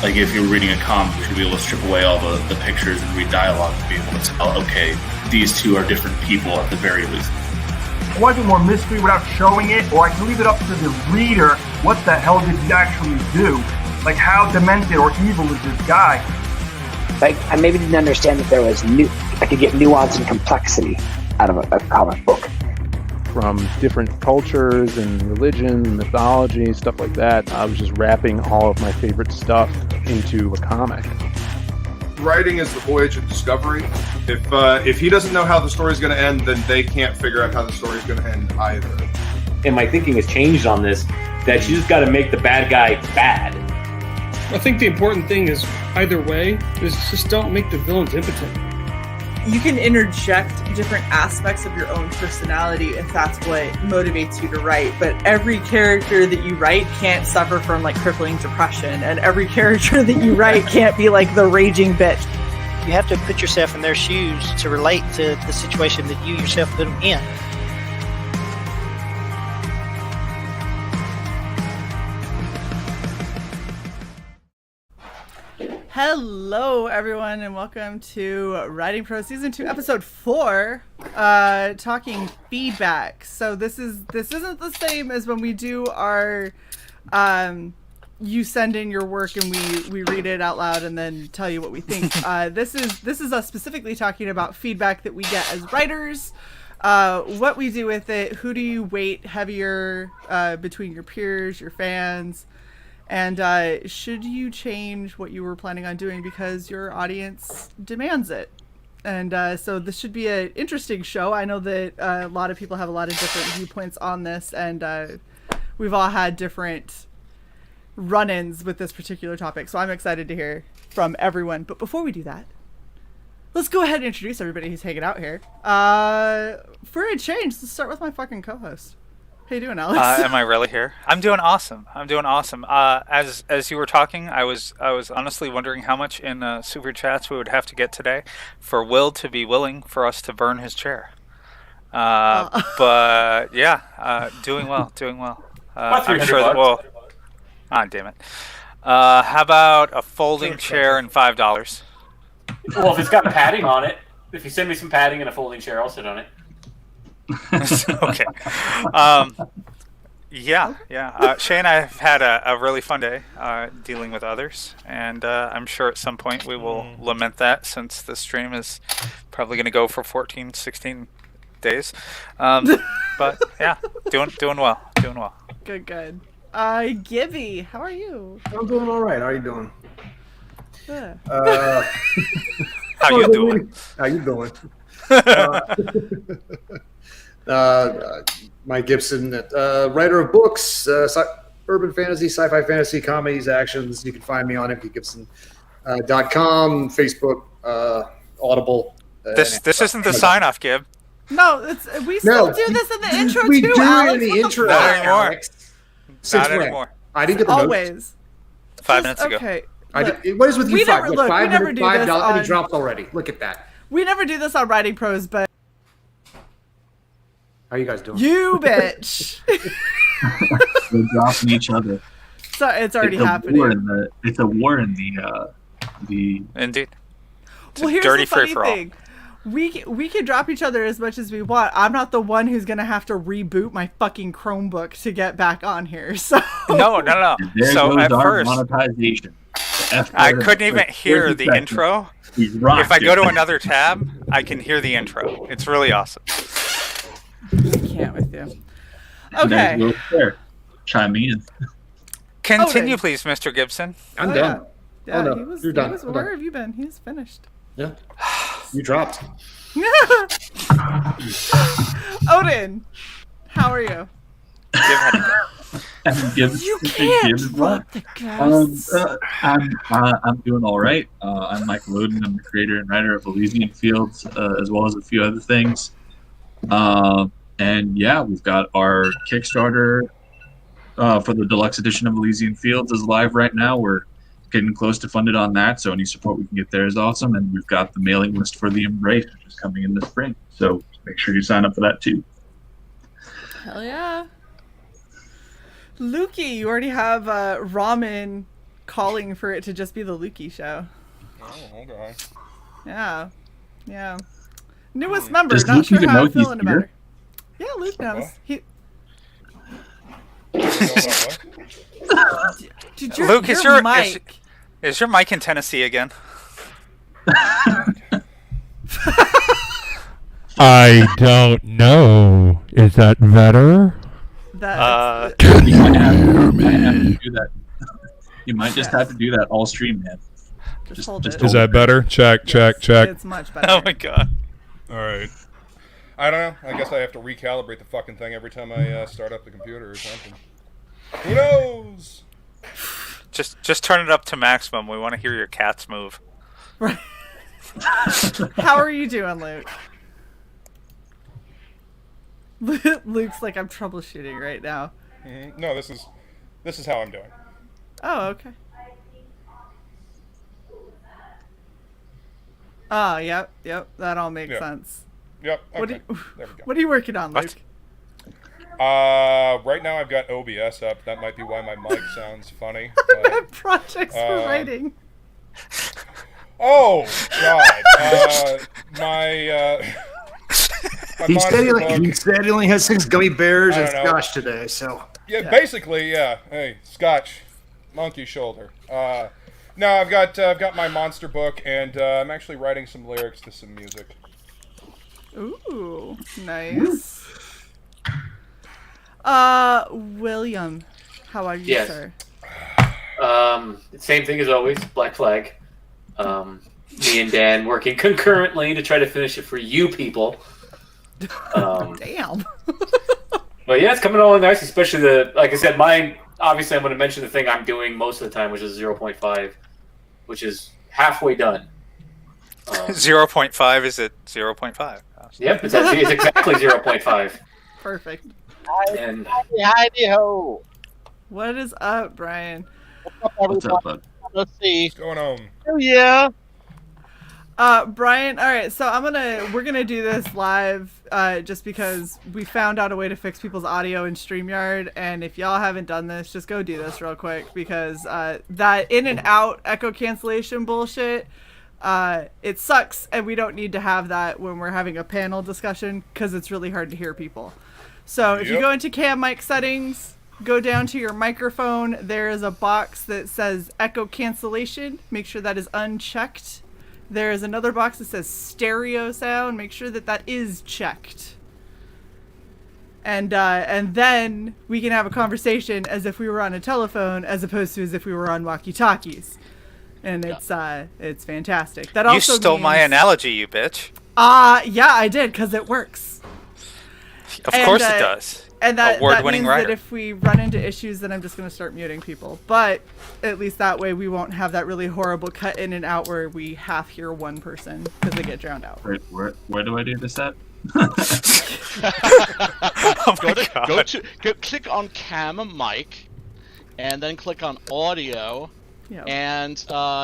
Like if you're reading a comic, you should be able to strip away all the pictures and read dialogue to be able to tell, okay, these two are different people at the very least. I want to do more mystery without showing it, or I can leave it up to the reader. What the hell did he actually do? Like, how demented or evil is this guy? Like, I maybe didn't understand that there was I could get nuance and complexity out of a comic book. From different cultures and religion, mythology, stuff like that. I was just wrapping all of my favorite stuff into a comic. Writing is the voyage of discovery. If he doesn't know how the story's going to end, then they can't figure out how the story's going to end either. And my thinking has changed on this, that you just got to make the bad guy bad. I think the important thing is, either way, is just don't make the villains impotent. You can interject different aspects of your own personality if that's what motivates you to write, but every character that you write can't suffer from like crippling depression, and every character that you write can't be like the raging bitch. You have to put yourself in their shoes to relate to the situation that you yourself put them in. Hello, everyone, and welcome to Writing Prose Season 2, Episode 4, talking feedback. So this isn't the same as when we do our, you send in your work and we read it out loud and then tell you what we think. This is us specifically talking about feedback that we get as writers, what we do with it, who do you weight heavier between your peers, your fans, and should you change what you were planning on doing because your audience demands it? And so this should be an interesting show. I know that a lot of people have a lot of different viewpoints on this, and we've all had different run-ins with this particular topic. So I'm excited to hear from everyone. But before we do that, let's go ahead and introduce everybody who's hanging out here. For a change, let's start with my fucking co-host. How you doing, Alex? Am I really here? I'm doing awesome. As you were talking, I was honestly wondering how much in super chats we would have to get today for Will to be willing for us to burn his chair. But yeah, doing well. I'm sure that we'll. Damn it. How about a folding chair and $5? Well, if it's got padding on it, if you send me some padding and a folding chair, I'll sit on it. Okay. Shay and I have had a really fun day dealing with others, and I'm sure at some point we will lament that, since the stream is probably going to go for 14, 16 days. But yeah, doing well. Good. Gibby, how are you? I'm doing all right. How are you doing? How you doing? How you doing? Mike Gibson, writer of books, urban fantasy, sci-fi fantasy, comedies, actions. You can find me on mtgibson.com, Facebook, Audible. This isn't the sign-off, Gib. No, we still do this in the intro too, We do Alex. it in the intro. Not anymore. Alex. Since when? Anymore. I didn't get the Always. notes. 5 minutes ago. Okay. What is with you? We five? never Look, look. We never do this $5 and he on. dropped already. Look at that. We never do this on Writing Prose, but How you guys doing? you bitch. We're dropping each other. So it's already happening. It's a war in the Indeed. Well, here's dirty the funny free-for-all. thing. We can drop each other as much as we want. I'm not the one who's gonna have to reboot my fucking Chromebook to get back on here. So No. There So goes at our first, monetization. I couldn't even hear the intro. If I go to another tab, I can hear the intro. It's really awesome. I can't with you. Okay. Will Fair. Chime in. Continue, Odin. please, Mr. Gibson. I'm done. Yeah, no, he was. you're done. I'm Where done. have you been? He's finished. Yeah. You dropped. Odin, how are you? You can't fuck the ghosts. I'm doing all right. I'm Michael Odin. I'm the creator and writer of Elysian Fields, as well as a few other things. And yeah, we've got our Kickstarter for the deluxe edition of Elysian Fields is live right now. We're getting close to funded on that, so any support we can get there is awesome. And we've got the mailing list for the Embrace, which is coming in the spring. So make sure you sign up for that too. Hell yeah. Lukey, you already have ramen calling for it to just be the Lukey show. Oh, okay. Yeah. Yeah. Newest member, Does not Luke sure even how know I'm he's feeling about here? it. Yeah, Luke knows. What? Dude, Luke, is your your mic. is your mic in Tennessee again? I don't know. Is that better? You might have to do that. You might just have to do that all stream, man. Just hold it. Is that better? Check. It's much better. Oh my god. All right. I don't know. I guess I have to recalibrate the fucking thing every time I start up the computer or something. Who knows? Just turn it up to maximum. We want to hear your cats move. Right. How are you doing, Luke? Luke's like, I'm troubleshooting right now. Mm-hmm. No, this is how I'm doing. Oh, okay. Oh, yep. That all makes sense. Yep. Okay. There we go. What are you working on, Luke? Right now I've got OBS up. That might be why my mic sounds funny. Projects for writing. Oh God! My He said he, monster book. he said he only has 6 gummy bears I and don't know. scotch today, so. Yeah, basically, yeah. Hey, Scotch, monkey shoulder. No, I've got my monster book, and I'm actually writing some lyrics to some music. Ooh, nice. William, how are you, Yes. sir? Same thing as always, Black Flag. Me and Dan working concurrently to try to finish it for you people. Damn. But yeah, it's coming along nice, especially like I said, mine, obviously I'm going to mention the thing I'm doing most of the time, which is 0.5, which is halfway done. 0.5 is it 0.5? Yep, it's exactly 0.5. Perfect. And Hi-de-ho. What is up, Brian? What's up, bud? Let's see. What's going on? Oh, yeah. Brian, all right, so we're gonna do this live, just because we found out a way to fix people's audio in StreamYard, and if y'all haven't done this, just go do this real quick, because that in and out echo cancellation bullshit, it sucks, and we don't need to have that when we're having a panel discussion, because it's really hard to hear people. So if you go into cam mic settings, go down to your microphone, there is a box that says echo cancellation, make sure that is unchecked. There is another box that says stereo sound. Make sure that that is checked. And then we can have a conversation as if we were on a telephone, as opposed to as if we were on walkie-talkies. And it's fantastic. That also You stole my analogy, you bitch. Yeah, I did, because it works. Of course it does. And that Award-winning means writer. that if we run into issues, then I'm just going to start muting people. But at least that way we won't have that really horrible cut in and out where we half hear one person because they get drowned out. Wait, where do I do this at? Go click on cam mic, and then click on audio. Yeah. And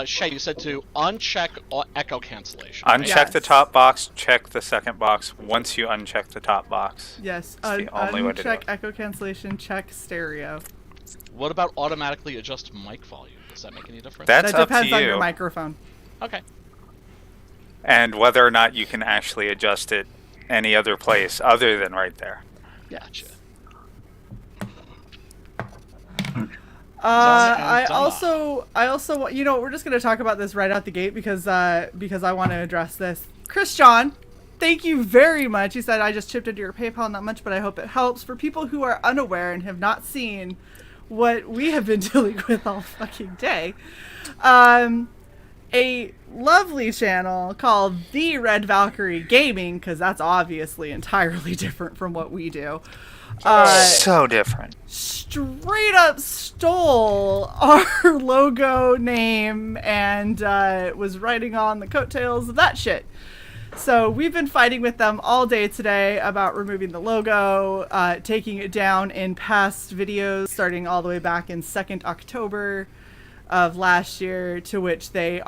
Shay, you said to uncheck echo cancellation. Uncheck the top box, check the second box once you uncheck the top box. Yes, It's the only way to do uncheck it. echo cancellation, check stereo. What about automatically adjust mic volume? Does that make any difference? That's that up depends to on you. your microphone. Okay. And whether or not you can actually adjust it any other place other than right there. Gotcha. I also, you know, we're just gonna talk about this right out the gate because I want to address this. Chris John, thank you very much. He said I just chipped into your PayPal not much, but I hope it helps. For people who are unaware and have not seen what we have been dealing with all fucking day, a lovely channel called The Red Valkyrie Gaming, because that's obviously entirely different from what we do. So different. Straight up stole our logo name and was writing on the coattails of that shit. So we've been fighting with them all day today about removing the logo, taking it down in past videos, starting all the way back in 2nd October of last year, to which they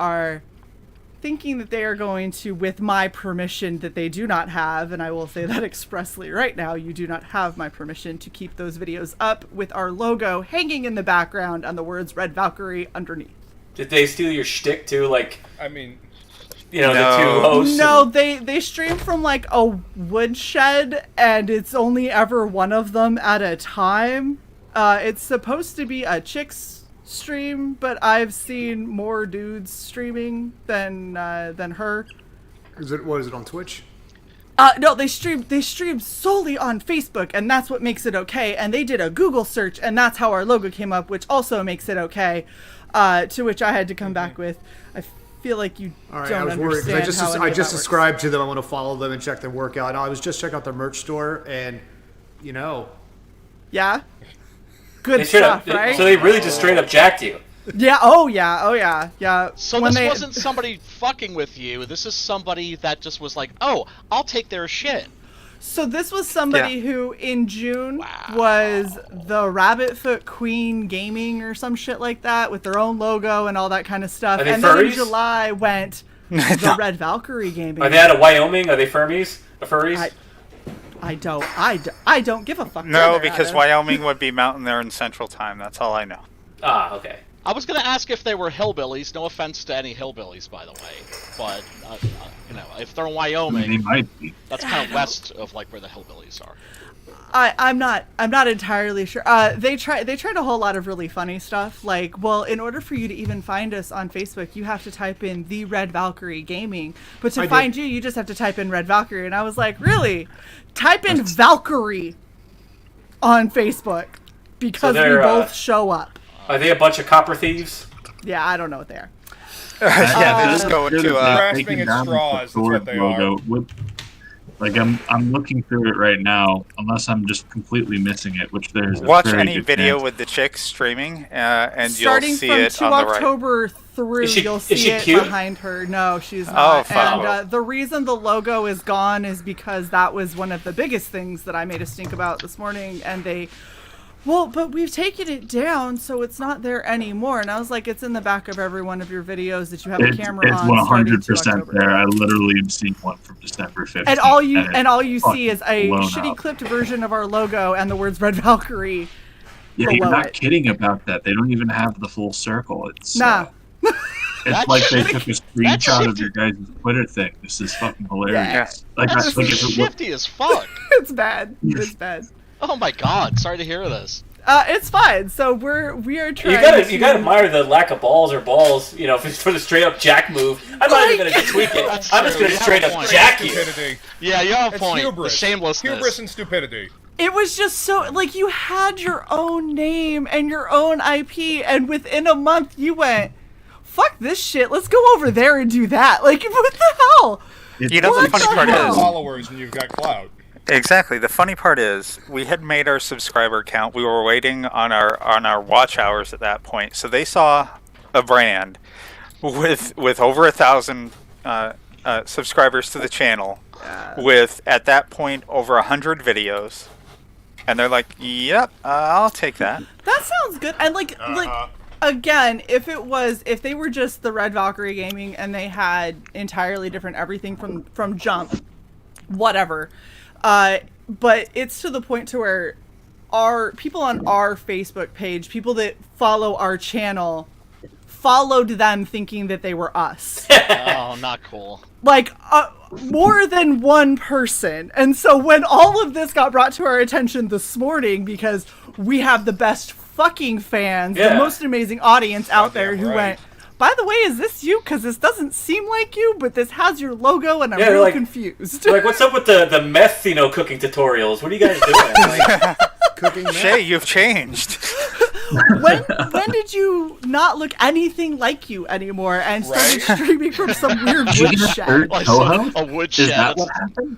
thinking that they are going to, with my permission that they do not have, and I will say that expressly right now, you do not have my permission to keep those videos up with our logo hanging in the background and the words Red Valkyrie underneath. Did they steal your shtick too? Like, I mean, you know, the two hosts. No, they stream from like a woodshed, and it's only ever one of them at a time. It's supposed to be a chick's stream, but I've seen more dudes streaming than her. What is it on Twitch? No, they stream solely on Facebook, and that's what makes it okay. And they did a Google search, and that's how our logo came up, which also makes it okay. To which I had to come back with, I feel like you don't I was worried understand because how I just subscribed to them. I want to follow them and check their work out. No, I was just checking out their merch store, and yeah, good They straight stuff, up, right? So they really just straight up jacked you. Yeah. Oh yeah. So this wasn't somebody fucking with you. This is somebody that just was like, "Oh, I'll take their shit." So this was somebody who in June was the Rabbitfoot Queen Gaming or some shit like that with their own logo and all that kind of stuff. Are they and then in furries? July went the Red Valkyrie Gaming. Are they out of Wyoming? Are they furries? Furries? I don't give a fuck. No, because Wyoming would be mountain there in Central Time. That's all I know. Ah, okay. I was going to ask if they were hillbillies. No offense to any hillbillies, by the way. But, if they're in Wyoming, They might be. that's kind of west of, like, where the hillbillies are. I'm not entirely sure. They tried a whole lot of really funny stuff. Like, well, in order for you to even find us on Facebook, you have to type in the Red Valkyrie Gaming. But to find you just have to type in Red Valkyrie. And I was like, really? Type in Valkyrie on Facebook because we both show up. Are they a bunch of copper thieves? Yeah, I don't know what they are. Yeah, they just go into grasping at straws. That's what they are. Like I'm looking through it right now, unless I'm just completely missing it, which there's watch a very any good video chance. with the chick streaming, and Starting you'll see from it 2 on the right. October through, you'll see it cute? behind her. No, she's Oh, not. fuck. And the reason the logo is gone is because that was one of the biggest things that I made a stink about this morning, and but we've taken it down, so it's not there anymore. And I was like, it's in the back of every one of your videos that you have a camera It's on. 100% there. I literally am seeing one from December 15th. And all you see is a blown shitty up. clipped version of our logo and the words Red Valkyrie. Yeah, you're below not it. kidding about that. They don't even have the full circle. It's Nah. it's like they took a screenshot of your guys' Twitter thing. This is fucking hilarious. Like, That's like if it looked, shifty as fuck. It's bad. It's bad. Oh my god, sorry to hear this. It's fine. So we are trying. You gotta admire the lack of balls, for the straight up jack move. I'm not even gonna tweak it. I'm just gonna straight up jack you. Stupidity. Yeah, you have a It's point. hubris. The shamelessness. Hubris and stupidity. It was just so like you had your own name and your own IP, and within a month you went, "Fuck this shit. Let's go over there and do that." Like, what the hell? You know, the funny part is followers and you've got clout. exactly. The funny part is we had made our subscriber count. We were waiting on our watch hours at that point. So they saw a brand with over 1,000 subscribers to the channel, with at that point over 100 videos, and they're like, "Yep, I'll take that." That sounds good. And like again, if they were just the Red Valkyrie Gaming and they had entirely different everything from jump, whatever. But it's to the point to where our people on our Facebook page, people that follow our channel, followed them thinking that they were us. Oh, not cool. Like, more than one person. And so when all of this got brought to our attention this morning, because we have the best fucking fans, the most amazing audience out there who went, by the way, is this you? Because this doesn't seem like you, but this has your logo, and I'm really confused. Like, what's up with the meth, cooking tutorials? What are you guys doing? Cooking meth? Shay, you've changed. When did you not look anything like you anymore and started streaming from some weird woodshed? A woodshed. Is that what happened?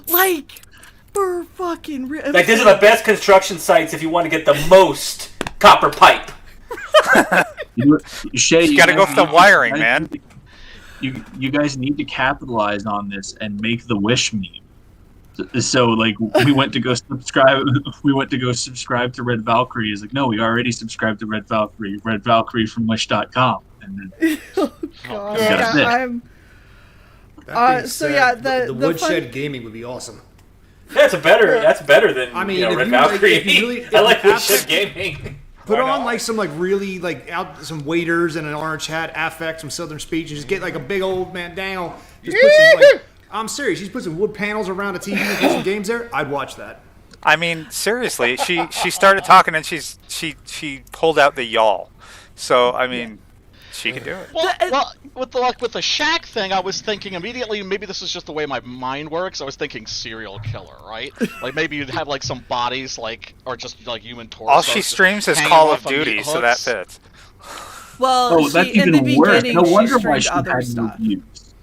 Like, for fucking real. Like, these are the best construction sites if you want to get the most copper pipe. Shay, You gotta go for the wiring, man. You guys need to capitalize on this and make the wish meme. So like we went to go subscribe. We went to go subscribe to Red Valkyrie. He's like, no, we already subscribed to Red Valkyrie from Wish.com. And then Oh, God. Yeah, So yeah, the Woodshed fun... Gaming would be awesome. That's better than I mean, Red if Valkyrie. you really, I like Woodshed Gaming. Put on like some really some waiters and an orange hat, affect some Southern speech, and just get like a big old man down. Just put some, I'm serious. Just put some wood panels around a TV and put some games there. I'd watch that. I mean, seriously, she started talking and she pulled out the yawl. So I mean, she could do it. Well, with the Shaq thing, I was thinking immediately. Maybe this is just the way my mind works. I was thinking serial killer, right? Like maybe you'd have like some bodies, or just like human torsos. All she streams is Call of Duty, so that fits. Well, that's in even the worse. beginning, No wonder she why she streamed other had stuff. no views.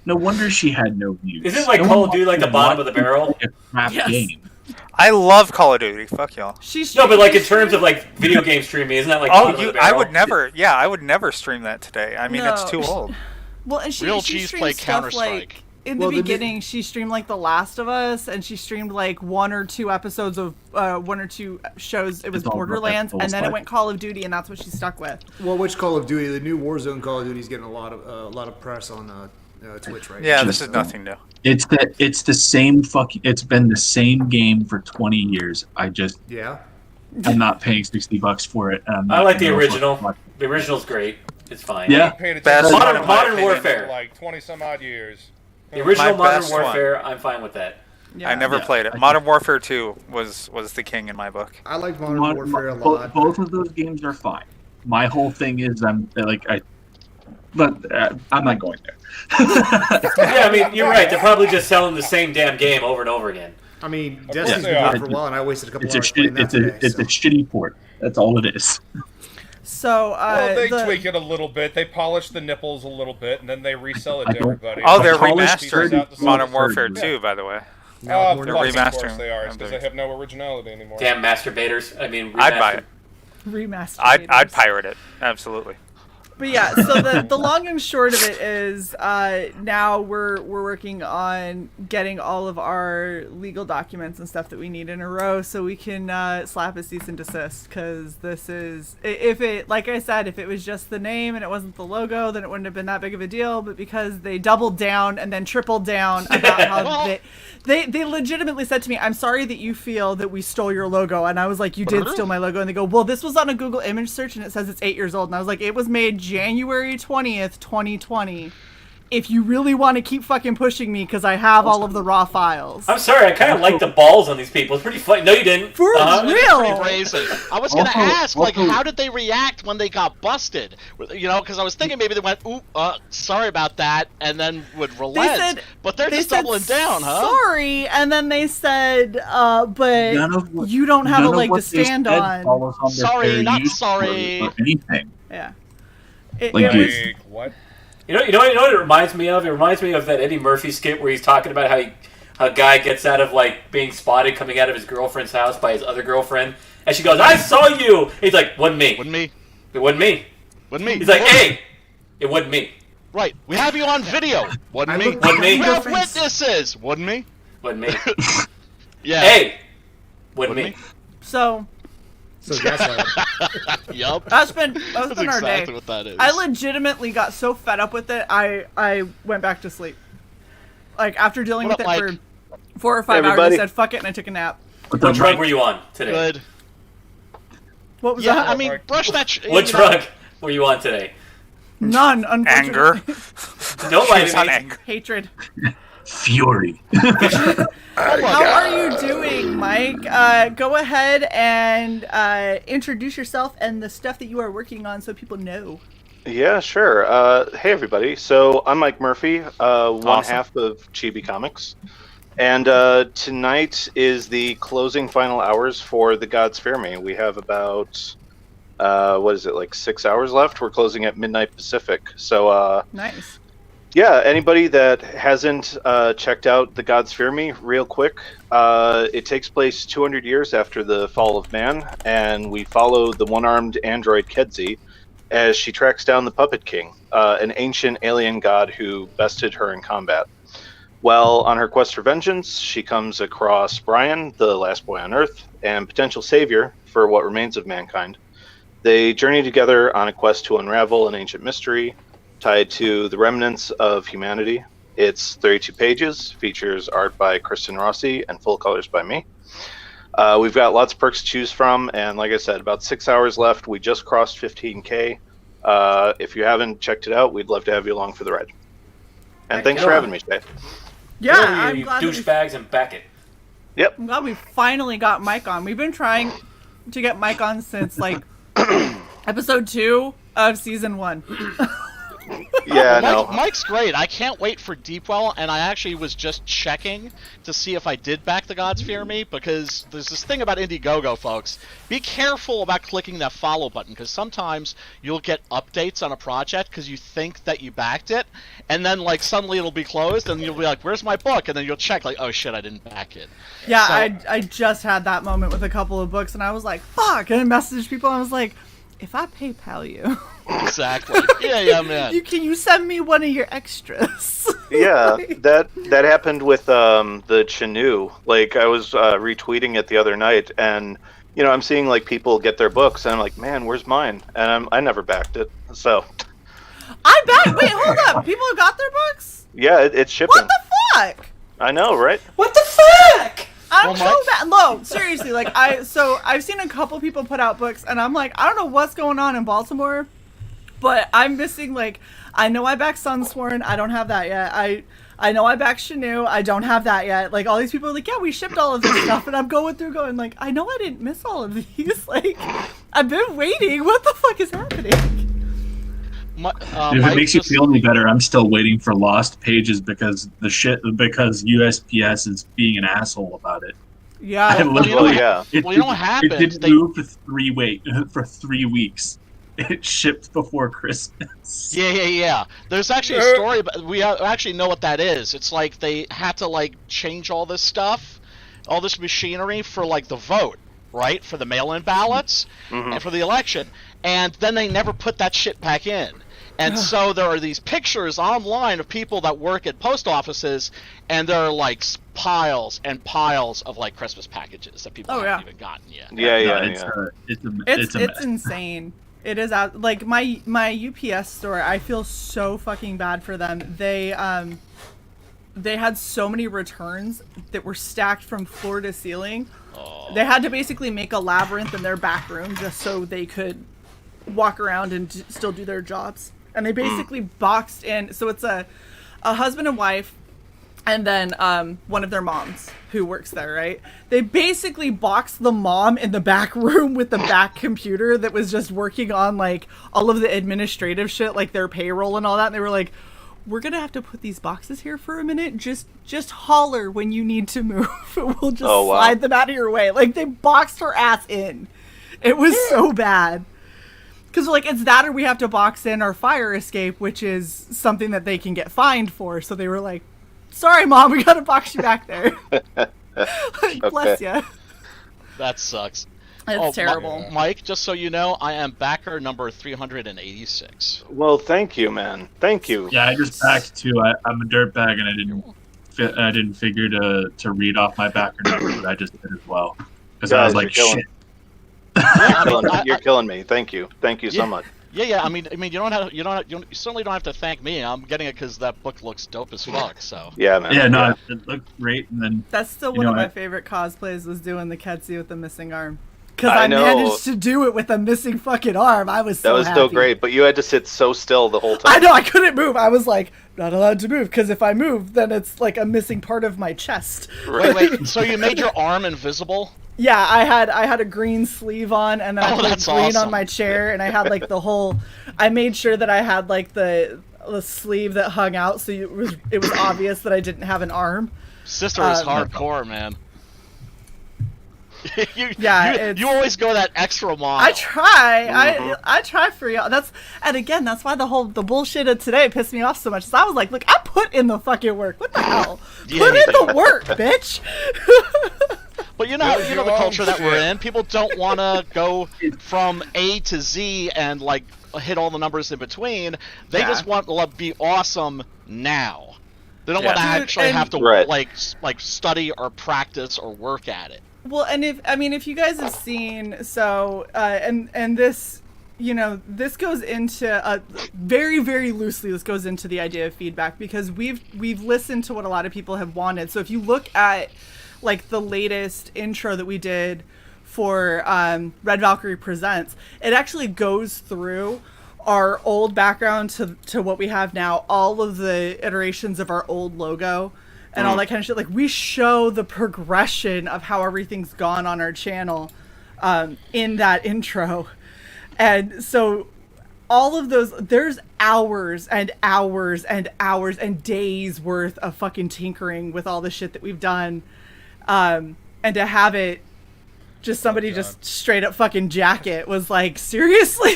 No wonder she had no views. Isn't like Call of Duty like the bottom of the barrel? A crap game. I love Call of Duty. Fuck y'all. No, but like in terms of like video game streaming, isn't that like bottom of the barrel? I would never. Yeah, I would never stream that today. I mean, it's too old. Well, and she Real she G's streamed play stuff Counter-Strike. in the beginning. She streamed like The Last of Us, and she streamed like 1 or 2 episodes of 1 or 2 shows. It was It's all Borderlands, about that and then it full went Call of Duty, and that's what she stuck with. Well, which Call of Duty? The new Warzone Call of Duty is getting a lot of press on Twitch right now. Yeah, this is nothing new. It's the same fucking. It's been the same game for 20 years. I'm not paying $60 for it. I like the original. The original's great. It's fine. Yeah. Paid Best attention to Modern it Warfare. for like 20 some odd years. The original My Modern best Warfare, one. I'm fine with that. I never played it. Modern Warfare 2 was the king in my book. I like Modern Warfare a lot. Both of those games are fine. My whole thing is I'm not going there. Yeah, I mean, you're right. They're probably just selling the same damn game over and over again. I mean, Destiny's been out for a while, and I wasted a couple hours playing that It's a shitty port. That's all it is. So, well, they tweak it a little bit. They polish the nipples a little bit, and then they resell it to everybody. Oh, they're Polished remastered Modern Warfare 2, by the way. Oh, they're of course remastering. they are, because they have no originality anymore. Damn masturbators. I mean, I'd buy it. Remastered. I'd pirate it. Absolutely. But yeah, so the long and short of it is now we're working on getting all of our legal documents and stuff that we need in a row so we can slap a cease and desist, because this is, if it, like I said, if it was just the name and it wasn't the logo, then it wouldn't have been that big of a deal, but because they doubled down and then tripled down about how they legitimately said to me, I'm sorry that you feel that we stole your logo, and I was like, you did steal my logo, and they go, well, this was on a Google image search and it says it's 8 years old, and I was like, it was made January 20th, 2020. If you really want to keep fucking pushing me, because I have all of the raw files. I'm sorry, I kind of like the balls on these people. It's pretty funny. No, you didn't. For real. Pretty brazen. I was gonna ask, like, how did they react when they got busted? You know, because I was thinking maybe they went, "Ooh, sorry about that," and then would relent. But they're just doubling down, huh? Sorry, and then they said, "But you don't have a leg to stand on." Sorry, not sorry. Or anything. Yeah. What? You know what it reminds me of? It reminds me of that Eddie Murphy skit where he's talking about how a guy gets out of like being spotted coming out of his girlfriend's house by his other girlfriend, and she goes, "I saw you." And he's like, "Wasn't me. Wasn't me. It wasn't me. Wasn't me." He's like, "Hey, it wasn't me." Right. We have you on video. Wasn't me. Wasn't me. We have witnesses. Wasn't me. Wasn't me. Yeah. Hey, wasn't me. So gaslighting. Yup. That's been our exactly day. what that is. I legitimately got so fed up with it, I went back to sleep. Like after dealing What with up, it Mike? for 4 or 5 hours, I said fuck it and I took a nap. What drug were you on today? Good. What was Yeah, that? I mean, brush that. What drug were you on today? None, unfortunately. Anger. Don't lie She's to on me. anger. Hatred. Fury. How are you doing, Mike? Go ahead and introduce yourself and the stuff that you are working on so people know. Yeah, sure. Hey, everybody. So I'm Mike Murphy, one half of Chibi Comics. And tonight is the closing final hours for The Gods Fear Me. We have about, like 6 hours left? We're closing at midnight Pacific. So, nice. Yeah, anybody that hasn't checked out The Gods Fear Me, real quick, it takes place 200 years after the fall of man, and we follow the one-armed android Kedzi as she tracks down the Puppet King, an ancient alien god who bested her in combat. Well, on her quest for vengeance, she comes across Brian, the last boy on Earth, and potential savior for what remains of mankind. They journey together on a quest to unravel an ancient mystery tied to the remnants of humanity. It's 32 pages, features art by Kristen Rossi and full colors by me. We've got lots of perks to choose from, and like I said, about 6 hours left. We just crossed 15K. If you haven't checked it out, we'd love to have you along for the ride. And thanks for having me, Shay. Yeah, I'm I'm glad douchebags and Beckett. Yep. I'm glad we finally got Mike on. We've been trying to get Mike on since like episode 2 of season 1. Yeah, no. Mike's great. I can't wait for Deepwell, and I actually was just checking to see if I did back The Gods Fear Me, because there's this thing about Indiegogo, folks. Be careful about clicking that follow button, because sometimes you'll get updates on a project because you think that you backed it, and then like suddenly it'll be closed, and you'll be like, "Where's my book?" And then you'll check, like, "Oh shit, I didn't back it." Yeah, So- I just had that moment with a couple of books, and I was like, "Fuck!" And I messaged people, and I was like, "If I PayPal you." Exactly. Yeah, man. Can you send me one of your extras? Yeah, that happened with the Chenu. Like, I was retweeting it the other night, and I'm seeing like people get their books, and I'm like, man, where's mine? And I never backed it. So Wait, hold up. People who got their books? yeah, it's shipping. What the fuck? I know, right? What the fuck? I'm so bad. No, seriously, like I've seen a couple people put out books, and I'm like, I don't know what's going on in Baltimore, but I'm missing, like, I know I backed Sunsworn, I don't have that yet. I know I backed Chenu, I don't have that yet. Like, all these people are like, yeah, we shipped all of this stuff, and I'm going through going like, I know I didn't miss all of these. Like, I've been waiting. What the fuck is happening? If it makes you feel any better, I'm still waiting for Lost Pages because USPS is being an asshole about it. Yeah. I literally, what happened? It didn't move for 3 weeks. It shipped before Christmas. Yeah. There's actually a story, but we actually know what that is. It's like they had to like change all this stuff, all this machinery for like the vote, right? For the mail-in ballots and for the election. And then they never put that shit back in. And so there are these pictures online of people that work at post offices, and there are like piles and piles of like Christmas packages that people haven't even gotten yet. It's insane. It is out. Like my UPS store, I feel so fucking bad for them. They had so many returns that were stacked from floor to ceiling. They had to basically make a labyrinth in their back room just so they could walk around and still do their jobs. And they basically boxed in. So it's a husband and wife, and then one of their moms who works there, right? They basically boxed the mom in the back room with the back computer that was just working on like all of the administrative shit, like their payroll and all that. And they were like, we're gonna have to put these boxes here for a minute. Just holler when you need to move. We'll just slide them out of your way. Like, they boxed her ass in. It was so bad. Because, like, it's that or we have to box in our fire escape, which is something that they can get fined for. So they were like, sorry, Mom, we gotta box you back there. Bless you. That sucks. It's terrible. Mike, just so you know, I am backer number 386. Well, thank you, man. Thank you. Yeah, I just backed too. I'm a dirtbag, and I didn't figure to read off my backer number, but I just did as well because I was like, shit. You're killing me. Thank you so much. Yeah. I mean, you certainly don't have to thank me. I'm getting it because that book looks dope as fuck. So yeah, man. Yeah, no, it looked great, and then that's still one of my favorite cosplays was doing the Ketsu with the missing arm. Because I managed to do it with a missing fucking arm. I was so happy. That was still great, but you had to sit so still the whole time. I know, I couldn't move. I was like, not allowed to move, because if I move, then it's like a missing part of my chest. Wait, so you made your arm invisible? Yeah, I had a green sleeve on, and then I put green awesome. on my chair, and I had like the whole. I made sure that I had like the sleeve that hung out, so it was obvious that I didn't have an arm. Sister is hardcore, man. you always go that extra mile. I try. I try for y'all. That's why the bullshit of today pissed me off so much. So I was like, look, I put in the fucking work. What the hell? Put in the work, bitch. But you know the culture that we're in. People don't want to go from A to Z and like hit all the numbers in between. They just want to be awesome now. They don't want to actually have to like study or practice or work at it. Well, and if you guys have seen, so and this this goes into very, very loosely. This goes into the idea of feedback because we've listened to what a lot of people have wanted. So if you look at like the latest intro that we did for Red Valkyrie Presents, it actually goes through our old background to what we have now, all of the iterations of our old logo and all that kind of shit. Like, we show the progression of how everything's gone on our channel in that intro. And so all of those, there's hours and hours and hours and days worth of fucking tinkering with all the shit that we've done. And to have it just somebody just straight up fucking jacket was like, seriously?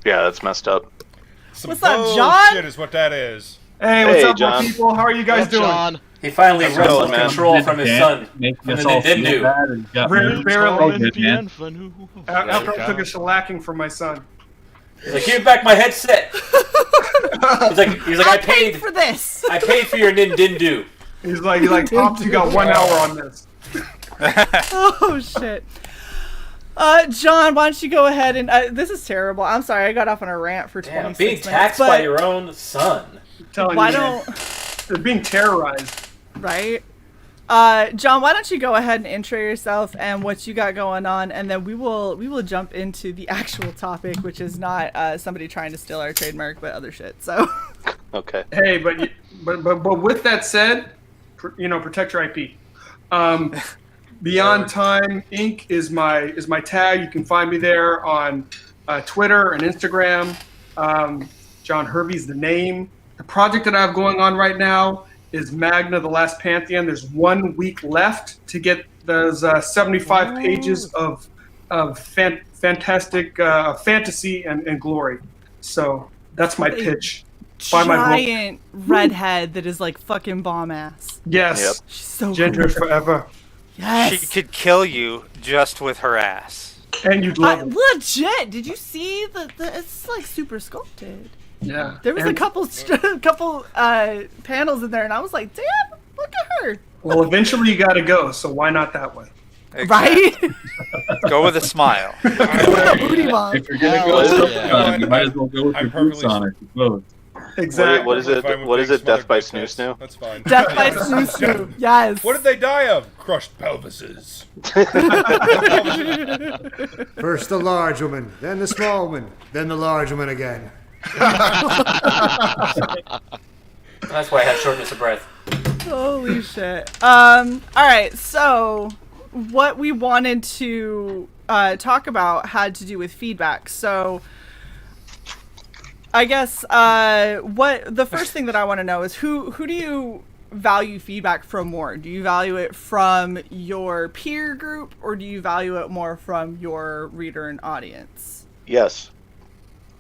Yeah, that's messed up. What's up, John? Shit is what that is. Hey, what's up, John. people? How are you guys doing? John. He finally How's it wrestled going, man? control from his son. Making From us the all feel Nintendo. bad and got Very, me very so good, man. After I took a shellacking from my son. He's like, give back my headset. he's like, I paid for this. I paid for your Nintendo. He's like, Pops, you got 1 hour on this. Oh shit. John, why don't you go ahead and this is terrible. I'm sorry, I got off on a rant for 26 being minutes. taxed by your own son. Why don't they're being terrorized? Right? John, why don't you go ahead and intro yourself and what you got going on, and then we will jump into the actual topic, which is not somebody trying to steal our trademark, but other shit. So. Okay. Hey, but with that said, protect your IP. Beyond Time Inc. is my tag. You can find me there on Twitter and Instagram. John Hervey's the name. The project that I have going on right now is Magna: The Last Pantheon. There's 1 week left to get those 75 pages of fantastic fantasy and glory. So that's my pitch. Buy my book. Giant redhead that is like fucking bomb ass. Yes. Yep. She's so Gender cool. forever. Yes. She could kill you just with her ass. And you'd love it. Legit. Did you see the it's like super sculpted. Yeah. There was a couple panels in there, and I was like, damn, look at her. Well, eventually you got to go, so why not that way? Right? Go with a smile. With a booty bomb. If you're gonna go with something, you might as well go with your boots on it. Both. Exactly. What is it? What is it? Death by Snoo Snoo? That's fine. Death by Snoo Snoo. Yes. What did they die of? Crushed pelvises. First the large woman, then the small woman, then the large woman again. That's why I have shortness of breath. Holy shit. All right, so what we wanted to talk about had to do with feedback. So I guess what the first thing that I want to know is who do you value feedback from more? Do you value it from your peer group, or do you value it more from your reader and audience? Yes.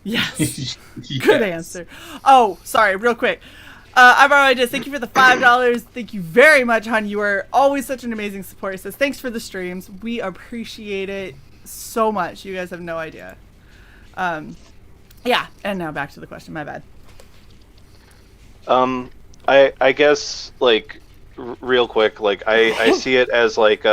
Yes. Good answer. Oh, sorry, real quick. I've already just thank you for the $5. Thank you very much, hon. You are always such an amazing supporter. He says thanks for the streams. We appreciate it so much. You guys have no idea. Yeah, and now back to the question. My bad. I guess like real quick, like I see it as like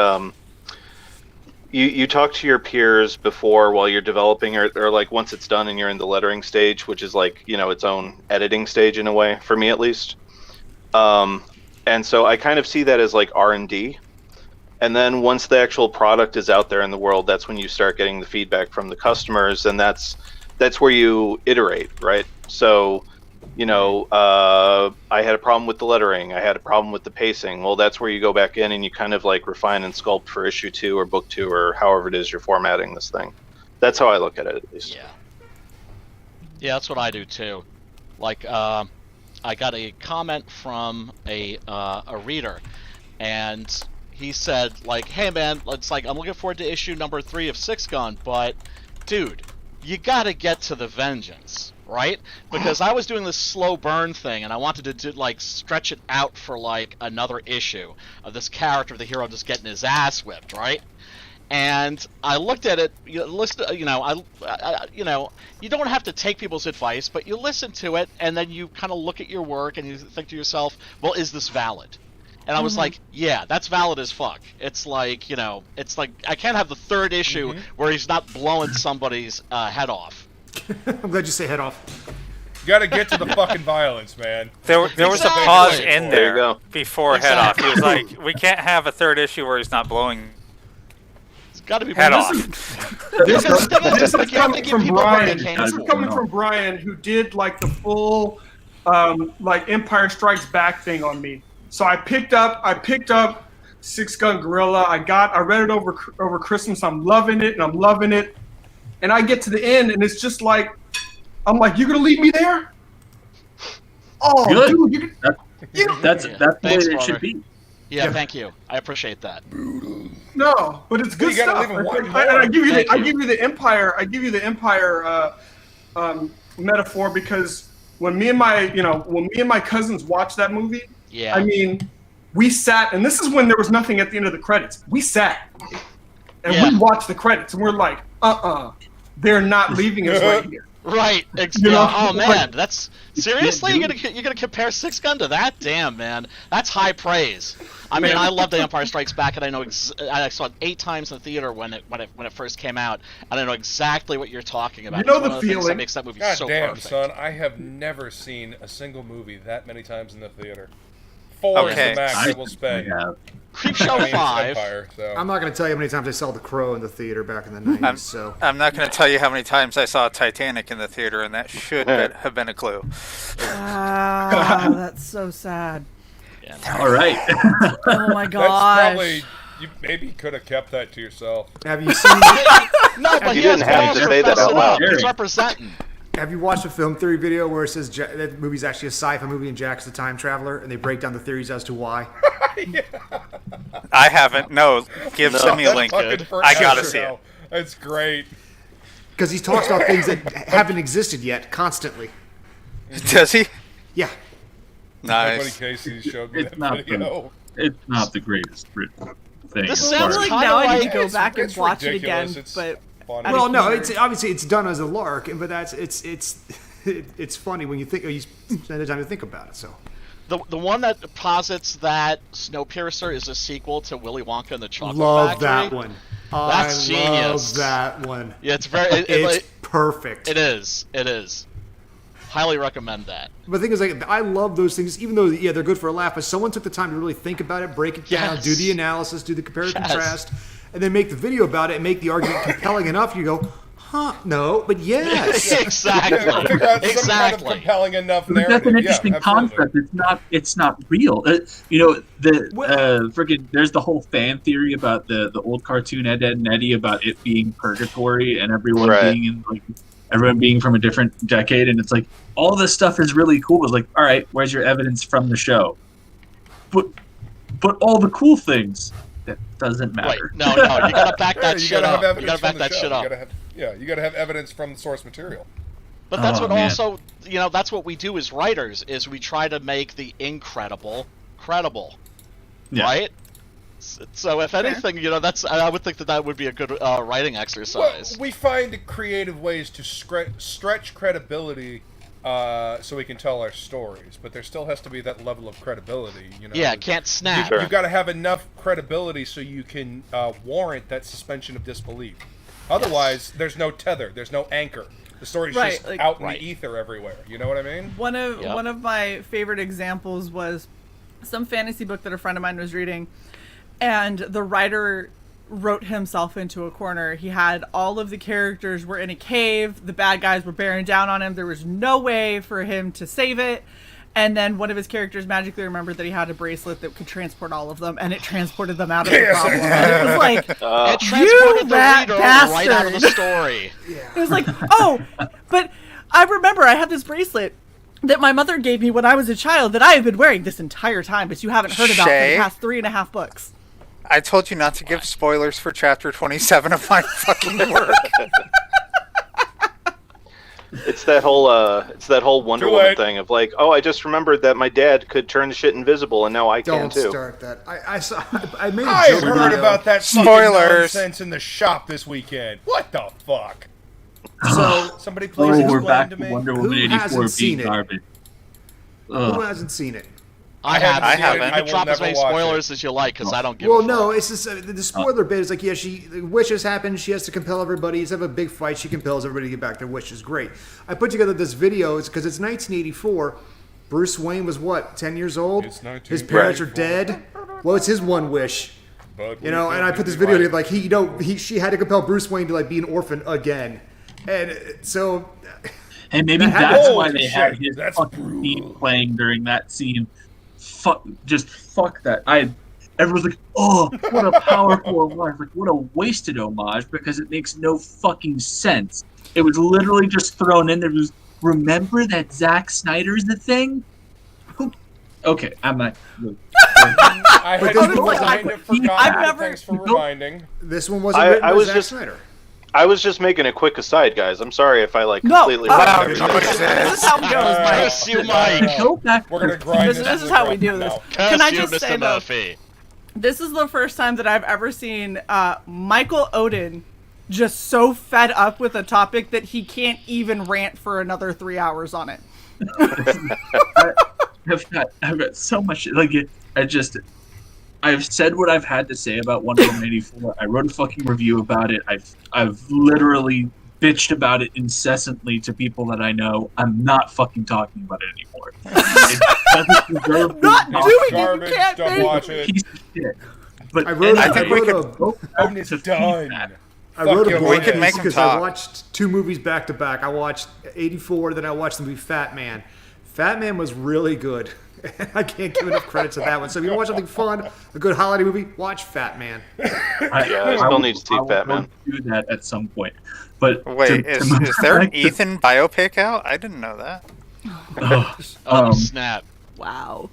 you talk to your peers before while you're developing, or like once it's done and you're in the lettering stage, which is like its own editing stage in a way, for me at least. And so I kind of see that as like R&D. And then once the actual product is out there in the world, that's when you start getting the feedback from the customers, and that's where you iterate, right? So, I had a problem with the lettering, I had a problem with the pacing. Well, that's where you go back in and you kind of like refine and sculpt for issue 2 or book 2 or however it is you're formatting this thing. That's how I look at it, at least. Yeah, that's what I do too. Like, I got a comment from a reader, and he said, like, hey man, it's like, I'm looking forward to issue number 3 of Six Gun, but dude, you gotta get to the vengeance, right? Because I was doing this slow burn thing, and I wanted to like stretch it out for like another issue of this character, the hero, just getting his ass whipped, right? And I looked at it. You don't have to take people's advice, but you listen to it, and then you kind of look at your work, and you think to yourself, well, is this valid? And I was like, yeah, that's valid as fuck. It's like, you know, it's like I can't have the third issue where he's not blowing somebody's head off. I'm glad you say head off. You gotta get to the fucking violence, man. There was a Exactly. pause in There you there go. before head off. He was like, we can't have a third issue where he's not blowing It's got to be head off. This Because is, the thing is, this like, is you have to coming give from people what Brian. they came This is for. coming from Brian, who did like the full, like Empire Strikes Back thing on me. So I picked up Six Gun Gorilla. I read it over Christmas. I'm loving it, and I get to the end, and it's just like, I'm like, you're gonna leave me there? Oh, Good. dude, That's the way Thanks, it brother. should be. Yeah, thank you. I appreciate that. no, but it's good You gotta stuff. leave him wanting And more. I give you Thank I you. give you the Empire metaphor, because when me and my cousins watched that movie, Yeah. I mean, we sat, and this is when there was nothing at the end of the credits. We sat and Yeah. we watched the credits, and we're like, they're not leaving us right here. Right. You know, Oh man, like- that's seriously you're gonna compare Six Gun to that? Damn, man, that's high praise. I mean, I love The Empire Strikes Back, and I know I saw it 8 times in the theater when it first came out, and I know exactly what you're talking about. You know It's one the of things that feeling. makes that movie God so damn, perfect. son, I have never seen a single movie that many times in the theater. 4 Okay. is the max I will spend. Yeah. Creepshow I mean, it's 5. Empire, so. I'm not going to tell you how many times I saw The Crow in the theater back in the 90s. So I'm not going to tell you how many times I saw Titanic in the theater, and that should have been a clue. Wow, that's so sad. All right. Oh my That's gosh. probably, you maybe could have kept that to yourself. have you seen? No, but You he has didn't have balls to to say that fess out it loud. up. He's representing. Have you watched a film theory video where it says that movie's actually a sci-fi movie and Jack's the time traveler, and they break down the theories as to why? I haven't. No, give Simi a That's link. fucking I gotta forever see now. it. That's great. Because he talks about things that haven't existed yet constantly. Does he? Yeah. My buddy Nice. Casey showed me It's that not video. It's not the greatest written thing. This as sounds far as- like now I need to like- go back and It's watch it again, ridiculous. It's but fun. I Well, mean, no, it's obviously it's done as a lark, but it's funny when you spend the time to think about it. So The one that posits that Snowpiercer is a sequel to Willy Wonka and the Chocolate love Factory. that one. That's I genius. love that one. Yeah, it's very. It's perfect. It is. It is. Highly recommend that. But the thing is, like, I love those things, even though they're good for a laugh. But someone took the time to really think about it, break it down, Yes. do the analysis, do the compare and Yes. contrast, and then make the video about it and make the argument compelling enough. You go, huh? No, but yes. Exactly. Figure out some kind of Exactly. compelling enough But narrative. that's an Yeah, interesting absolutely. concept. It's not real. Freaking there's the whole fan theory about the old cartoon Ed, Ed and Eddie about it being purgatory and everyone Right. being in like everyone being from a different decade, and it's like all this stuff is really cool. It's like, all right, where's your evidence from the show? But all the cool things, that doesn't Wait, matter. no, you gotta back Yeah, that you shit gotta have up. You evidence gotta back from the that show. shit You up. gotta have, you gotta have evidence from the source material. But that's Oh, what man. also, that's what we do as writers, is we try to make the incredible credible, Yeah. right? So if anything, I would think that would be a good writing Well, exercise. we find creative ways to stretch credibility so we can tell our stories, but there still has to be that level of credibility. Yeah, can't snap. You've got to have enough credibility so you can warrant that suspension of disbelief. Otherwise, there's no tether, there's no anchor. The story's Right, just like- out in Right. the ether everywhere. You know what I mean? One of Yep. one of my favorite examples was some fantasy book that a friend of mine was reading, and the writer wrote himself into a corner. He had all of the characters were in a cave, the bad guys were bearing down on him, there was no way for him to save it, and then one of his characters magically remembered that he had a bracelet that could transport all of them, and it transported them out of the problem. And it was like, It transported the rat reader right out of bastard. the story. it was like, oh, but I remember I had this bracelet that my mother gave me when I was a child that I have been wearing this entire time, but you haven't heard about for Shay? the past 3.5 books. I told you not to give spoilers for chapter 27 of my fucking work. It's that whole Wonder Do Woman it. thing of like, oh, I just remembered that my dad could turn the shit invisible, and now I can Don't too. start that. I made a I joke heard video. about that fucking Spoilers. nonsense in the shop this weekend. What the fuck? So Somebody please Oh, we're explain back to to me. Wonder Who Woman 84 hasn't seen being it? garbage. Who Ugh. hasn't seen it? I haven't. I haven't. You can drop as many spoilers as you like, because I don't give Well, a fuck. no, it's just the spoiler bit is like, yeah, wishes happen. She has to compel everybody. Instead of a big fight, she compels everybody to get back their wishes. Great. I put together this video because it's 1984. Bruce Wayne was what, 10 years old? His parents are dead. What was his one wish? And I put this video together, like she had to compel Bruce Wayne to like be an orphan again, and so. And maybe that's why they had his fucking theme playing during that scene. Fuck that. Everyone's like, oh, what a powerful homage. Like, what a wasted homage, because it makes no fucking sense. It was literally just thrown in there. It was, remember that Zack Snyder's the thing? Okay, I'm not. I had kind of forgotten. Thanks for reminding. This one wasn't written by Zack Snyder. I was just making a quick aside, guys. I'm sorry if I completely wrecked everything. This is how it goes, Mike. We're gonna grind this is how we do this. Can I just say though, Murphy. this is the first time that I've ever seen Michael Odin just so fed up with a topic that he can't even rant for another 3 hours on it. I've got so much, I've said what I've had to say about Wonder Woman 84. I wrote a fucking review about it. I've literally bitched about it incessantly to people that I know. I'm not fucking talking about it anymore. It doesn't deserve not doing garbage, it. You can't don't watch it. Piece of shit. But I wrote I think we could. I wrote a We book can make him because I talk. watched 2 movies back to back. I watched 84, then I watched the movie Fat Man. Fat Man was really good. I can't give enough credit to that one. So if you want something fun, a good holiday movie, watch Fat Man. I still need to see Fat Man. Do that at some point. But Wait, is there an Ethan biopic out? I didn't know that. Snap. Wow.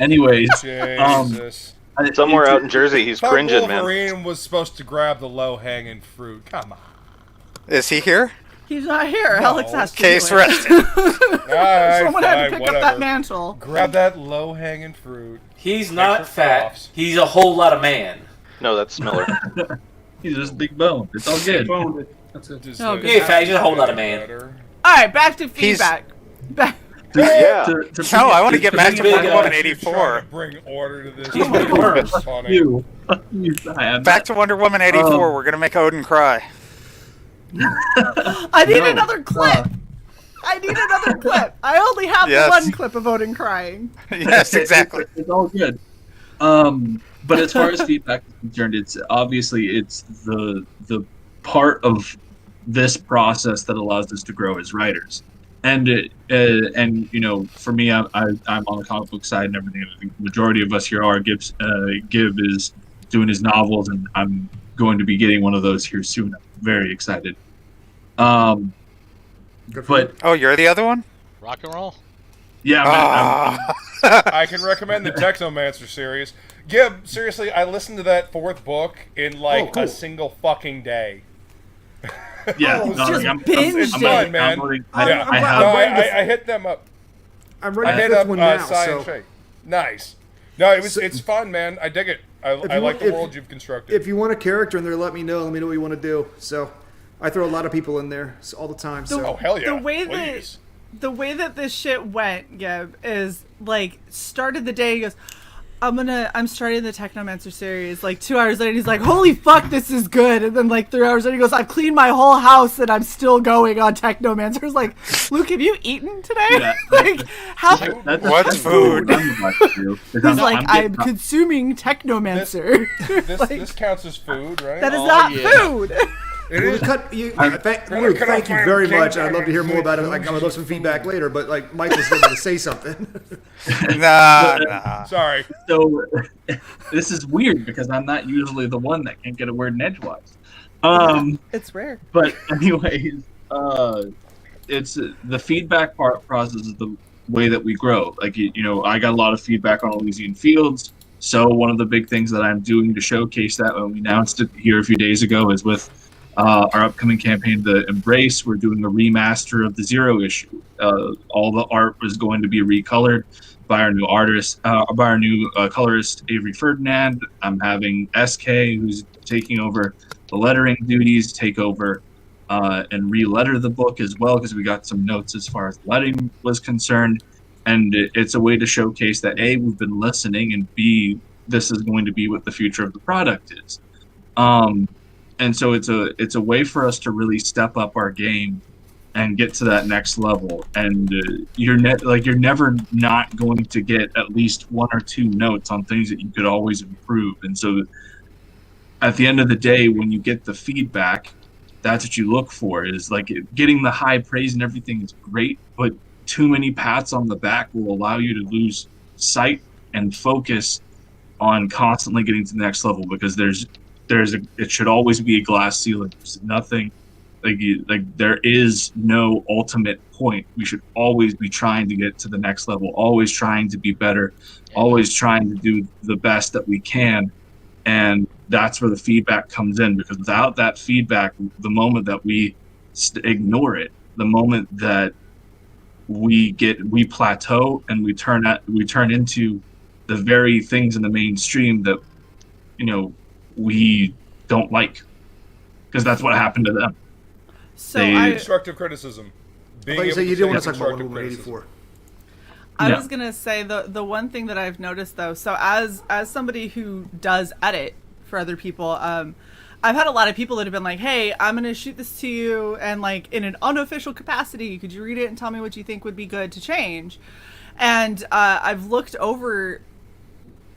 Anyways, Jesus. Somewhere out in Jersey, he's Thought cringing, man. Wolverine was supposed to grab the low-hanging fruit. Come on. Is he here? He's not here. Alex has to Case do it. rested. Someone had to pick up that mantle. Grab that low-hanging fruit. He's not fat. He's a whole lot of man. No, that's Miller. He's just big bone. It's all good. That's it. Oh, He ain't fat. He's just a whole lot of man. All right, back to feedback. Back. Yeah. No, I want to get back to big, Wonder Woman 84. Trying to bring order to this. He's big worms. Funny. You. Back to Wonder Woman 84. We're gonna make Odin cry. I need another clip. I need another clip. I only have Yes. one clip of Odin crying. Yes, exactly. It's all good. But as far as feedback is concerned, it's the part of this process that allows us to grow as writers. And you know, for me, I'm on the comic book side and everything. I think the majority of us here are. Gib is doing his novels, and I'm going to be getting one of those here soon. I'm very excited. But oh, you're the other one? Rock and roll. Yeah, I can recommend the Technomancer series. Gib, seriously, I listened to that 4th book in a single fucking day. Yeah, it's fun, man. I hit them up. I'm ready I for hit this up one now. Cy So and Shay. Nice. No, it's fun, man. I dig it. I like the world you've constructed. if you want a character in there, let me know. Let me know what you want to do. So I throw a lot of people in there all the time. Oh hell yeah! The way Please. the way that this shit went, Gib, is started the day. He goes, I'm starting the Technomancer series. 2 hours later, he's like, holy fuck, this is good. And then 3 hours later, he goes, I've cleaned my whole house and I'm still going on Technomancer. It's like, Luke, have you eaten today? Yeah. What's food? He's like, I'm consuming Technomancer. This counts as food, right? That is not food. It is. Thank you very much. I'd love to hear more about it. I'm gonna love some feedback later. But Mike was going to say something. Nah. Sorry. So this is weird because I'm not usually the one that can't get a word in edgewise. It's rare. But anyways, it's the feedback process is the way that we grow. I got a lot of feedback on Elysian Fields. So one of the big things that I'm doing to showcase that, when we announced it here a few days ago, is with our upcoming campaign, The Embrace. We're doing a remaster of the Zero issue. All the art was going to be recolored by our new artist, by our new colorist, Avery Ferdinand. I'm having SK, who's taking over the lettering duties, take over and re-letter the book as well, because we got some notes as far as lettering was concerned. And it's a way to showcase that A, we've been listening, and B, this is going to be what the future of the product is. And so it's a way for us to really step up our game and get to that next level. And you're never not going to get at least 1 or 2 notes on things that you could always improve. And so at the end of the day, when you get the feedback, that's what you look for. Is like getting the high praise and everything is great, but too many pats on the back will allow you to lose sight and focus on constantly getting to the next level, because it should always be a glass ceiling. There's nothing like there is no ultimate point. We should always be trying to get to the next level, always trying to be better, always trying to do the best that we can. And that's where the feedback comes in, because without that feedback, the moment that we ignore it, the moment that we plateau and we turn into the very things in the mainstream that we don't like, because that's what happened to them. So constructive criticism. You didn't want to talk about Wonder Woman 84. I was gonna say the one thing that I've noticed though, so as somebody who does edit for other people, I've had a lot of people that have been like, hey, I'm gonna shoot this to you, and like in an unofficial capacity, could you read it and tell me what you think would be good to change? And I've looked over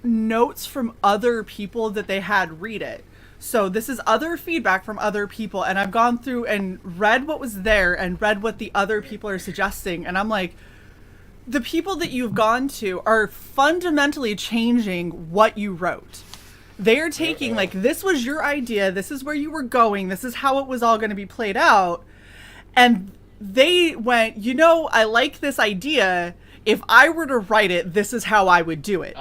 notes from other people that they had read it. So this is other feedback from other people, and I've gone through and read what was there and read what the other people are suggesting, and I'm like, the people that you've gone to are fundamentally changing what you wrote. They're taking, like, this was your idea, this is where you were going, this is how it was all going to be played out, and they went, I like this idea. If I were to write it, this is how I would do it.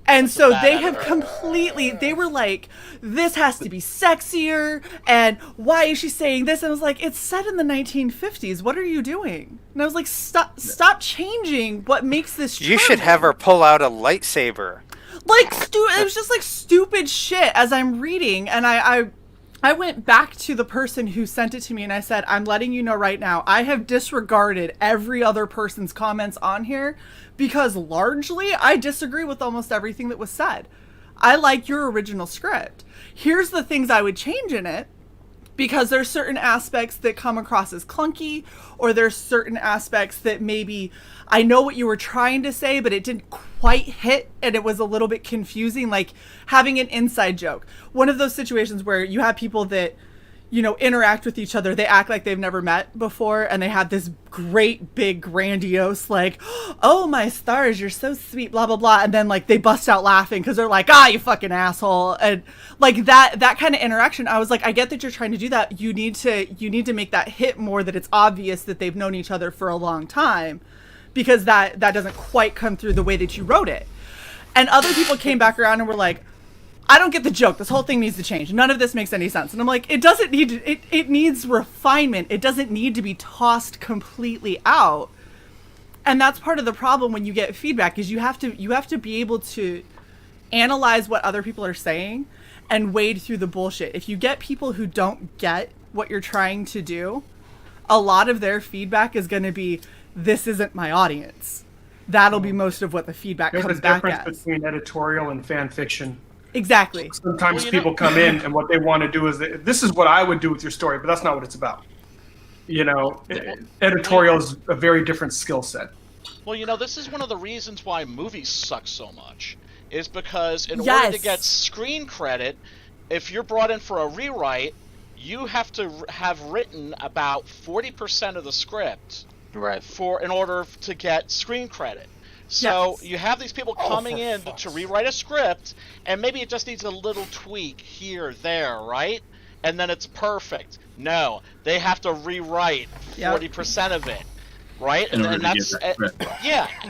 And so they have completely, they were like, this has to be sexier, and why is she saying this? And I was like, it's set in the 1950s. What are you doing? And I was like, stop changing what makes this charming. You should have her pull out a lightsaber. Like, it was just like stupid shit as I'm reading, and I went back to the person who sent it to me and I said, I'm letting you know right now, I have disregarded every other person's comments on here because largely I disagree with almost everything that was said. I like your original script. Here's the things I would change in it, because there's certain aspects that come across as clunky, or there's certain aspects that maybe I know what you were trying to say, but it didn't quite hit and it was a little bit confusing, like having an inside joke. One of those situations where you have people that, interact with each other, they act like they've never met before, and they have this great, big, grandiose, like, oh, my stars, you're so sweet, blah, blah, blah, and then, like, they bust out laughing because they're like, you fucking asshole, and, like, that kind of interaction, I was like, I get that you're trying to do that, you need to make that hit more, that it's obvious that they've known each other for a long time, because that doesn't quite come through the way that you wrote it. And other people came back around and were like, I don't get the joke. This whole thing needs to change. None of this makes any sense. And I'm like, it doesn't need to, it needs refinement. It doesn't need to be tossed completely out. And that's part of the problem when you get feedback, is you have to be able to analyze what other people are saying and wade through the bullshit. If you get people who don't get what you're trying to do, a lot of their feedback is going to be, this isn't my audience. That'll be most of what the feedback comes back as. There's a difference between editorial and fan fiction. Exactly. Sometimes people come in and what they want to do is, this is what I would do with your story, but that's not what it's about. Editorial is a very different skill set. Well, this is one of the reasons why movies suck so much, is because in order to get screen credit, if you're brought in for a rewrite, you have to have written about 40% of the script, right, in order to get screen credit. So you have these people coming in to rewrite a script, and maybe it just needs a little tweak here, there, right? And then it's perfect. No, they have to rewrite 40% of it, right? And that's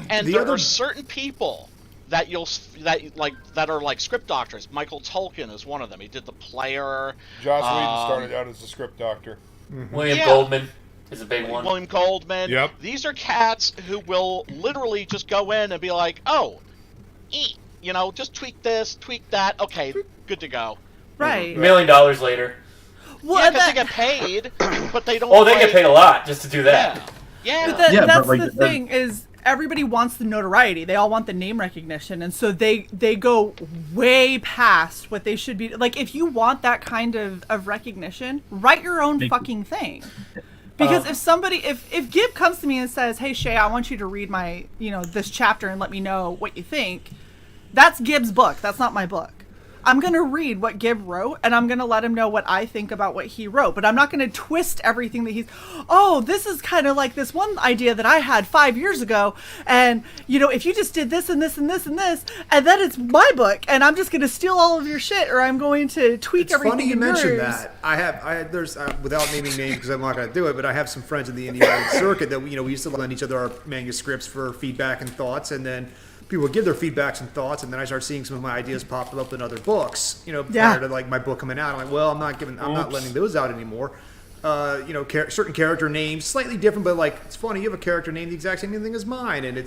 And there are certain people that that are like script doctors. Michael Tolkien is one of them. He did The Player. Joss Whedon started out as a script doctor. Mm-hmm. William Goldman is a big one. William Goldman. Yep. These are cats who will literally just go in and be like, just tweak this, tweak that. Okay, good to go. Right. $1 million later. Well, because they get paid, but they don't. Oh, they get paid a lot just to do that. Yeah. But that's the thing is, everybody wants the notoriety. They all want the name recognition, and so they go way past what they should be. Like, if you want that kind of recognition, write your own fucking thing. Because if Gib comes to me and says, "Hey Shay, I want you to read my, this chapter and let me know what you think," that's Gib's book. That's not my book. I'm going to read what Gib wrote, and I'm going to let him know what I think about what he wrote. But I'm not going to twist everything that this is kind of like this one idea that I had 5 years ago. And, if you just did this and this and this and this, and then it's my book, and I'm just going to steal all of your shit, or I'm going to tweak everything. Funny you in mentioned yours. that. There's without naming names because I'm not going to do it, but I have some friends in the indie writing circuit that we used to lend each other our manuscripts for feedback and thoughts, and then people would give their feedbacks and thoughts, and then I started seeing some of my ideas pop up in other books. Prior to like my book coming out, I'm like, well, I'm not lending those out anymore. Certain character names, slightly different, but like it's funny. You have a character name the exact same thing as mine, and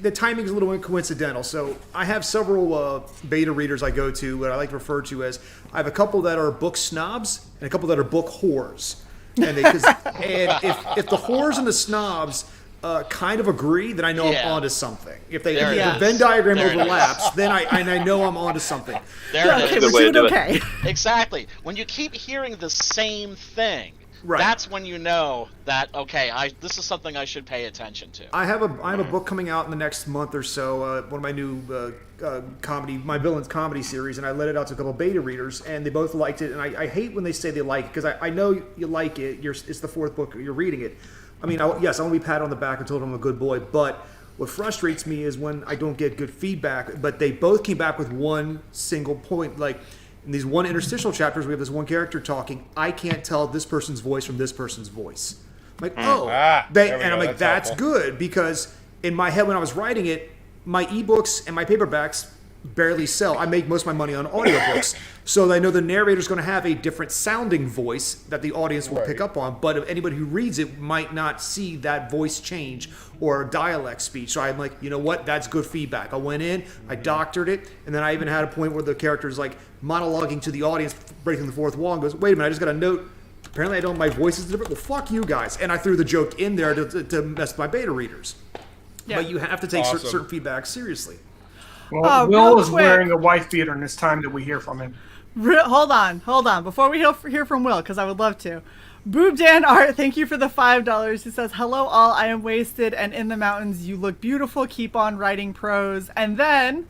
the timing is a little coincidental. So I have several beta readers I go to, what I like to refer to as I have a couple that are book snobs and a couple that are book whores, and if the whores and the snobs kind of agree, then I know I'm onto something. If the Venn diagram overlaps, then I know I'm onto something. Exactly. When you keep hearing the same thing, that's when you know that this is something I should pay attention to. I have a book coming out in the next month or so. One of my new my villains comedy series, and I let it out to a couple of beta readers, and they both liked it. And I hate when they say they like it because I know you like it. It's the fourth book you're reading it. I mean, yes, I want to be patted on the back and told I'm a good boy, but what frustrates me is when I don't get good feedback, but they both came back with one single point. Like, in these one interstitial chapters, we have this one character talking, I can't tell this person's voice from this person's voice. I'm like, I'm like, that's good, because in my head when I was writing it, my ebooks and my paperbacks barely sell. I make most of my money on audiobooks. So I know the narrator's going to have a different sounding voice that the audience will pick up on, but if anybody who reads it might not see that voice change or dialect speech. So I'm like, you know what? That's good feedback. I went in, I doctored it, and then I even had a point where the character's like monologuing to the audience, breaking the fourth wall, and goes, wait a minute, I just got a note. Apparently my voice is different. Well, fuck you guys. And I threw the joke in there to mess with my beta readers. Yeah. But you have to take certain feedback seriously. Well, Will is wearing a wife beater, and it's time that we hear from him. Hold on. Before we hear from Will, because I would love to. Boob Dan Art, thank you for the $5. He says, hello all, I am wasted and in the mountains. You look beautiful. Keep on writing prose. And then,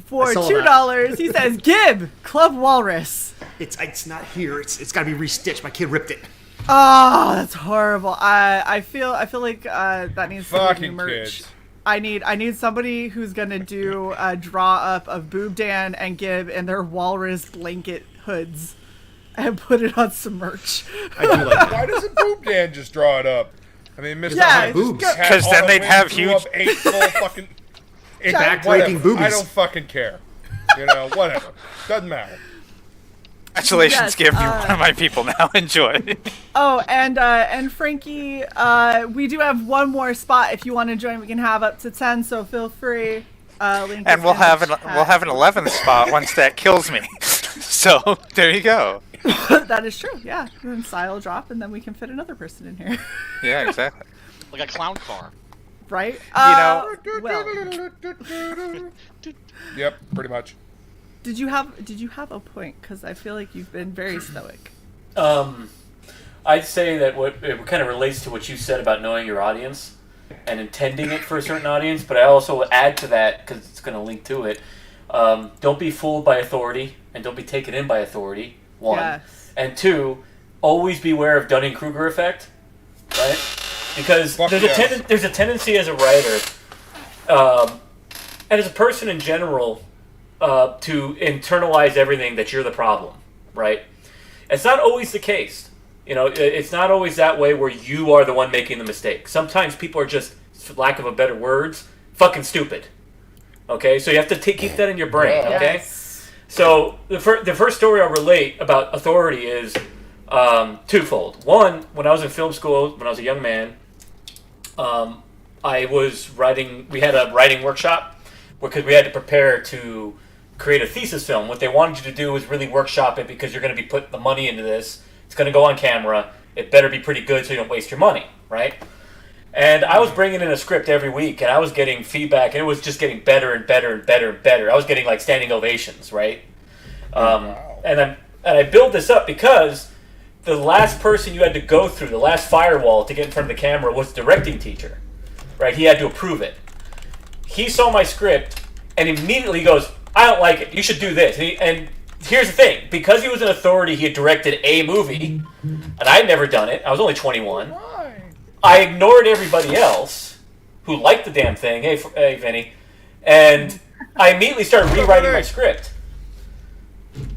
for $2, he says, Gib, Club Walrus. It's not here. It's got to be restitched. My kid ripped it. Oh, that's horrible. I feel like that needs to be new merch. Kids. I need somebody who's gonna do a draw up of Boob Dan and Gib in their walrus blanket hoods and put it on some merch. I do like that. Why doesn't Boob Dan just draw it up? I mean, Mr. Boobs. Because then they'd have huge, 8 full fucking back-breaking boobies. I don't fucking care. Whatever. Doesn't matter. Congratulations, Gib. You're one of my people now. Enjoy. Oh, and Frankie, we do have one more spot. If you want to join, we can have up to 10. So feel free. And we'll have an 11th spot once that kills me. So there you go. That is true. Yeah, and then Sile drop, and then we can fit another person in here. Yeah, exactly. Like a clown car. Right? Well. Yep, pretty much. Did you have a point? Because I feel like you've been very stoic. I'd say that it kind of relates to what you said about knowing your audience and intending it for a certain audience, but I also add to that, because it's going to link to it, don't be fooled by authority, and don't be taken in by authority, one. Yes. And two, always beware of Dunning-Kruger effect, right? Because there's a tendency as a writer, and as a person in general, to internalize everything that you're the problem, right? It's not always the case. It's not always that way where you are the one making the mistake. Sometimes people are just, for lack of a better words, fucking stupid. Okay? So you have to keep that in your brain, okay? Yes. So the first story I'll relate about authority is twofold. One, when I was in film school, when I was a young man, I was writing, we had a writing workshop because we had to prepare to create a thesis film. What they wanted you to do was really workshop it because you're going to be putting the money into this. It's going to go on camera. It better be pretty good so you don't waste your money, right? And I was bringing in a script every week, and I was getting feedback, and it was just getting better and better and better and better. I was getting like standing ovations, right? And I built this up because the last person you had to go through, the last firewall to get in front of the camera, was the directing teacher, right? He had to approve it. He saw my script and immediately goes, "I don't like it. You should do this." And here's the thing: because he was an authority, he had directed a movie, and I had never done it. I was only 21. I ignored everybody else who liked the damn thing. Hey, Vinny. And I immediately started rewriting my script.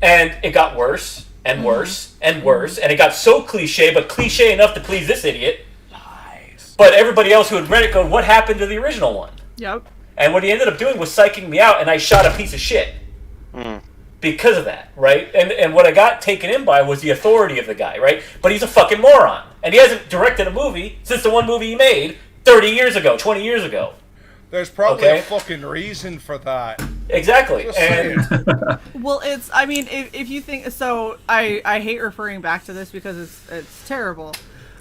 And it got worse and worse and worse. And it got so cliche, but cliche enough to please this idiot. Nice. But everybody else who had read it go, "What happened to the original one?" Yep. And what he ended up doing was psyching me out, and I shot a piece of shit. Because of that, right? And what I got taken in by was the authority of the guy, right? But he's a fucking moron. And he hasn't directed a movie since the one movie he made 30 years ago, 20 years ago. There's probably a fucking reason for that. Exactly. Well, I mean, if you think, so I hate referring back to this because it's terrible.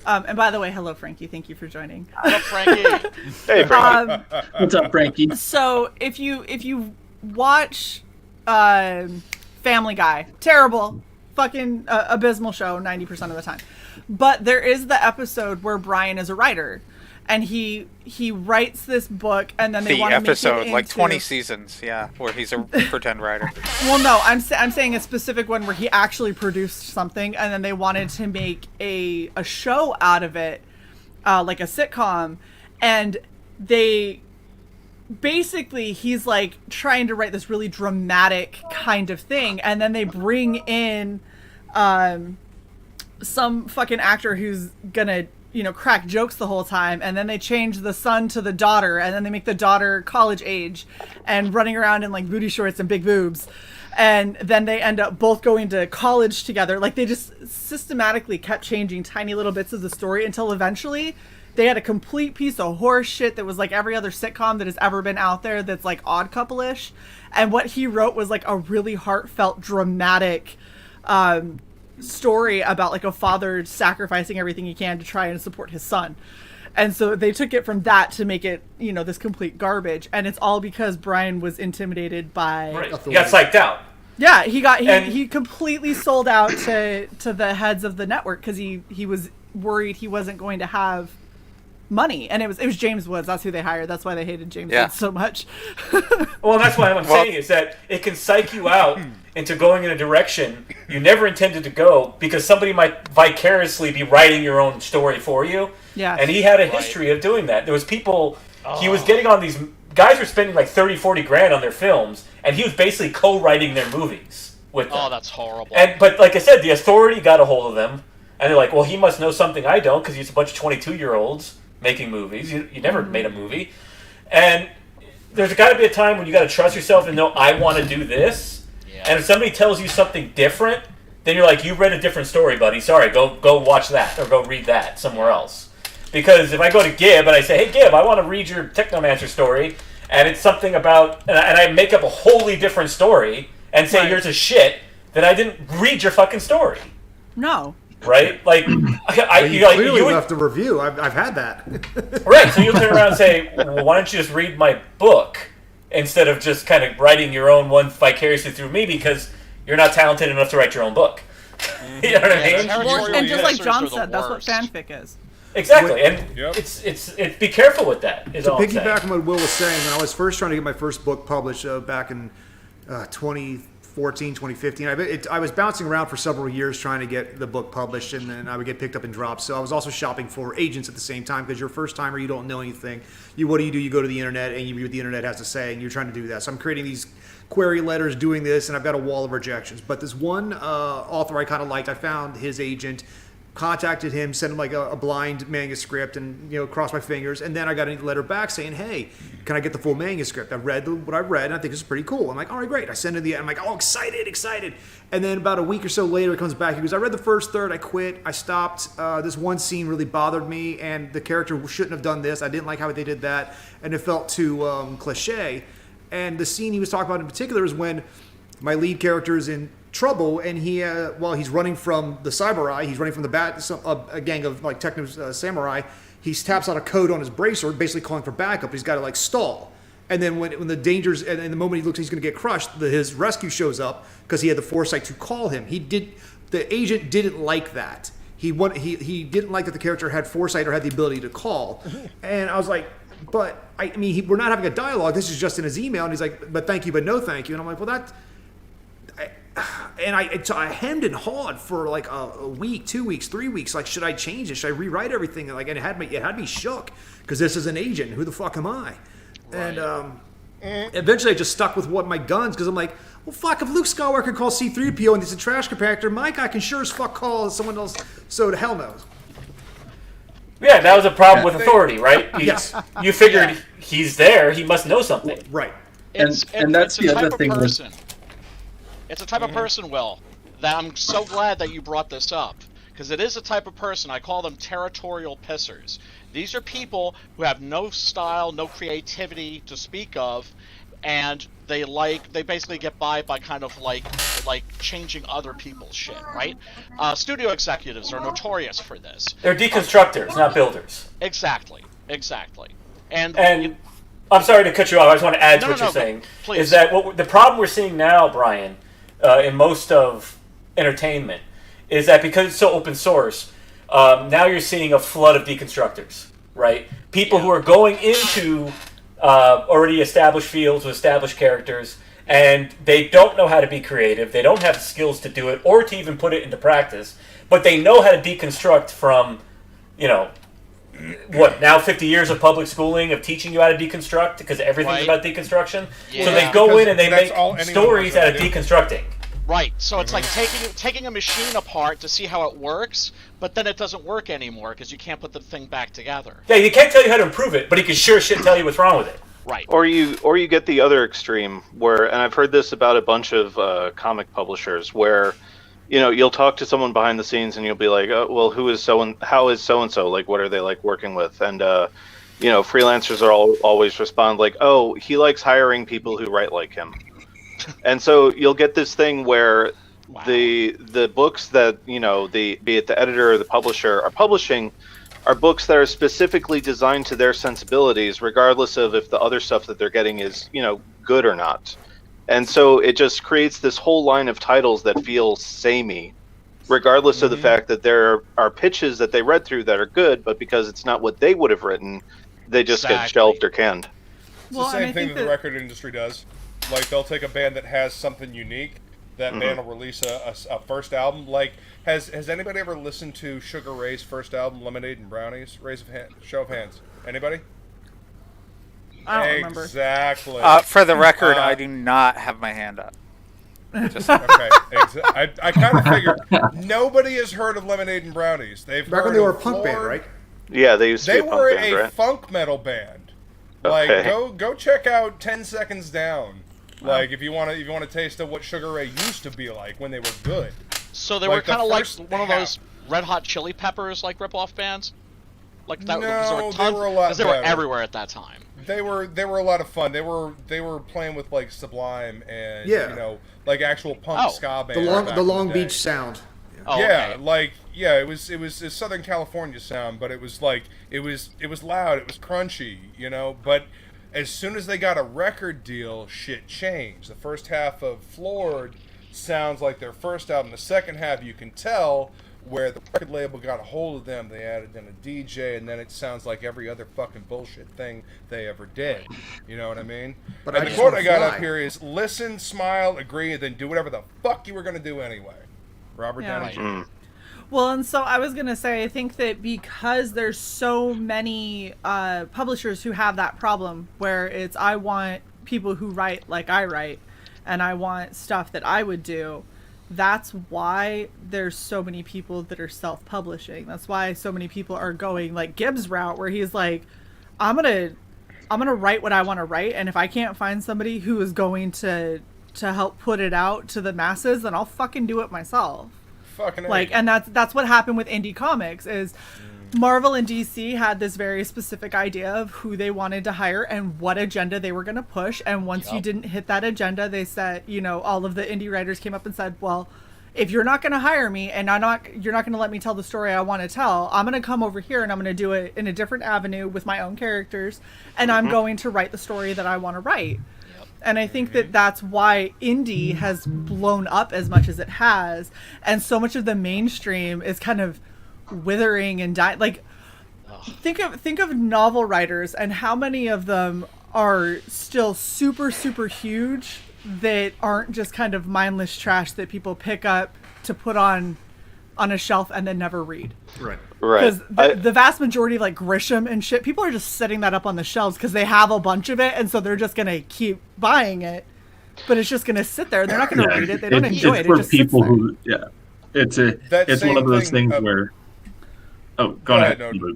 And by the way, hello, Frankie. Thank you for joining. Hello, Frankie. Hey, Frankie. What's up, Frankie? So if you watch Family Guy, terrible, fucking abysmal show 90% of the time. But there is the episode where Brian is a writer, and he writes this book, and then they want to make it into... like 20 seasons, where he's a pretend writer. Well, no, I'm saying a specific one where he actually produced something, and then they wanted to make a show out of it, like a sitcom, and they... Basically, he's like trying to write this really dramatic kind of thing, and then they bring in some fucking actor who's gonna, crack jokes the whole time, and then they change the son to the daughter, and then they make the daughter college age and running around in like booty shorts and big boobs, and then they end up both going to college together. Like, they just systematically kept changing tiny little bits of the story until eventually they had a complete piece of horse shit that was like every other sitcom that has ever been out there that's like Odd Couple-ish. And what he wrote was like a really heartfelt, dramatic story about like a father sacrificing everything he can to try and support his son. And so they took it from that to make it, this complete garbage. And it's all because Brian was intimidated by... Right. He got psyched out. Yeah, he completely sold out to the heads of the network because he was worried he wasn't going to have money, and it was James Woods. That's who they hired. That's why they hated James Woods so much. Well, that's what I'm saying is that it can psych you out into going in a direction you never intended to go because somebody might vicariously be writing your own story for you. Yeah. And he had a history of doing that. There was people he was getting on these guys were spending like 30-40 grand on their films, and he was basically co-writing their movies with them. Oh, that's horrible. But like I said, the authority got a hold of them, and they're like, well, he must know something I don't because he's a bunch of 22-year-olds making movies. You never made a movie. And there's got to be a time when you got to trust yourself and know, I want to do this. Yeah. And if somebody tells you something different, then you're like, you read a different story, buddy. Sorry, go watch that or go read that somewhere else. Because if I go to Gib and I say, hey, Gib, I want to read your Technomancer story, and it's something about, and I make up a wholly different story and say yours is shit, then I didn't read your fucking story. No. Right? Like, you clearly left a review. I've had that. Right, so you'll turn around and say, well, why don't you just read my book instead of just kind of writing your own one vicariously through me because you're not talented enough to write your own book. You know what I mean? Well, and just like John said, that's what fanfic is. Exactly, and it's be careful with that. Is to all I'm saying. piggyback on what Will was saying, when I was first trying to get my first book published back in 2014, 2015, I was bouncing around for several years trying to get the book published, and then I would get picked up in drops. So I was also shopping for agents at the same time because you're a first timer, you don't know anything. What do? You go to the internet and you read what the internet has to say, and you're trying to do that. So I'm creating these query letters, doing this, and I've got a wall of rejections. But this one author I kind of liked, I found his agent, contacted him, sent him like a blind manuscript, and crossed my fingers. And then I got a letter back saying, "Hey, can I get the full manuscript? I've read what I read, and I think this is pretty cool." I'm like, "All right, great." I send it I'm like, "Oh, excited!" And then about a week or so later, it comes back. He goes, "I read the first third. I quit. I stopped. This one scene really bothered me, and the character shouldn't have done this. I didn't like how they did that, and it felt too cliche." And the scene he was talking about in particular is when my lead character is in trouble, and he while he's running from the Samurai, he's running from a gang of like techno samurai. He taps out a code on his bracelet, basically calling for backup. He's got to like stall. And then when the dangers, and in the moment he looks he's going to get crushed, his rescue shows up because he had the foresight to call him. The agent didn't like that. He didn't like that the character had foresight or had the ability to call. And I was like, but I mean, we're not having a dialogue. This is just in his email. And he's like, but thank you, but no thank you. And I'm like, well, so I hemmed and hawed for like a week, 2 weeks, 3 weeks. Like, should I change it? Should I rewrite everything? Like, and it had me shook because this is an agent. Who the fuck am I? Right. And eventually I just stuck with my guns because I'm like, well, fuck, if Luke Skywalker can call C-3PO and he's a trash compactor, my guy can sure as fuck call someone else, so to hell knows. Yeah, that was a problem with authority, right? Yes. You figured he's there, he must know something. Right. And that's the other thing. It's a type of person, Will, that I'm so glad that you brought this up. Because it is a type of person, I call them territorial pissers. These are people who have no style, no creativity to speak of, and they basically get by kind of like changing other people's shit, right? Studio executives are notorious for this. They're deconstructors, not builders. Exactly. And I'm sorry to cut you off. I just want to add to what you're saying. Please. Is that the problem we're seeing now, Brian, in most of entertainment, is that because it's so open source, now you're seeing a flood of deconstructors, right? People who are going into already established fields with established characters, and they don't know how to be creative. They don't have the skills to do it or to even put it into practice, but they know how to deconstruct from, now 50 years of public schooling of teaching you how to deconstruct because everything's about deconstruction. Yeah. So they go in and they make stories out of deconstructing. Right, so it's like taking a machine apart to see how it works, but then it doesn't work anymore because you can't put the thing back together. Yeah, he can't tell you how to improve it, but he can sure shit tell you what's wrong with it. Right. Or you get the other extreme where, and I've heard this about a bunch of comic publishers, where you'll talk to someone behind the scenes and you'll be like, oh, well, how is so and so, like, what are they like working with? And freelancers always respond like, oh, he likes hiring people who write like him. And so you'll get this thing where the books that be it the editor or the publisher are publishing are books that are specifically designed to their sensibilities, regardless of if the other stuff that they're getting is good or not. And so it just creates this whole line of titles that feel samey, regardless of the fact that there are pitches that they read through that are good, but because it's not what they would have written, they just get shelved or canned. It's the same thing that the record industry does. Like, they'll take a band that has something unique, that band will release a first album. Like, has anybody ever listened to Sugar Ray's first album, Lemonade and Brownies? Show of hands. Anybody? I don't remember. Exactly. For the record, I do not have my hand up. Okay. I kind of figured nobody has heard of Lemonade and Brownies. Back when they were a punk band, right? Yeah, they used to be a punk band, They were a right? funk metal band. Okay. Like, go check out 10 Seconds Down. Like, if you want to taste of what Sugar Ray used to be like when they were good. So they were kind of like one of those Red Hot Chili Peppers like rip-off bands. Like that. No, they were a lot. Because they were everywhere at that time. They were a lot of fun. They were playing with like Sublime and like actual punk ska bands. The Long Beach sound. It was a Southern California sound, but it was like it was loud, it was crunchy, but as soon as they got a record deal, shit changed. The first half of Floored sounds like their first album. The second half, you can tell where the record label got a hold of them. They added in a DJ, and then it sounds like every other fucking bullshit thing they ever did. You know what I mean? But and the quote I got up here is, listen, smile, agree, and then do whatever the fuck you were going to do anyway. Robert Downey Jr. Well, and so I was going to say, I think that because there's so many publishers who have that problem where it's, I want people who write like I write, and I want stuff that I would do. That's why there's so many people that are self-publishing. That's why so many people are going like Gibbs' route, where he's like, I'm gonna write what I want to write, and if I can't find somebody who is going to help put it out to the masses, then I'll fucking do it myself. Fucking like, and that's what happened with indie comics. Is Marvel and DC had this very specific idea of who they wanted to hire and what agenda they were going to push. And once you didn't hit that agenda, they said, you know, all of the indie writers came up and said, well, if you're not going to hire me and you're not going to let me tell the story I want to tell, I'm going to come over here and I'm going to do it in a different avenue with my own characters. And I'm going to write the story that I want to write. And I think that that's why indie has blown up as much as it has. And so much of the mainstream is kind of withering and dying. Like, think of novel writers and how many of them are still super, super huge that aren't just kind of mindless trash that people pick up to put on a shelf and then never read. Right. Because the vast majority of like Grisham and shit, people are just setting that up on the shelves because they have a bunch of it, and so they're just gonna keep buying it. But it's just gonna sit there. They're not gonna read it. They don't enjoy it. For It just people sits there. who, it's one of those things where. Oh, go ahead. Well,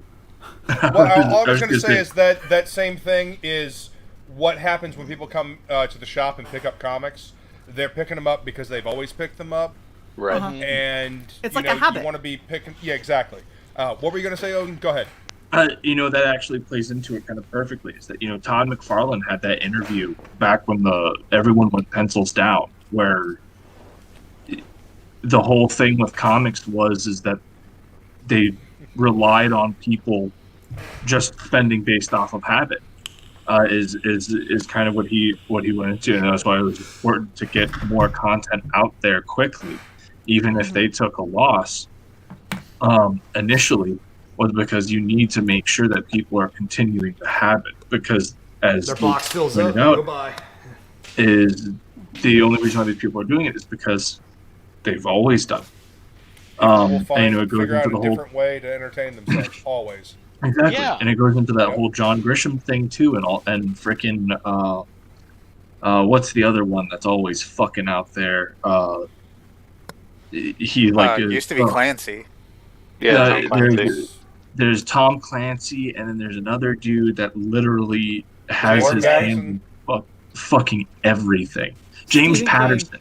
all I was going to say is that same thing is what happens when people come to the shop and pick up comics. They're picking them up because they've always picked them up. Right. And it's like a habit. You want to be picking. Yeah, exactly. What were you going to say, Odin? Go ahead. That actually plays into it kind of perfectly. Is that Todd McFarlane had that interview back when everyone went pencils down, where the whole thing with comics is that they relied on people just spending based off of habit. Is kind of what he went into, and that's why it was important to get more content out there quickly, even if they took a loss initially, was because you need to make sure that people are continuing to have it, because as their box fills up, out, go buy. Is the only reason why these people are doing it is because they've always done it. We'll It goes figure out into a the whole different way to entertain themselves, always. exactly, Yeah. and it goes into that whole John Grisham thing too, and frickin' what's the other one that's always fucking out there? He used to be Clancy. Yeah, Tom Clancy. There's Tom Clancy, and then there's another dude that literally has James his Patterson. name in fucking everything. James Stephen Patterson.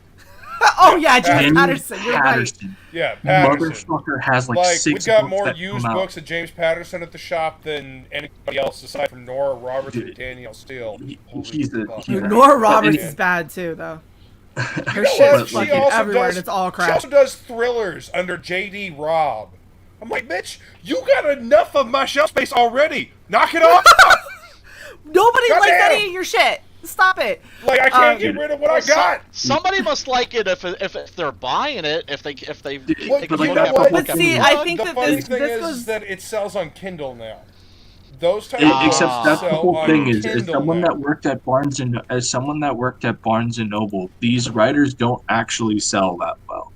Oh yeah, James Patterson. You're right. Yeah, Patterson. Motherfucker has like We've six got books more that used come out. books of James Patterson at the shop than anybody else aside from Nora Roberts and Danielle Steele. Nora Roberts is bad too, though. Her shit's fucking everywhere, and it's all She crap. also does thrillers under J.D. Robb. I'm like, bitch, you got enough of my shelf space already. Knock it off. Nobody likes Goddamn. any of your shit. Stop it. Like, I can't get rid of what I got. Somebody must like it if they're buying it. If they Well, take you a look know at what? it. But see, I think the that funny this thing is was that it sells on Kindle now. Those types of Except books that's the sell whole on thing is Kindle someone now. that worked at Barnes and Noble, these writers don't actually sell that well.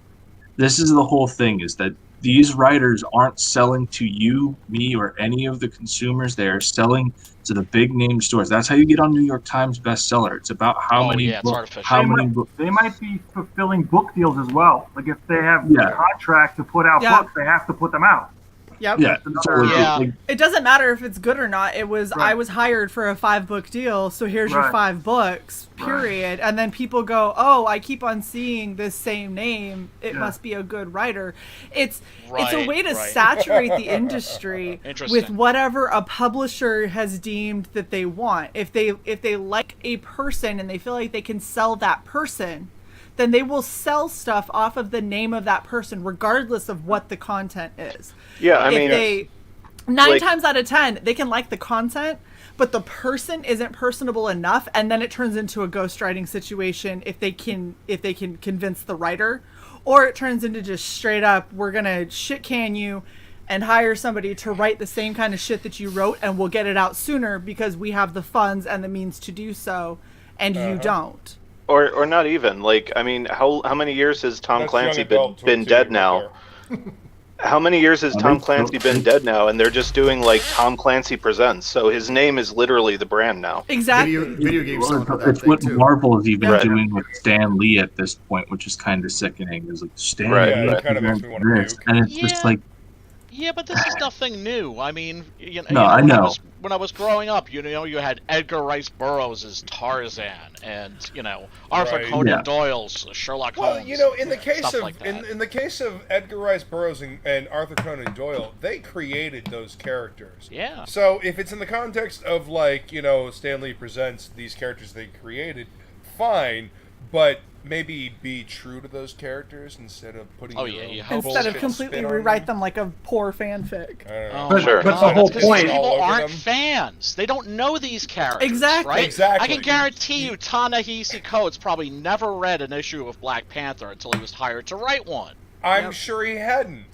This is the whole thing, is that these writers aren't selling to you, me, or any of the consumers. They are selling to the big name stores. That's how you get on New York Times bestseller. It's about how many books. How many books. They might be fulfilling book deals as well. Like if they have Yeah. a contract to put out Yeah. books, they have to put them out. Yep. Yeah. So Yeah. It doesn't matter if it's good or not. It was I was hired for a 5-book deal, so here's your Right. 5 books, period. And then people go, "Oh, I keep on seeing this same name. It must be a good writer." It's a Right, way to right. saturate the industry Interesting. with whatever a publisher has deemed that they want. If they like a person and they feel like they can sell that person, then they will sell stuff off of the name of that person, regardless of what the content is. Yeah, I If mean, they 9 like- times out of 10, they can like the content, but the person isn't personable enough, and then it turns into a ghostwriting situation if they can convince the writer, or it turns into just straight up, we're gonna shit can you and hire somebody to write the same kind of shit that you wrote, and we'll get it out sooner because we have the funds and the means to do so, and you don't. Or not even. Like, I mean, how many years has Tom That's Clancy young adult been tweets dead right now? How many years has Tom Clancy been dead now? And they're just doing like Tom Clancy Presents. So his name is literally the brand now. Exactly. Video games selling for that It's thing what too. Marvel is even Right. doing with Stan Lee at this point, which is kind of sickening. Is like Stan Right. Lee Yeah, that kind of makes me wanna this, puke. and it's just like Yeah, but this is nothing new. I mean, I know. When I was growing up, you had Edgar Rice Burroughs as Tarzan, and Arthur Right. Conan Yeah. Doyle's Sherlock Well, Holmes. in the case stuff of like that. in the case of Edgar Rice Burroughs and Arthur Conan Doyle, they created those characters. Yeah. So if it's in the context of Stan Lee presents these characters they created, fine, but maybe be true to those characters instead of putting your own Instead of bullshit completely spin on rewrite them like a poor fanfic. I don't know. But- Sure. but the whole point- People aren't fans. They don't know these characters. Exactly. Right? Exactly. I can guarantee you, Ta-Nehisi Coates probably never read an issue of Black Panther until he was hired to write one. I'm sure he hadn't.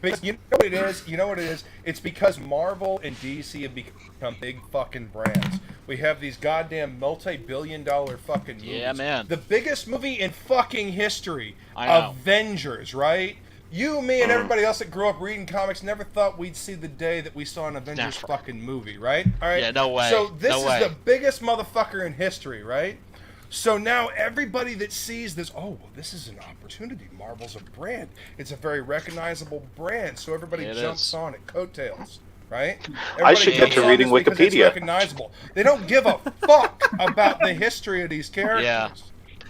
But you know what it is? It's because Marvel and DC have become big fucking brands. We have these goddamn multi-billion-dollar fucking movies. Yeah, man. The biggest movie in fucking history. I know. Avengers, right? You, me, and everybody else that grew up reading comics never thought we'd see the day that we saw an Avengers Never. fucking movie, right? All right. Yeah, no way. So this No is way. the biggest motherfucker in history, right? So now everybody that sees this, oh, well, this is an opportunity. Marvel's a brand. It's a very recognizable brand, so everybody It jumps is. on it. Coattails, right? I should Everybody get to jumps on reading this because it's Wikipedia. recognizable. They don't give a fuck about the history of these characters. Yeah.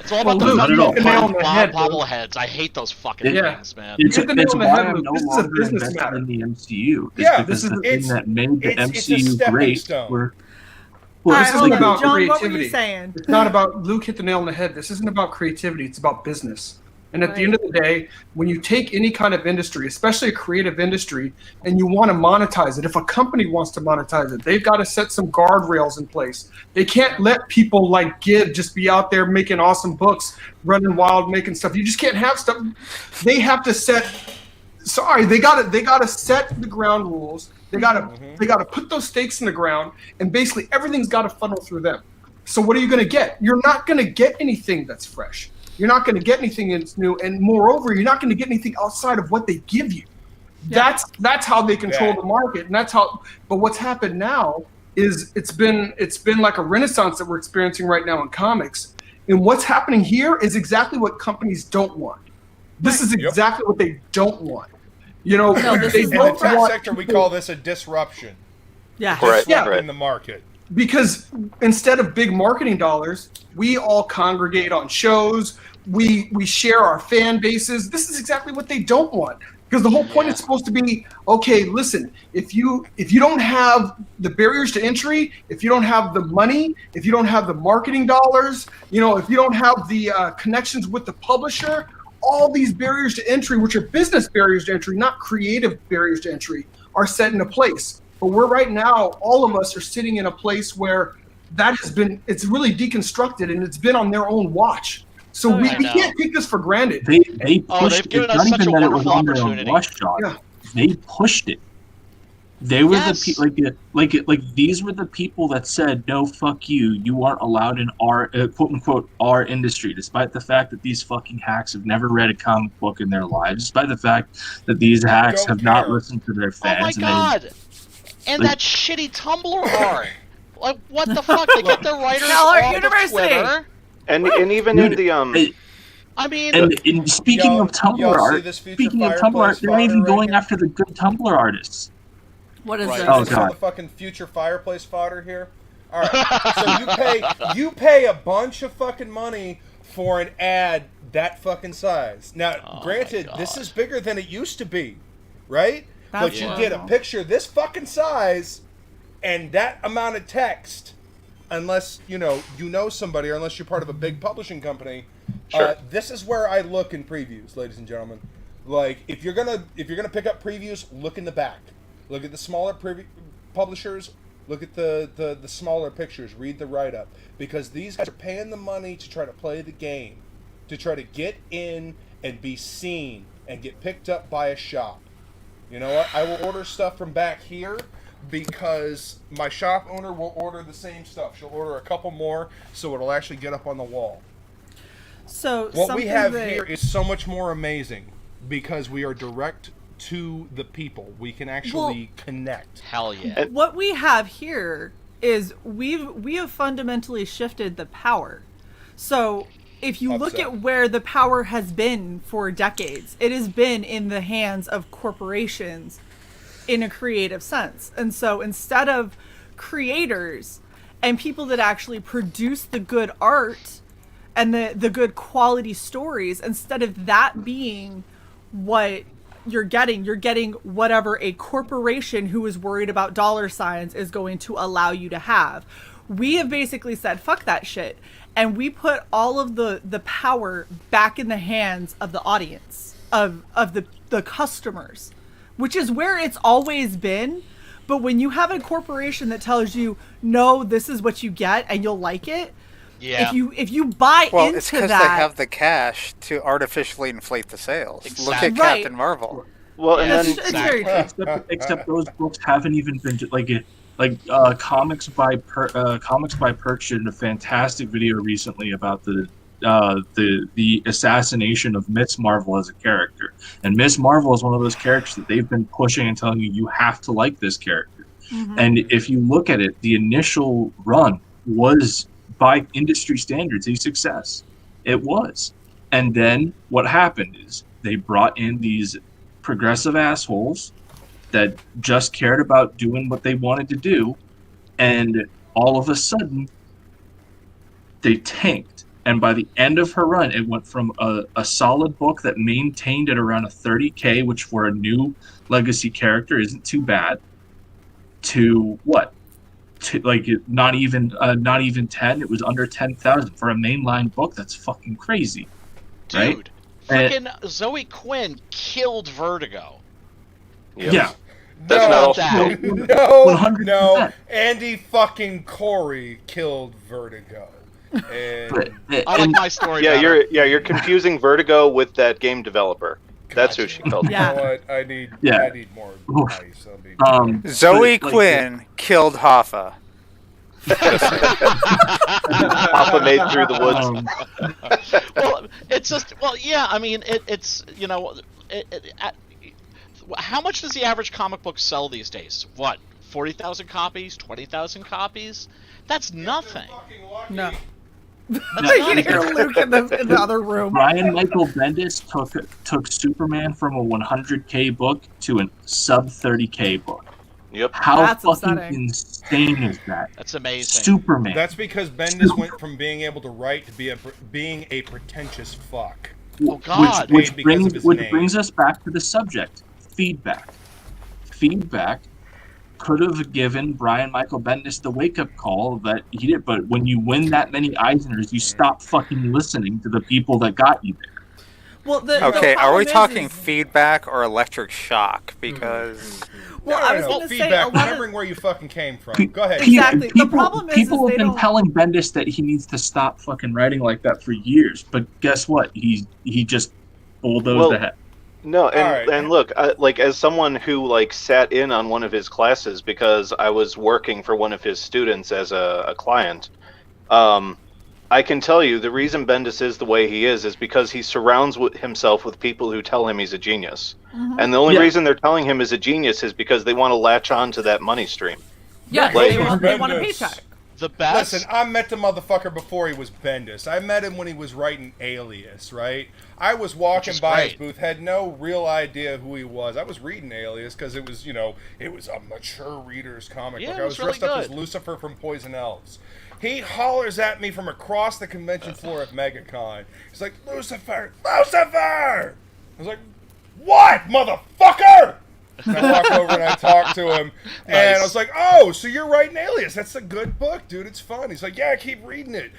It's all about Well, the Luke, fucking you hit the nail on the head, Luke. bobbleheads. I hate those fucking Yeah. things, man. It's, hit the nail it's on the why head, I'm Luke. no This is a longer business invested matter. in the MCU. It's Yeah, because this the is- thing that made the it's a MCU stepping great stone. were... All Well, right, This it's isn't hold like on. about John, what were creativity. you saying? It's not about Luke hit the nail on the head. This isn't about creativity. It's about business. And at the end of the day, when you take any kind of industry, especially a creative industry, and you want to monetize it, if a company wants to monetize it, they've got to set some guardrails in place. They can't let people like Gibb just be out there making awesome books, running wild, making stuff. You just can't have stuff. They have to set. Sorry, they got to set the ground rules. They got to put those stakes in the ground, and basically everything's got to funnel through them. So what are you going to get? You're not going to get anything that's fresh. You're not going to get anything that's new, and moreover, you're not going to get anything outside of what they give you. That's how they control the market, and that's how. But what's happened now is it's been like a renaissance that we're experiencing right now in comics, and what's happening here is exactly what companies don't want. This is exactly what they don't want. You know, No, this they is In don't the tech want sector, we people- call this a disruption. Yeah. Right, Yeah. right. In the market. because instead of big marketing dollars, we all congregate on shows. We share our fan bases. This is exactly what they don't want. Because the whole point is supposed to be, okay, listen, if you don't have the barriers to entry, if you don't have the money, if you don't have the marketing dollars, if you don't have the connections with the publisher, all these barriers to entry, which are business barriers to entry, not creative barriers to entry, are set into place. But we're right now, all of us are sitting in a place where it's really deconstructed, and it's been on their own watch. So we can't take this for granted. They pushed they've given it. us Not such even a that it was wonderful on their own opportunity. rush shot. Yeah. They pushed it. They were Yes. the people, these were the people that said, "No, fuck you. You aren't allowed in our quote unquote our industry." Despite the fact that these fucking hacks have never read a comic book in their lives, despite the fact that these hacks have not listened to their Oh my fans, and god! And that shitty Tumblr art. Like, what the fuck? They get their writers Tell our off of university. Twitter. And even in the I mean, and speaking of Tumblr y'all see art, this future speaking of Tumblr fireplace art, they're not even fodder right going here? after the good Tumblr artists. What is Right. this? Oh, This is God. the fucking future fireplace fodder here. All right, so you pay a bunch of fucking money for an ad that fucking size. Now, granted, this is bigger than it used to be, right? But That's you horrible. get a picture this fucking size and that amount of text, unless you know somebody, or unless you're part of a big publishing company. Sure. This is where I look in previews, ladies and gentlemen. Like if you're gonna pick up previews, look in the back. Look at the smaller publishers. Look at the smaller pictures. Read the write up, because these guys are paying the money to try to play the game, to try to get in and be seen and get picked up by a shop. You know what? I will order stuff from back here because my shop owner will order the same stuff. She'll order a couple more, so it'll actually get up on the wall. So What we have that- here is so much more amazing because we are direct to the people. We can actually connect. hell yeah. What we have here is we have fundamentally shifted the power. So if you look Upset. at where the power has been for decades, it has been in the hands of corporations in a creative sense. And so instead of creators and people that actually produce the good art and the good quality stories, instead of that being what you're getting whatever a corporation who is worried about dollar signs is going to allow you to have. We have basically said, fuck that shit. And we put all of the power back in the hands of the audience, of the customers, which is where it's always been. But when you have a corporation that tells you, no, this is what you get and you'll like it. Yeah. If you buy Well, into it's because that, they have the cash to artificially inflate the sales. Look at Right. Captain Marvel. Well, and then it's very true. Except those books haven't even been Comics by Perch did a fantastic video recently about the assassination of Miss Marvel as a character, and Miss Marvel is one of those characters that they've been pushing and telling you have to like this character. Mm-hmm. And if you look at it, the initial run was, by industry standards, a success. It was. And then what happened is they brought in these progressive assholes that just cared about doing what they wanted to do, and all of a sudden they tanked. And by the end of her run, it went from a solid book that maintained at around a 30K, which for a new legacy character isn't too bad, to what? To like not even 10. It was under 10,000 for a mainline book. That's fucking crazy, right? Dude, freaking Zoe Quinn killed Vertigo. Yeah. That's not all. No, 100%. no. Andy fucking Corey killed Vertigo. And I like my story. Yeah, better. you're confusing Vertigo with that game developer. That's who she killed. you know what? I need more ice. Zoe Quinn killed Hoffa. Hoffa made through the woods. Well, it's just yeah. I mean, it's how much does the average comic book sell these days? What, 40,000 copies, 20,000 copies? That's nothing. No. You can hear Luke in the other room. Brian Michael Bendis took Superman from a 100K book to a sub 30K book. Yep. How That's fucking upsetting. insane is that? That's amazing. Superman. That's because Bendis went from being able to write to being a pretentious fuck. Oh God! Which Because of his name. brings us back to the subject: feedback. Feedback could have given Brian Michael Bendis the wake-up call that he did, but when you win that many Eisners, you stop fucking listening to the people that got you there. Well, Okay, are we talking feedback or electric shock? Because Well, I was No, going to say feedback. a lot Remembering where you fucking came from. Go ahead. Exactly. The problem is people they have been don't- telling Bendis that he needs to stop fucking writing like that for years, but guess what? He just bulldozed ahead. No, and All right. and look, like as someone who like sat in on one of his classes because I was working for one of his students as a client, I can tell you the reason Bendis is the way he is because he surrounds himself with people who tell him he's a genius, and the only reason they're telling him he's a genius is because they want to latch on to that money stream. Yeah, Like- they want a paycheck. The best. Listen, I met the motherfucker before he was Bendis. I met him when he was writing Alias, right? I was walking by his booth, had no real idea who he was. I was reading Alias because it was, it was a mature reader's comic Yeah, book. it I was was dressed really up as good. Lucifer from Poison Elves. He hollers at me from across the convention floor at MegaCon. He's like, Lucifer! Lucifer! I was like, what, motherfucker? And I walk over and I talk to him, and I was like, oh, so you're writing Alias. That's a good book, dude. It's fun. He's like, yeah, keep reading it.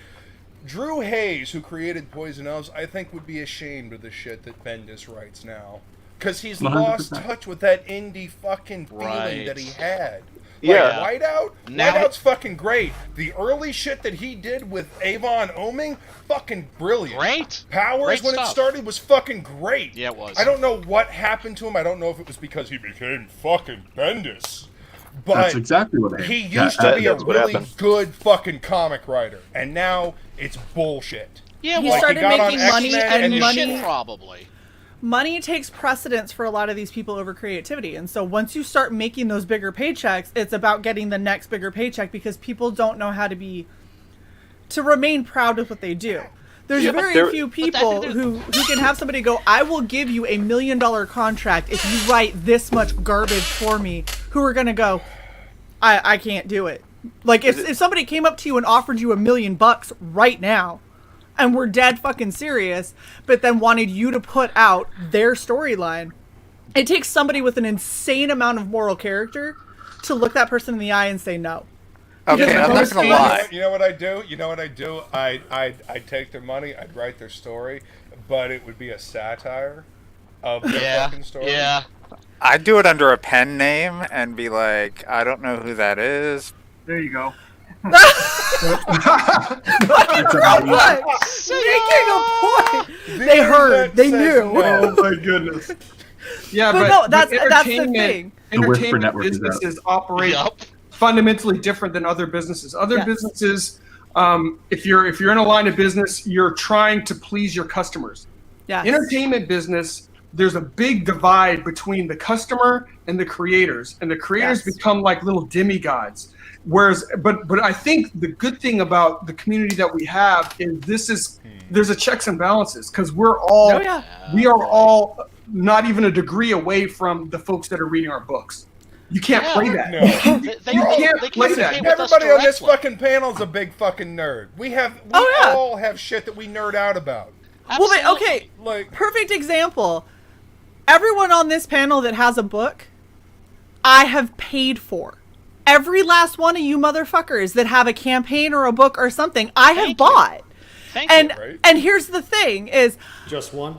Drew Hayes, who created Poison Elves, I think would be ashamed of the shit that Bendis writes now. Because he's 100%. lost touch with that indie fucking feeling Right. that he had. Yeah. Like, Whiteout's fucking great. The early shit that he did with Avon Oming, fucking brilliant. Great. Powers, Great when stuff. it started, was fucking great. Yeah, it was. I don't know what happened to him. I don't know if it was because he became fucking Bendis. But That's exactly what he used to be a that's what really happened. good fucking comic writer, and now it's bullshit. Yeah, He well, started got on making money, X-Men and the money shit probably. money takes precedence for a lot of these people over creativity. And so once you start making those bigger paychecks, it's about getting the next bigger paycheck because people don't know how to remain proud with what they do. There's Yeah, very there- few people who can have somebody go, I will give you $1 million contract if you write this much garbage for me, who are going to go, I can't do it. Like, if somebody came up to you and offered you $1 million right now, and were dead fucking serious, but then wanted you to put out their storyline, it takes somebody with an insane amount of moral character to look that person in the eye and say no. Okay, Because I'm not most gonna fans- lie. You know what I do? You know what I do? I'd take their money, I'd write their story, but it would be a satire of their fucking story. Yeah. I'd do it under a pen name and be like, I don't know who that is. There you go. Making a point. They heard. They knew. Oh my goodness. Yeah, But but, no, that's the entertainment, thing. The Whisper entertainment Network is out. businesses operate fundamentally different than other businesses. Other businesses, if you're in a line of business, you're trying to please your customers. Yes. Entertainment business, there's a big divide between the customer and the creators, and the creators become like little demigods. Whereas, but I think the good thing about the community that we have is there's a checks and balances, because we are all not even a degree away from the folks that are reading our books. You can't play that. No. You can't play that. Everybody on this fucking panel is a big fucking nerd. We all have shit that we nerd out about. Well, but, okay, perfect example. Everyone on this panel that has a book, I have paid for. Every last one of you motherfuckers that have a campaign or a book or something, I have bought. And here's the thing is... Just one?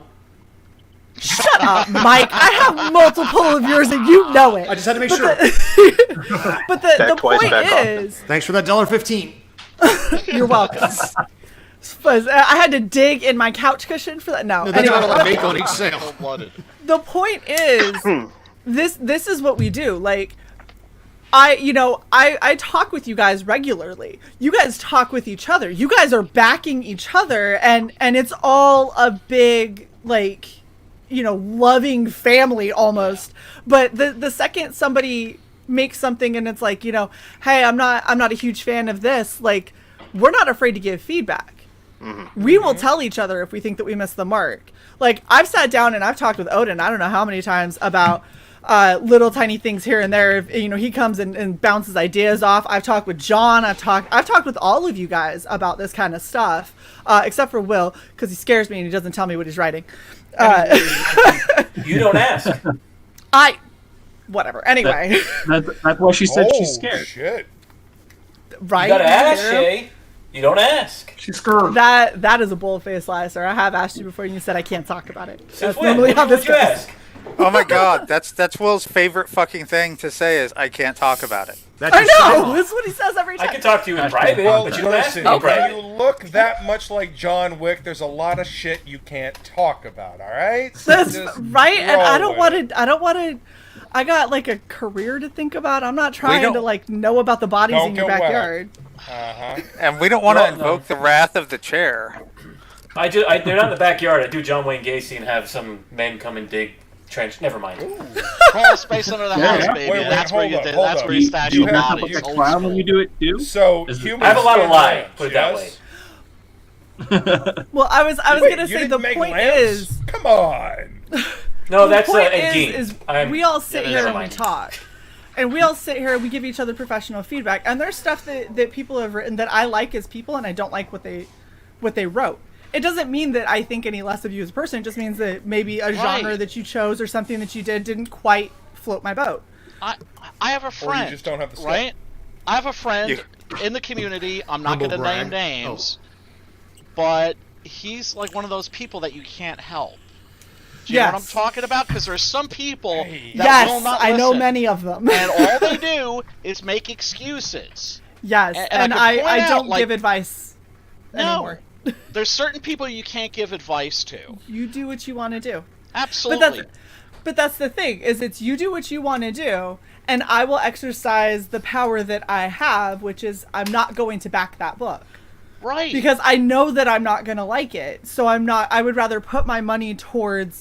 Shut up, Mike. I have multiple of yours and you know it. I just had to make sure. But the point is... Thanks for that $1.15. You're welcome. I had to dig in my couch cushion for that. No, that's anyway. what I make on each sale. The point is, this is what we do. Like, I talk with you guys regularly. You guys talk with each other. You guys are backing each other, and it's all a big, like, loving family almost. But the second somebody makes something and it's like, hey, I'm not a huge fan of this, like, we're not afraid to give feedback. We will tell each other if we think that we missed the mark. Like, I've sat down and I've talked with Odin, I don't know how many times, about little tiny things here and there. If, he comes and bounces ideas off. I've talked with John. I've talked with all of you guys about this kind of stuff, except for Will, because he scares me and he doesn't tell me what he's writing. You don't ask. Whatever. Anyway. That's why she said she's scared. Shit. Right? You gotta ask, Shay. You don't ask. She's scared. That is a bull-faced lie, sir. I have asked you before and you said I can't talk about it. That's when? normally how When this would you goes. ask? Oh my god, that's Will's favorite fucking thing to say is, I can't talk about it. I know! That's what he says every time. I can talk to you in private, Well, but you don't ask me in if private. you look that much like John Wick, there's a lot of shit you can't talk about, alright? That's Just right, and roll I don't with want to. I got like a career to think about. I'm not trying to like know about the bodies Don't in your get whacked. backyard. And we don't want to Well, no. invoke the wrath of the chair. They're not in the backyard. I do John Wayne Gacy and have some men come and dig trench. Never mind. Crawl space under the house, baby. Wait, that's where you hold that's up. where you stash Do you your have bodies. a Old clown school. when you do it too? So, Is it- humans I have a lot of stand lie. ranch, Put it that yes? way. Well, I was Wait, gonna you say the didn't make point lamps? is. Come on. No, The that's point Ed Gein. is I'm- we all sit yeah, here never and we mind. talk. And we all sit here and we give each other professional feedback. And there's stuff that people have written that I like as people and I don't like what they wrote. It doesn't mean that I think any less of you as a person. It just means that maybe a genre that you chose or something that you did didn't quite float my boat. I have a friend. Or you just don't have the stuff. right? I have a friend in the community. I'm not Humble going to name brag. names, but he's like one of those people that you can't help. Do you know what I'm Yes. talking about? Because there's some people that Yes, will not I know listen, many of them. and all they do is make excuses. Yes, And I could point I out, don't like- give advice No, anymore. there's certain people you can't give advice to. You do what you want to do. Absolutely. But that's the thing, is it's you do what you want to do, and I will exercise the power that I have, which is I'm not going to back that book. Right. Because I know that I'm not going to like it. So I would rather put my money towards,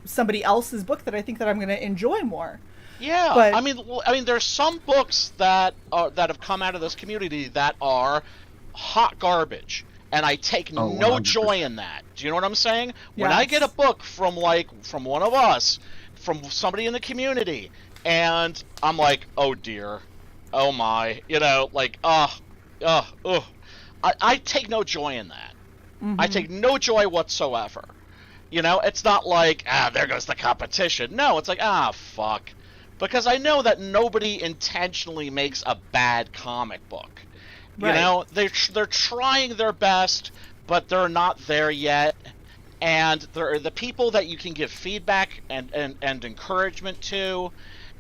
somebody else's book that I think that I'm going to enjoy more. Yeah, But- I mean, there's some books that have come out of this community that are hot garbage, and I take Oh, no 100%. joy in that. Do you know what I'm saying? When I get a book from one of us, from somebody in the community, and I'm like, oh dear, oh my, I take no joy in that. Mm-hmm. I take no joy whatsoever. It's not like, there goes the competition. No, it's like, fuck. Because I know that nobody intentionally makes a bad comic book. Right. They're trying their best, but they're not there yet. And there are the people that you can give feedback and encouragement to,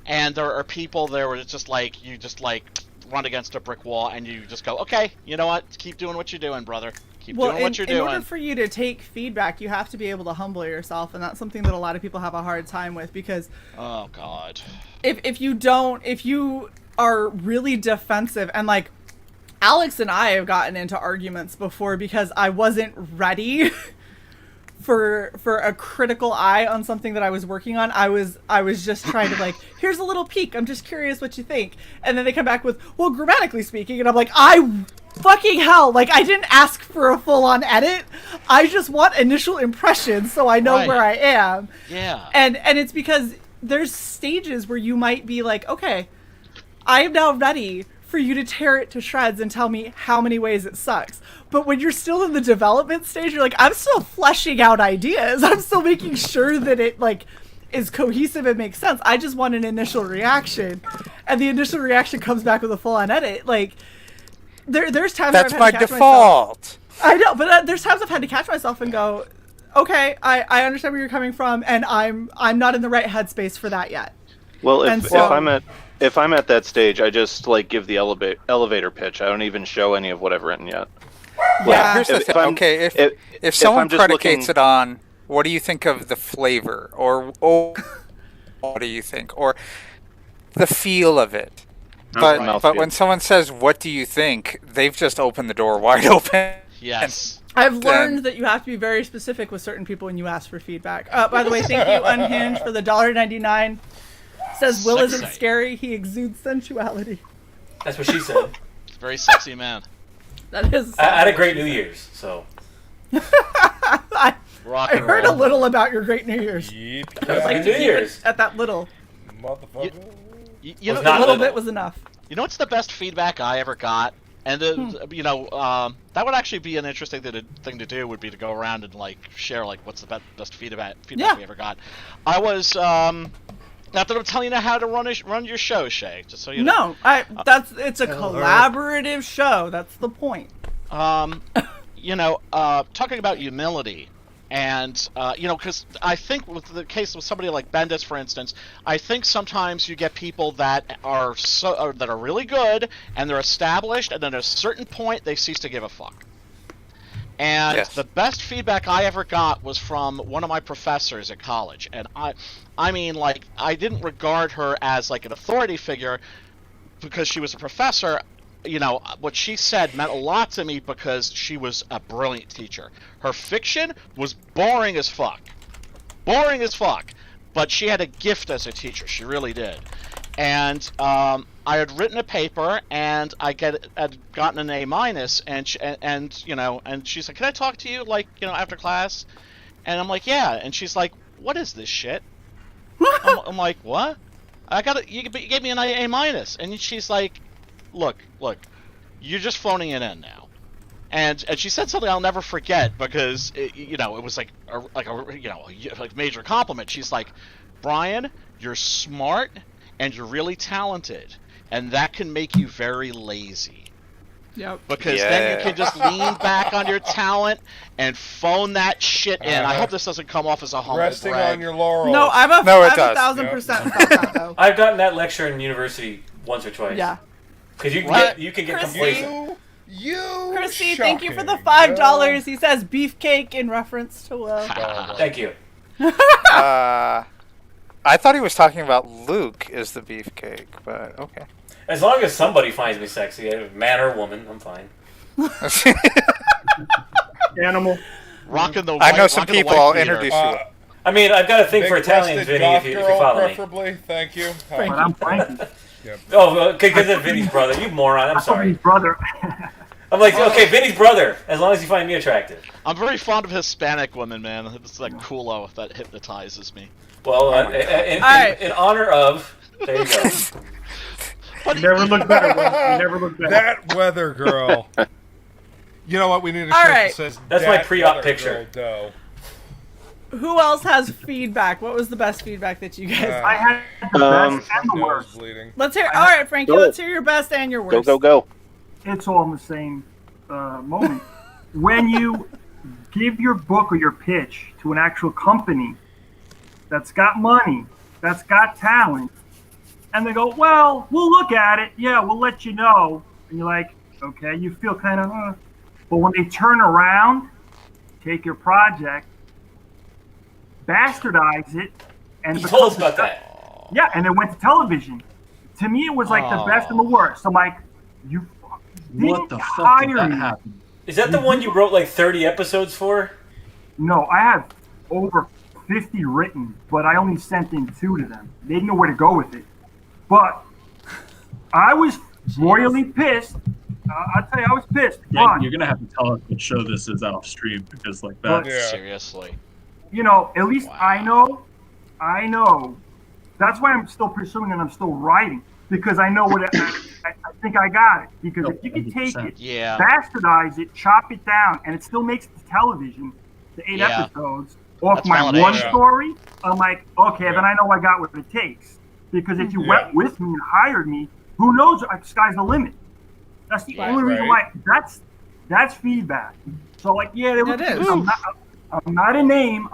and there are people there where it's just like, you just like run against a brick wall and you just go, okay, you know what? Keep doing what you're doing, brother. Keep doing what you're doing. In order for you to take feedback, you have to be able to humble yourself, and that's something that a lot of people have a hard time with, because oh god, if you are really defensive, and like Alex and I have gotten into arguments before because I wasn't ready for a critical eye on something that I was working on. I was just trying to like, here's a little peek, I'm just curious what you think, and then they come back with, well, grammatically speaking, and I'm like, fucking hell, like, I didn't ask for a full-on edit. I just want initial impressions so I know where I am. Yeah. And it's because there's stages where you might be like, okay, I am now ready for you to tear it to shreds and tell me how many ways it sucks. But when you're still in the development stage, you're like, I'm still fleshing out ideas. I'm still making sure that it like is cohesive and makes sense. I just want an initial reaction. And the initial reaction comes back with a full-on edit. Like, there's times that's where I've my had to catch default. Myself. I know, but there's times I've had to catch myself and go, okay, I understand where you're coming from, and I'm not in the right headspace for that yet. Well, if I'm at that stage, I just like give the elevator pitch. I don't even show any of what I've written yet. Yeah. Here's the thing. Okay, if someone predicates it on, what do you think of the flavor, or what do you think, or the feel of it? But when someone says, what do you think, they've just opened the door wide open. Yes. I've learned that you have to be very specific with certain people when you ask for feedback. By the way, thank you, Unhinged, for the $1.99. Says Will isn't scary, he exudes sensuality. That's what she said. Very sexy man. That is. I had a great New Year's, so. I heard a little about your great New Year's. Yep. I was like, New Year's. At that little. Motherfucker. You know, a little bit was enough. You know what's the best feedback I ever got? And that would actually be an interesting thing to do. Would be to go around and like share like what's the best feedback we ever got. I was not that I'm telling you how to run your show, Shay. Just so you know. No, it's a collaborative show. That's the point. Talking about humility. And, because I think with the case of somebody like Bendis, for instance, I think sometimes you get people that are really good, and they're established, and then at a certain point, they cease to give a fuck. And the best feedback I ever got was from one of my professors at college. And I mean, like, I didn't regard her as, like, an authority figure because she was a professor. You know, what she said meant a lot to me because she was a brilliant teacher. Her fiction was boring as fuck. Boring as fuck. But she had a gift as a teacher. She really did. And I had written a paper, and I had gotten an A-, and she's like, can I talk to you, like, after class? And I'm like, yeah. And she's like, what is this shit? I'm like, what? You gave me an A-. And she's like, Look, you're just phoning it in now, and she said something I'll never forget because it was like a major compliment. She's like, Brian, you're smart and you're really talented, and that can make you very lazy. Yep. Because then you can just lean back on your talent and phone that shit in. I hope this doesn't come off as a humble Resting brag. on your laurels. No, I'm a 1,000% about that, though. I've gotten that lecture in university once or twice. Yeah. Because you can get complacent. Chrissy, thank you for the $5. He says beefcake in reference to Will. Thank you. I thought he was talking about Luke as the beefcake, but okay. As long as somebody finds me sexy, man or woman, I'm fine. Animal. Rocking the. I know some people. I'll introduce you. I mean, I've got a thing for Italians, Vinny. If you follow me. Preferably, thank you. But I'm Frankie. Oh, because of Vinny's brother. You moron. I'm sorry. His brother. I'm like, okay, Vinny's brother, as long as you find me attractive. I'm very fond of Hispanic women, man. It's that culo that hypnotizes me. Well, in honor of, there you go. You never look better. You never look better. That weather girl. You know what? We need a All shirt right. that says That's my "Dat pre-op weather picture. girl, Who else has feedback? What was the best feedback that you guys? I had the best and the worst. Let's hear. All right, Frankie. Go. Let's hear your best and your worst. Go. It's all in the same moment. When you give your book or your pitch to an actual company that's got money, that's got talent, and they go, well, we'll look at it. Yeah, we'll let you know. And you're like, okay, you feel kind of, But when they turn around, take your project, bastardize it, and You told us about that. Yeah, and it went to television. To me, it was like the best and the worst. I'm like, you What the fuck did that happen? Is that the one you wrote like 30 episodes for? No, I have over 50 written, but I only sent in 2 to them. They didn't know where to go with it. But I was royally pissed. I'll tell you, I was pissed. Yeah, you're gonna have to tell us what show this is off stream because like that. Seriously. You know, at least I know. That's why I'm still pursuing and I'm still writing because I know what I think I got it. Because if you can take it, bastardize it, chop it down, and it still makes it to television, the 8 episodes off That's my validation. one story, I'm like, okay, then I know I got what it takes. Because if you went with me and hired me, who knows? Sky's the limit. That's the only reason why. That's feedback. So like, yeah, they were. I'm not a name.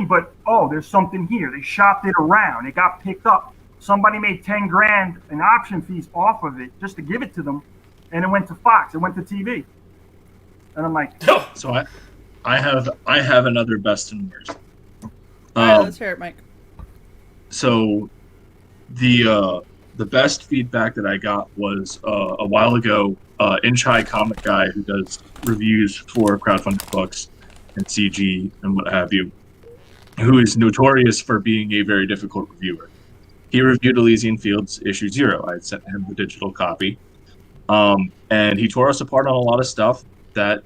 But there's something here. They shopped it around. It got picked up. Somebody made $10,000 in option fees off of it just to give it to them, and it went to Fox. It went to TV. And I'm like, so I have another best and worst. All right, let's hear it, Mike. So the best feedback that I got was a while ago. Inch High Comic Guy, who does reviews for crowdfunded books and CG and what have you, who is notorious for being a very difficult reviewer. He reviewed Elysian Fields issue 0. I had sent him the digital copy, and he tore us apart on a lot of stuff that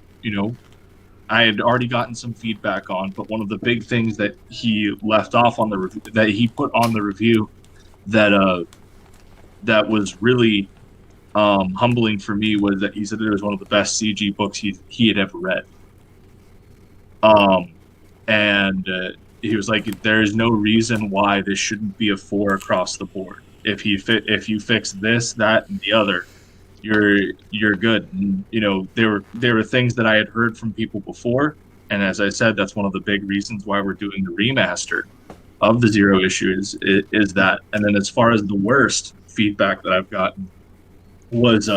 I had already gotten some feedback on. But one of the big things that he left off on the that he put on the review that was really humbling for me was that he said it was one of the best CG books he had ever read. And he was like, there is no reason why this shouldn't be a 4 across the board. If you fix this, that, and the other, you're good. And, there were things that I had heard from people before, and as I said, that's one of the big reasons why we're doing the remaster of the 0 issue is that. And then as far as the worst feedback that I've gotten was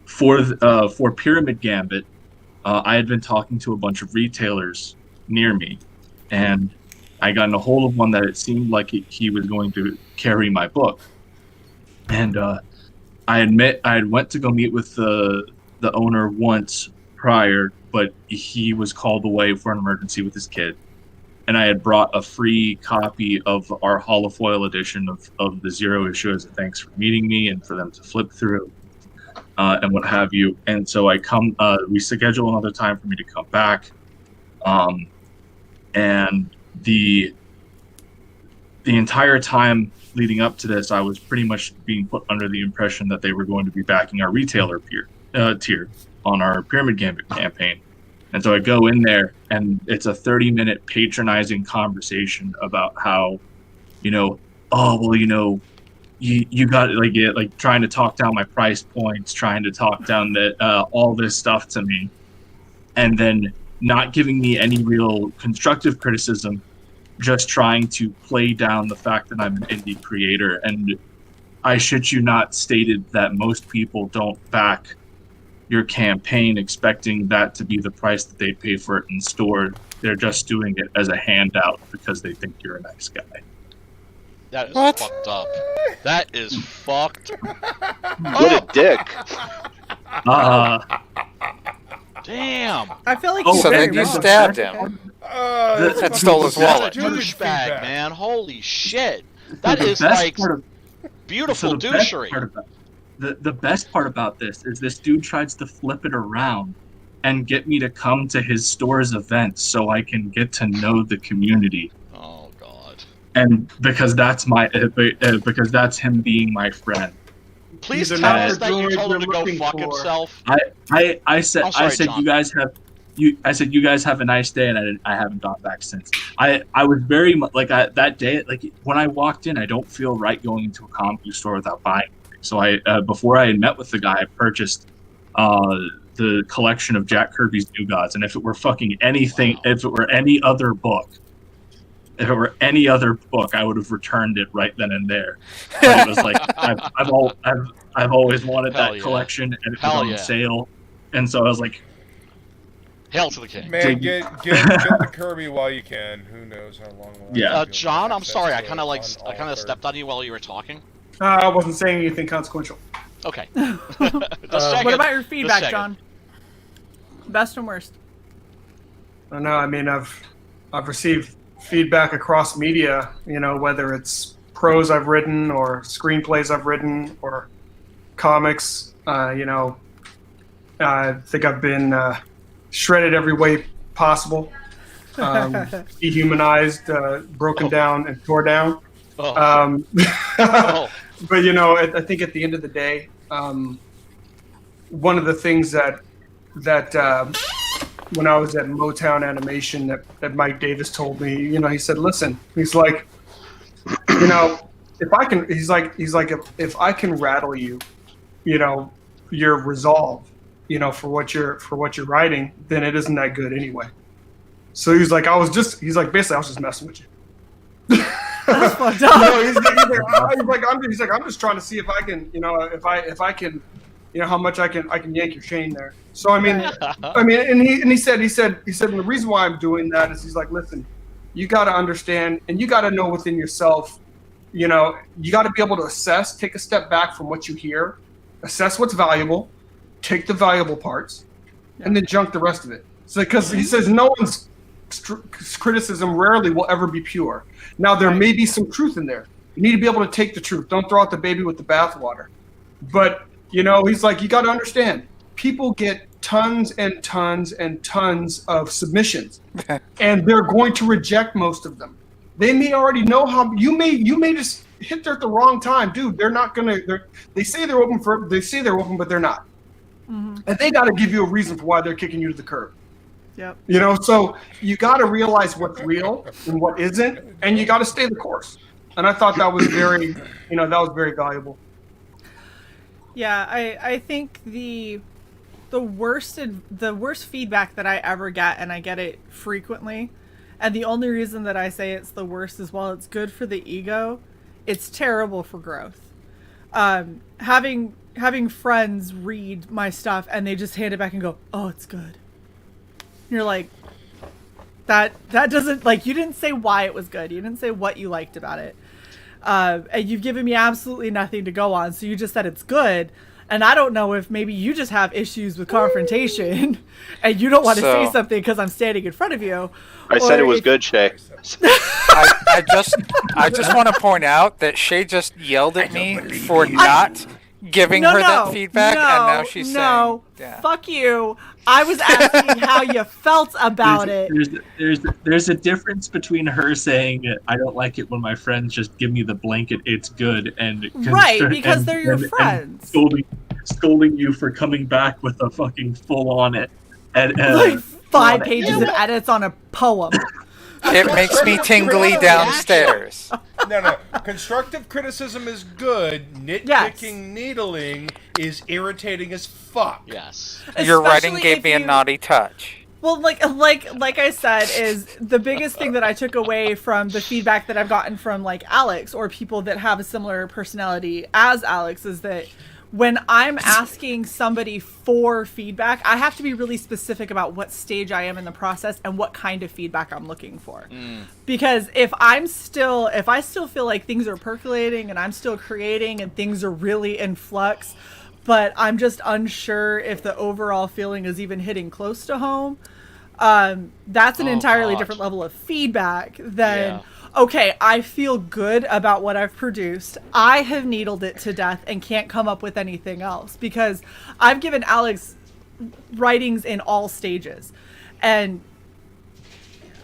for Pyramid Gambit. I had been talking to a bunch of retailers near me, and I got in a hold of one that it seemed like he was going to carry my book. And I admit I had went to go meet with the owner once prior, but he was called away for an emergency with his kid. And I had brought a free copy of our holofoil edition of the 0 issue as a thanks for meeting me and for them to flip through. And what have you. And so we schedule another time for me to come back. And the entire time leading up to this, I was pretty much being put under the impression that they were going to be backing our retailer tier on our Pyramid Gambit campaign. And so I go in there, and it's a 30-minute patronizing conversation about how, you got like trying to talk down my price points, trying to talk down all this stuff to me, and then not giving me any real constructive criticism, just trying to play down the fact that I'm an indie creator. And I shit you not, stated that most people don't back your campaign expecting that to be the price that they pay for it in store. They're just doing it as a handout because they think you're a nice guy. That is fucked up. That is fucked What a dick. Damn. I feel like so then you stabbed him. That stole his wallet. Douchebag, man. Holy shit. That is like beautiful douchery. the best part about this is this dude tries to flip it around and get me to come to his store's events so I can get to know the community. Oh God! And because that's because that's him being my friend. Please tell us that you told him to go fuck himself. I said I'm sorry, John. I said you guys have a nice day, and I haven't gone back since. I was very much like that day. Like when I walked in, I don't feel right going into a comic book store without buying anything. So I before I had met with the guy, I purchased the collection of Jack Kirby's New Gods, and if it were fucking anything, if it were any other book, I would have returned it right then and there. But it was like I've always wanted that collection, and it was on sale, and so I was like, "Hail to the king!" Man, get the Kirby while you can. Who knows how long? John, I'm sorry. I kind of stepped on you while you were talking. I wasn't saying anything consequential. Okay. What about your feedback, John? Best and worst? I don't know. I mean, I've received feedback across media, whether it's prose I've written or screenplays I've written or comics. I think I've been shredded every way possible, dehumanized, broken down, and tore down. But I think at the end of the day, one of the things that when I was at Motown Animation that Mike Davis told me, he said, listen, he's like, if I can, he's like, if I can rattle you, your resolve, for what you're writing, then it isn't that good anyway. So he's like, basically I was just messing with you. That's fucked up. He's like, I'm just trying to see if I can, if I can, how much I can yank your chain there. So and he said, and the reason why I'm doing that is he's like, listen, you got to understand, and you got to know within yourself, you got to be able to assess, take a step back from what you hear, assess what's valuable, take the valuable parts, and then junk the rest of it. So because he says no one's criticism rarely will ever be pure. Now there may be some truth in there. You need to be able to take the truth. Don't throw out the baby with the bathwater. But he's like, you got to understand, people get tons and tons and tons of submissions, and they're going to reject most of them. They may already know how. You may just hit there at the wrong time, dude. They're not gonna. They say they're open, but they're not. Mm-hmm. And they got to give you a reason for why they're kicking you to the curb. Yep. So you got to realize what's real and what isn't, and you got to stay the course. And I thought that was very, that was very valuable. Yeah, I think the worst feedback that I ever get, and I get it frequently, and the only reason that I say it's the worst is while it's good for the ego, it's terrible for growth. Having friends read my stuff and they just hand it back and go, "Oh, it's good." You're like, that doesn't, like, you didn't say why it was good. You didn't say what you liked about it. And you've given me absolutely nothing to go on. So you just said it's good. And I don't know if maybe you just have issues with confrontation and you don't want to say something because I'm standing in front of you. I said it was good, Shay. I just want to point out that Shay just yelled at me for not giving her that feedback, and now she's saying, fuck you. I was asking how you felt about it. There's a difference between her saying I don't like it when my friends just give me the blanket "it's good" and because they're your friends, and scolding you for coming back with a fucking full on like 5 pages of edits on a poem. It makes me tingly downstairs. No. Constructive criticism is good. Nitpicking, needling is irritating as fuck. Yes. Your writing gave me a naughty touch. Well, like I said, is the biggest thing that I took away from the feedback that I've gotten from like Alex or people that have a similar personality as Alex is that when I'm asking somebody for feedback, I have to be really specific about what stage I am in the process and what kind of feedback I'm looking for. Because if I still feel like things are percolating and I'm still creating and things are really in flux, but I'm just unsure if the overall feeling is even hitting close to home, that's an entirely different level of feedback than, okay, I feel good about what I've produced. I have needled it to death and can't come up with anything else because I've given Alex writings in all stages. And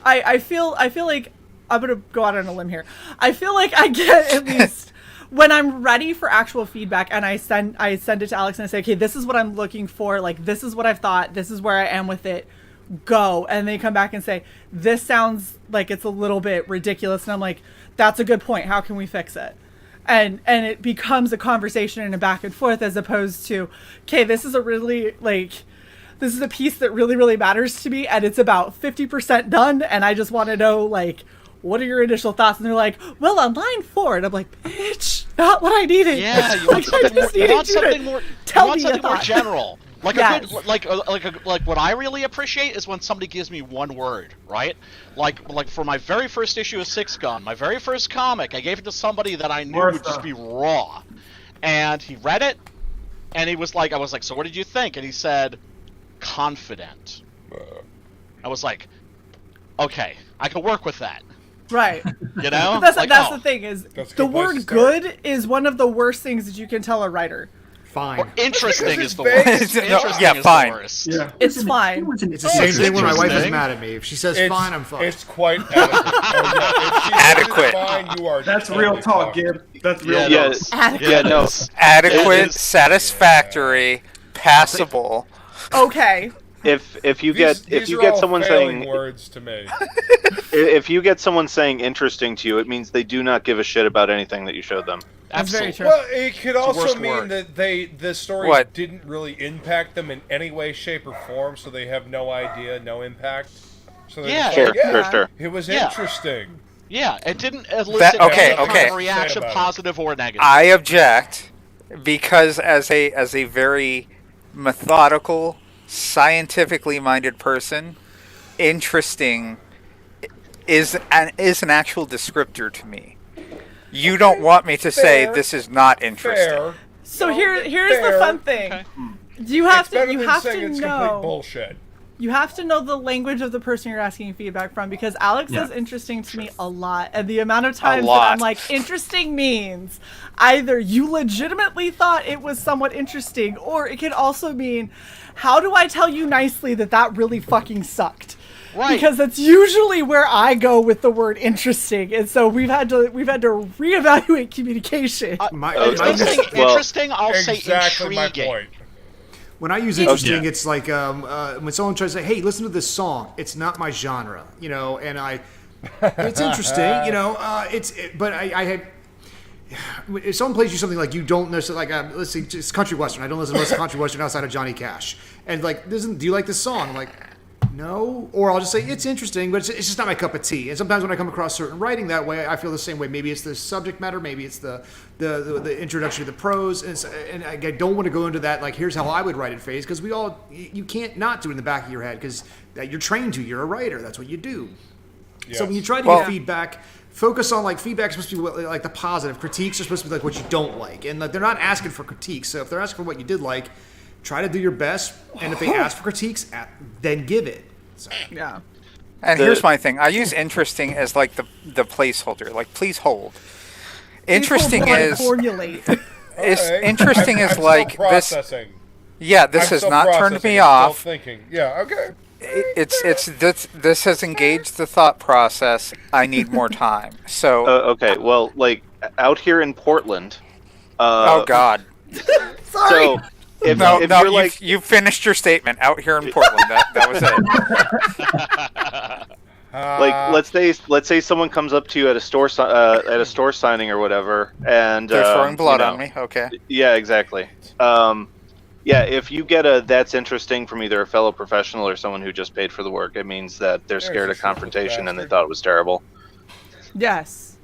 I feel like I'm going to go out on a limb here. I feel like I get at least when I'm ready for actual feedback and I send it to Alex and I say, okay, this is what I'm looking for. Like, this is what I've thought. This is where I am with it. Go. And they come back and say, this sounds like it's a little bit ridiculous. And I'm like, that's a good point. How can we fix it? And it becomes a conversation and a back and forth as opposed to, okay, this is a piece that really, really matters to me. And it's about 50% done. And I just want to know, like, what are your initial thoughts? And they're like, well, on line 4. And I'm like, bitch, not what I needed. Yeah, you want something more. Tell you want me something more general. Like yes. a good, like what I really appreciate is when somebody gives me one word, right? Like for my very first issue of Six Gun, my very first comic, I gave it to somebody that I knew would just be raw, and he read it, and he was like, I was like, so what did you think? And he said, confident. I was like, okay, I can work with that. Right. You know? But that's Like, the thing is the word place to good is one of the worst things that you can tell a writer. Fine. Or interesting is the vague. worst. No, Interesting yeah, is fine. the worst. Yeah. It's fine. It's the same thing when my wife is interesting. mad at me. If she says fine, I'm fine. It's quite adequate. If she says Adequate. Fine, you are That's totally real talk, talking. Gib. That's real talk. Yes. Adequate. No. Adequate, It is- satisfactory, passable. Okay. If you These get are all someone failing saying words to me. if you get someone saying interesting to you, it means they do not give a shit about anything that you showed them. That's very Absolutely. true. Well, it could the also worst mean word. that the story What? didn't really impact them in any way, shape, or form, so they have no idea, no impact. So they're Yeah. just like, Sure, sure. it was Yeah. interesting. Yeah, it didn't elicit okay, any kind okay. of reaction, Say about it. positive or negative. I object because as a very methodical, scientifically minded person, interesting is an actual descriptor to me. You don't want me to say Fair. this is not interesting. Fair. So here's fair. the fun thing. Okay. You have It's better to than saying it's complete know bullshit. you have to know the language of the person you're asking feedback from because Alex Yeah. says interesting to me a lot, and the amount of times that lot. I'm like interesting means either you legitimately thought it was somewhat interesting, or it can also mean how do I tell you nicely that really fucking sucked. Right. Because that's usually where I go with the word interesting, and so we've had to reevaluate communication. Interesting, I'll say Exactly my intriguing. point. When I use interesting, yeah. it's like when someone tries to say, "Hey, listen to this song." It's not my genre, and it's interesting, but I had. If someone plays you something like you don't necessarily like, let's see, it's country western. I don't listen to most country western outside of Johnny Cash, and like, do you like this song? I'm like, no, or I'll just say it's interesting, but it's just not my cup of tea. And sometimes when I come across certain writing that way, I feel the same way. Maybe it's the subject matter, maybe it's the introduction to the prose, and I don't want to go into that like here's how I would write it phase because you can't not do it in the back of your head because you're trained to. You're a writer. That's what you do. Yes. So when you try to get feedback, focus on like feedback's supposed to be like the positive. Critiques are supposed to be like what you don't like, and like, they're not asking for critiques. So if they're asking for what you did like, try to do your best. And if they ask for critiques, then give it. So. Yeah. And here's my thing. I use interesting as like the placeholder. Like, please hold. Interesting is formulate. Interesting is I'm like still this. processing. Yeah, this I'm has still not turned processing. me I'm still off. thinking. Yeah. Okay. This has engaged the thought process. I need more time. So Okay, well, like out here in Portland. oh God. Sorry. So if No, you're like you finished your statement. Out here in Portland, that was it. like let's say someone comes up to you at a store signing or whatever, and They're throwing blood on me. Okay. Yeah, exactly. Yeah, if you get that's interesting from either a fellow professional or someone who just paid for the work, it means that they're scared of confrontation and they thought it was terrible. Yes.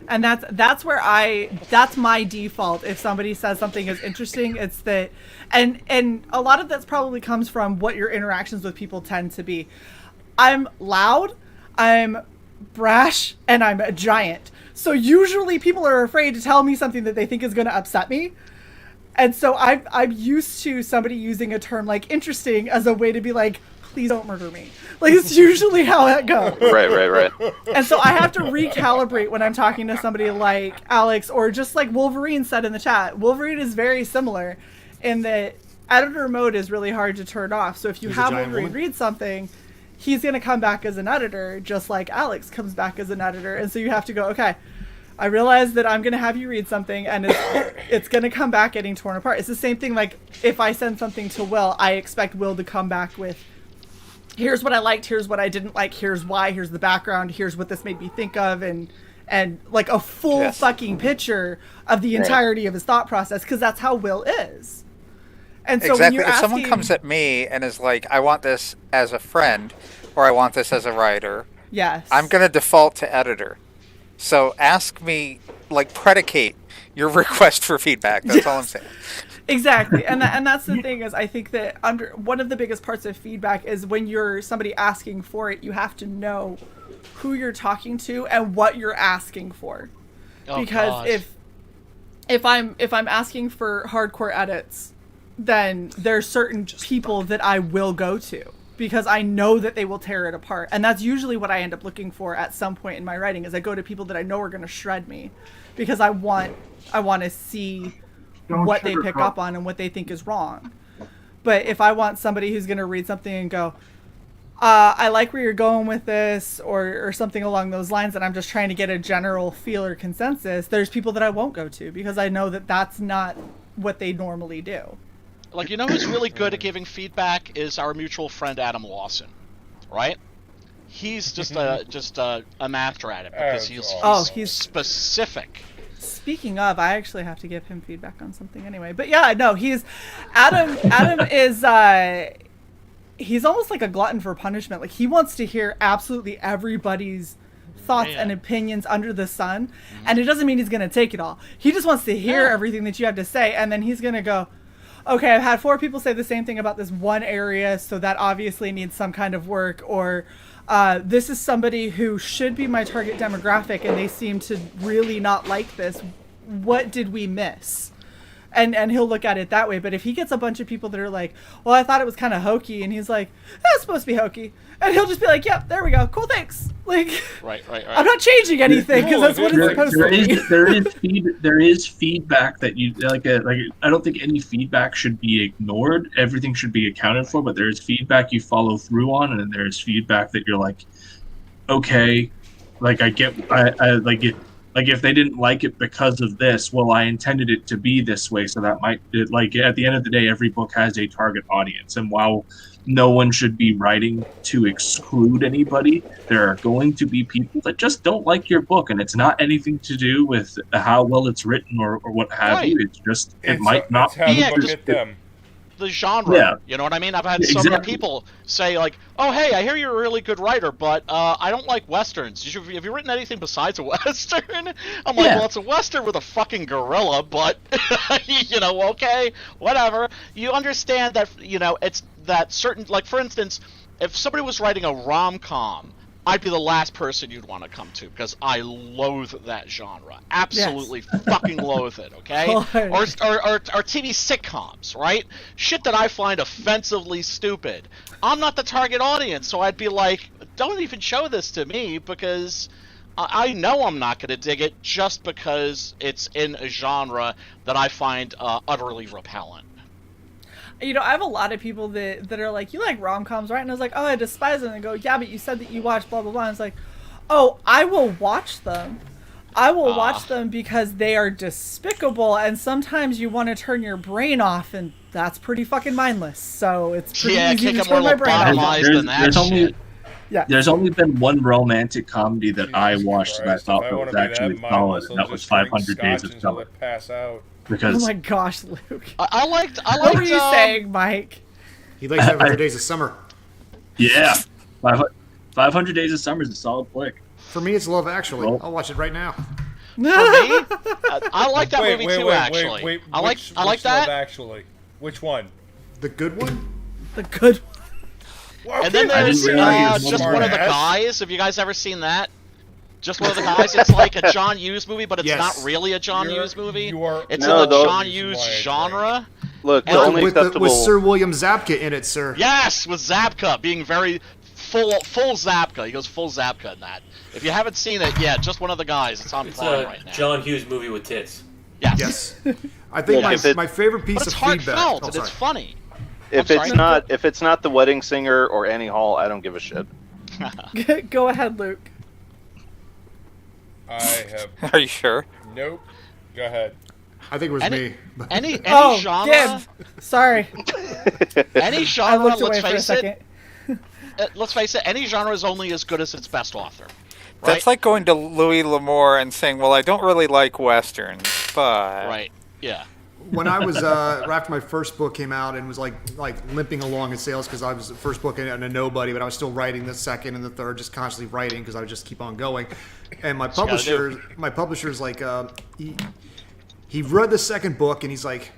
And that's where that's my default. If somebody says something is interesting, it's that, and a lot of that's probably comes from what your interactions with people tend to be. I'm loud, I'm brash, and I'm a giant. So usually people are afraid to tell me something that they think is going to upset me. And so I'm used to somebody using a term like interesting as a way to be like, please don't murder me. Like, it's usually how that goes. Right. And so I have to recalibrate when I'm talking to somebody like Alex, or just like Wolverine said in the chat. Wolverine is very similar in that editor mode is really hard to turn off. So if you have Wolverine read something, he's going to come back as an editor, just like Alex comes back as an editor. And so you have to go, okay, I realize that I'm going to have you read something, and it's going to come back getting torn apart. It's the same thing, like, if I send something to Will, I expect Will to come back with, here's what I liked, here's what I didn't like, here's why, here's the background, here's what this made me think of, and like a full fucking picture of the entirety of his thought process, because that's how Will is. And so when you're if asking, someone comes at me and is like, I want this as a friend, or I want this as a writer, yes, I'm going to default to editor. So ask me, like, predicate your request for feedback. That's all I'm saying. Exactly. And that's the thing, is I think that one of the biggest parts of feedback is when you're somebody asking for it, you have to know who you're talking to and what you're asking for. Because if I'm asking for hardcore edits, then there's certain people that I will go to, because I know that they will tear it apart. And that's usually what I end up looking for at some point in my writing, is I go to people that I know are going to shred me, because I want to see what they pick up on and what they think is wrong. But if I want somebody who's going to read something and go, I like where you're going with this, or something along those lines, and I'm just trying to get a general feel or consensus, there's people that I won't go to, because I know that that's not what they normally do. Like, you know who's really good at giving feedback is our mutual friend Adam Lawson, right? He's just a master at it, because he's specific. Speaking of, I actually have to give him feedback on something anyway. But yeah, no, Adam is he's almost like a glutton for punishment. Like, he wants to hear absolutely everybody's thoughts and opinions under the sun, and it doesn't mean he's going to take it all. He just wants to hear everything that you have to say, and then he's going to go, okay, I've had 4 people say the same thing about this one area, so that obviously needs some kind of work, or this is somebody who should be my target demographic and they seem to really not like this. What did we miss? And he'll look at it that way. But if he gets a bunch of people that are like, well, I thought it was kind of hokey, and he's like, that's supposed to be hokey, and he'll just be like, yep, there we go, cool, thanks. Like, right. I'm not changing anything, because that's what it's supposed to be. There is feedback that you like. I don't think any feedback should be ignored. Everything should be accounted for. But there is feedback you follow through on, and then there's feedback that you're like, okay, like I get, I like it. Like, if they didn't like it because of this, well, I intended it to be this way, so that might, like, at the end of the day, every book has a target audience. And while no one should be writing to exclude anybody, there are going to be people that just don't like your book. And it's not anything to do with how well it's written or what have you. It's just, it might not be the genre. Yeah. You know what I mean? I've had so many people say, like, oh, hey, I hear you're a really good writer, but I don't like Westerns. Have you written anything besides a Western? I'm like, well, it's a Western with a fucking gorilla, but, you know, okay, whatever. You understand that, you know, it's that certain, like, for instance, if somebody was writing a rom-com, I'd be the last person you'd want to come to, because I loathe that genre. Absolutely fucking loathe it, okay? Or TV sitcoms, right? Shit that I find offensively stupid. I'm not the target audience, so I'd be like, don't even show this to me, because I know I'm not going to dig it just because it's in a genre that I find utterly repellent. You know, I have a lot of people that are like, you like rom-coms, right? And I was like, oh, I despise them. And they go, yeah, but you said that you watch blah, blah, blah. And it's like, oh, I will watch them. I will watch them because they are despicable. And sometimes you want to turn your brain off, and that's pretty fucking mindless. So it's pretty easy to turn my brain off. There's only been one romantic comedy that I watched that I thought was actually solid, and that was 500 Days of Summer. Pass out. Because oh my gosh, Luke! I liked. What were you saying, Mike? He likes 500 Days of Summer. Yeah, 500 Days of Summer is a solid flick. For me, it's Love Actually. I'll watch it right now. For me, I like that movie too. Actually, wait, I like that. Love Actually, which one? The good one. The good one. Well, and then there's Just One of the Guys. Have you guys ever seen that? Just One of the Guys. It's like a John Hughes movie, but it's not really a John Hughes movie. It's in the John Hughes genre. Look, the And- only with acceptable. Sir William Zabka in it, sir. Yes, with Zabka being very full Zabka. He goes full Zabka in that. If you haven't seen it, yeah, just one of the guys. It's on It's Prime a right now. John Hughes movie with tits. Yes. I think Yeah, my favorite piece But it's of feedback. heartfelt Oh, and sorry. it's funny. If I'm it's not The Wedding Singer or Annie Hall, I don't give a shit. Go ahead, Luke. I have. Are you sure? Nope. Go ahead. I think it was me. Any Oh, genre. damn. Sorry. Any I genre. looked Let's away for a face second. it. Let's face it. Any genre is only as good as its best author. That's like going to Louis L'Amour and saying, "Well, I don't really like westerns, but." Right. Yeah. When I was after my first book came out and was like limping along in sales because I was the first book and a nobody, but I was still writing the second and the third, just constantly writing because I would just keep on going. And my publisher's like, he read the second book and he's like,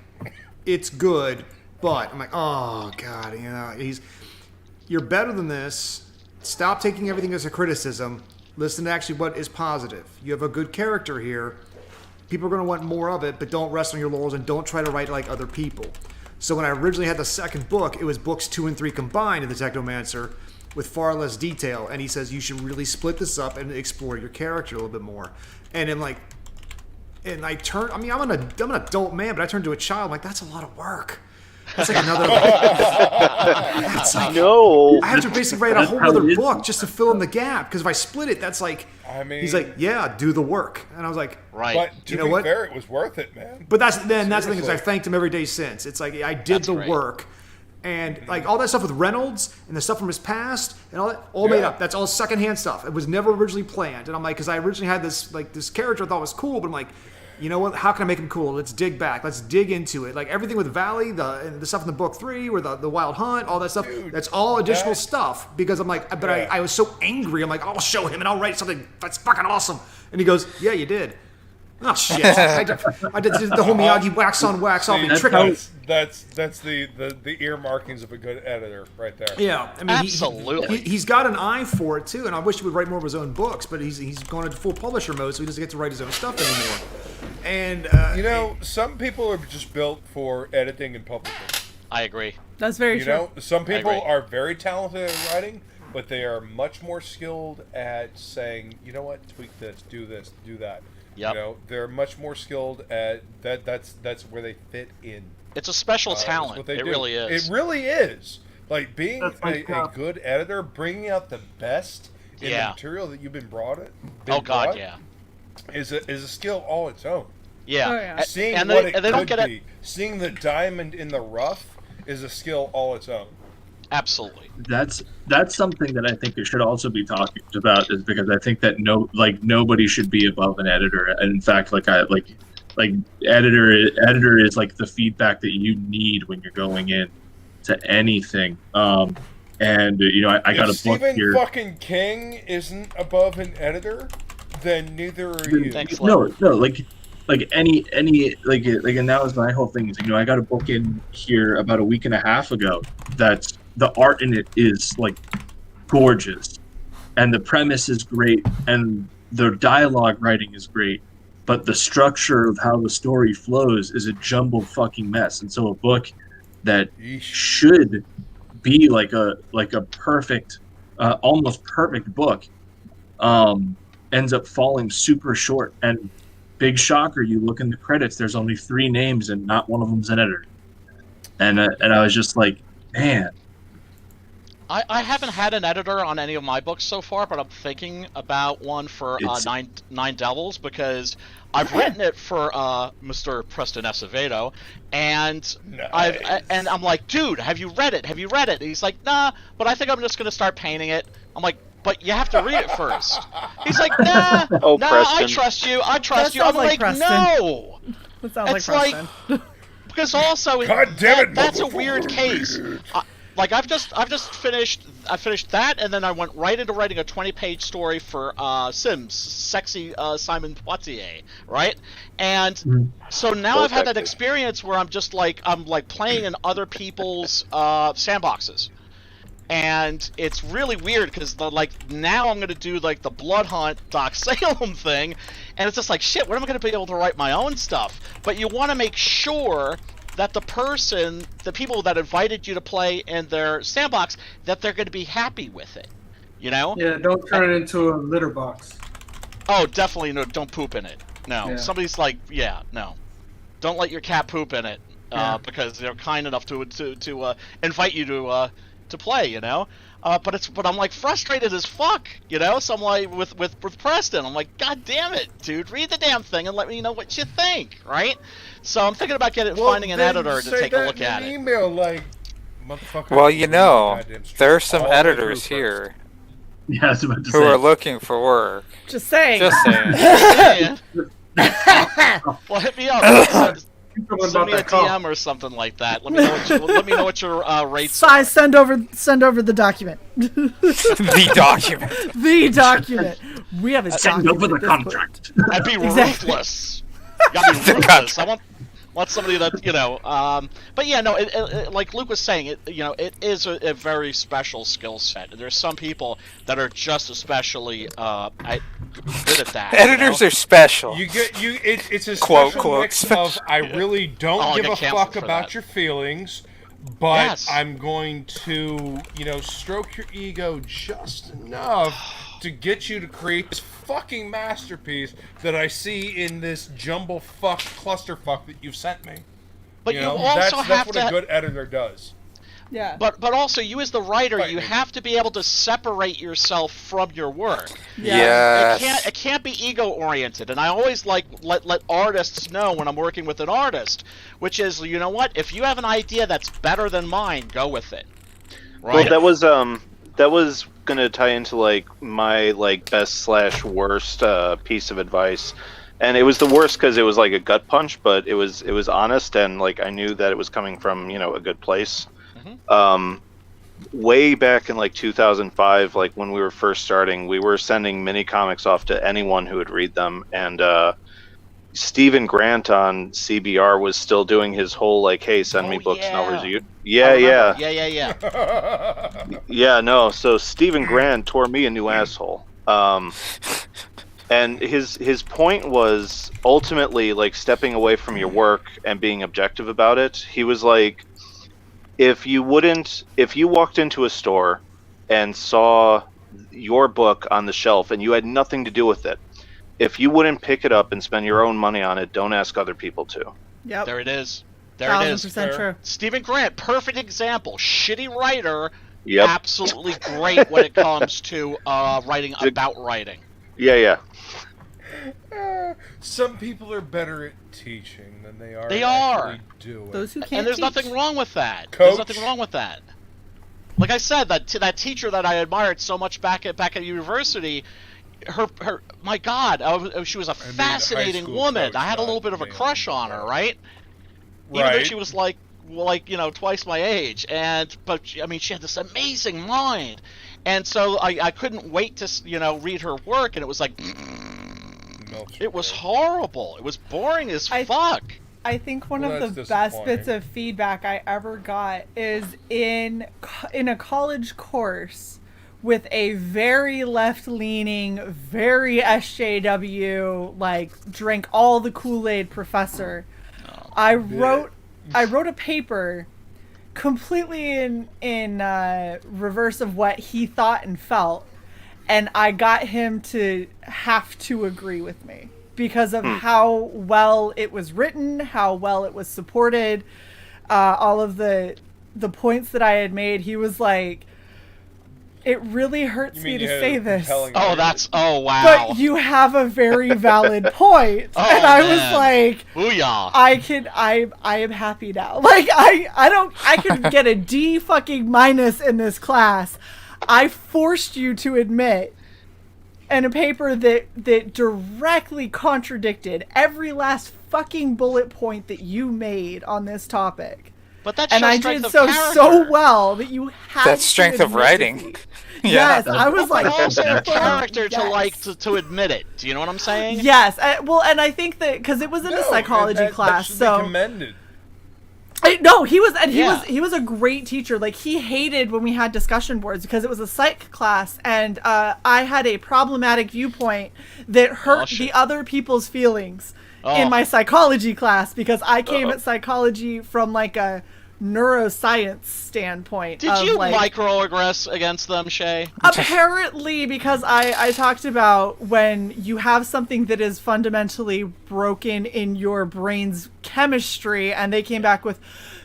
it's good, but I'm like, oh god, you're better than this. Stop taking everything as a criticism. Listen to actually what is positive. You have a good character here. People are going to want more of it, but don't rest on your laurels and don't try to write like other people. So when I originally had the second book, it was books 2 and 3 combined in the Technomancer with far less detail. And he says you should really split this up and explore your character a little bit more. And I'm like, I'm an adult man, but I turned to a child. I'm like, that's a lot of work. That's like another. That's like, no. I have to basically write a whole other book just to fill in the gap because if I split it, that's like. I mean, he's like, yeah, do the work, and I was like, right. But to you know be what? fair, it was worth it, man. But that's the thing is I thanked him every day since. It's like I did the work, and like all that stuff with Reynolds and the stuff from his past and all that, all made up. That's all secondhand stuff. It was never originally planned, and I'm like, because I originally had this character I thought was cool, but I'm like. You know what? How can I make him cool? Let's dig back. Let's dig into it. Like everything with Valley, the stuff in the book 3, or the Wild Hunt, all that stuff. That's all additional stuff because I'm like, but I was so angry. I'm like, I'll show him and I'll write something that's fucking awesome. And he goes, yeah, you did. Oh shit! I did the whole Miyagi wax on wax off. And trick me. That's the ear markings of a good editor right there. Yeah, I mean, absolutely. He's got an eye for it too, and I wish he would write more of his own books. But he's gone into full publisher mode, so he doesn't get to write his own stuff anymore. And some people are just built for editing and publishing. I agree. That's very true. You know, some people are very talented at writing, but they are much more skilled at saying, you know what, tweak this, do that. Yep. You know, they're much more skilled at that. That's where they fit in. It's a special talent. It really is. It really is. Like being a good editor, bringing out the best in the material that you've been brought. Is a skill all its own. Yeah. Oh, yeah. Seeing and what they it don't could get be, seeing the diamond in the rough is a skill all its own. Absolutely. That's something that I think it should also be talked about, is because I think that nobody should be above an editor. And in fact, editor is like the feedback that you need when you're going in to anything. And I got a book Stephen here. fucking King isn't above an editor, then neither are you. No, any and that was my whole thing. Is, I got a book in here about a week and a half ago. That's the art in it is like gorgeous, and the premise is great, and the dialogue writing is great, but the structure of how the story flows is a jumbled fucking mess. And so a book that should be like a perfect, almost perfect book, ends up falling super short. And big shocker, you look in the credits, there's only 3 names and not one of them's an editor. And I was just like, man. I haven't had an editor on any of my books so far, but I'm thinking about one for Nine Devils, because I've written it for Mr. Preston Acevedo, and I'm like, dude, have you read it? Have you read it? And he's like, nah, but I think I'm just gonna start painting it. I'm like, but you have to read it first. He's like, nah, I trust you. I'm like, no. That sounds like Preston. Because also, God damn it, that's a weird case. I've just finished that, and then I went right into writing a 20-page story for Sims, sexy Simon Poitier, right? And so now I've had that experience where I'm playing in other people's sandboxes, and it's really weird because now I'm gonna do the Blood Hunt Doc Salem thing, and it's just like, shit, when am I gonna be able to write my own stuff? But you want to make sure that the people that invited you to play in their sandbox, that they're going to be happy with it. You know? Yeah, don't turn it into a litter box. Oh, definitely no. Don't poop in it. No. Yeah. Somebody's like, yeah, no. Don't let your cat poop in it, because they're kind enough to invite you to play. You know. But I'm like frustrated as fuck. You know. So I'm like with Preston. I'm like, God damn it, dude! Read the damn thing and let me know what you think. Right. So I'm thinking about finding an editor to take a look at it. Email like, motherfucker. Well, you know, there are some editors here. Yeah, I was about to who say. are looking for work. Just saying. Just saying. Well, hit me up. Send me a DM or something like that. Let me know what your rates are. Send over the document. The document. The document. We have a Send document. over the contract. I'd be Exactly. ruthless. You gotta be ruthless. I want somebody that, you know, but yeah, no, like Luke was saying, it is a very special skill set. There's some people that are just especially good at that. Editors are special. It's a Quote, special quote, mix of I really don't give a fuck about your feelings, but I'm going to, stroke your ego just enough to get you to create this fucking masterpiece that I see in this jumble fuck clusterfuck that you've sent me. But you also that's what a good editor does. Yeah. But also, you as the writer, you have to be able to separate yourself from your work. Yeah. It can't be ego oriented, and I always let artists know when I'm working with an artist, which is, you know what? If you have an idea that's better than mine, go with it. Right? Well, that was gonna tie into my best/worst piece of advice, and it was the worst because it was like a gut punch, but it was honest, and I knew that it was coming from a good place. Way back in 2005, when we were first starting, we were sending mini comics off to anyone who would read them, and Stephen Grant on CBR was still doing his whole hey, send me books and I'll review. Yeah. Yeah, no. So Stephen Grant tore me a new asshole. And his point was ultimately stepping away from your work and being objective about it. He was like, if you walked into a store and saw your book on the shelf and you had nothing to do with it, if you wouldn't pick it up and spend your own money on it, don't ask other people to. Yep. There it is. There it is. 1000% true. Stephen Grant, perfect example. Shitty writer, Yep. absolutely great when it comes to writing about writing. Yeah. Some people are better at teaching than they are. They at are. actually doing. Those who can't And there's teach. nothing wrong with that. Coach. There's nothing wrong with that. Like I said, that teacher that I admired so much back at university, her my God, she was a fascinating woman. I had a little bit of a crush on her, right? Even though she was twice my age, but she had this amazing mind, and so I couldn't wait to read her work, and it was it was horrible. It was boring as fuck. I think one of the best bits of feedback I ever got is in a college course with a very left-leaning, very SJW, drink all the Kool-Aid professor. I wrote a paper completely in reverse of what he thought and felt, and I got him to have to agree with me because of how well it was written, how well it was supported, all of the points that I had made. He was like, it really hurts me to say this. Oh, wow. But you have a very valid point. And I was like, booyah. I am happy now. I could get a D fucking minus in this class. I forced you to admit in a paper that directly contradicted every last fucking bullet point that you made on this topic. But that and I did so well that you had that's strength of writing. Yes, I was like, also a character to admit it. Do you know what I'm saying? Yes. And I think that because it was in a psychology class, that should so be commended. No, he was a great teacher. He hated when we had discussion boards because it was a psych class, and I had a problematic viewpoint that hurt the other people's feelings in my psychology class because I came at psychology from like a neuroscience standpoint. Did you microaggress against them, Shay? Apparently, because I talked about when you have something that is fundamentally broken in your brain's chemistry, and they came back with,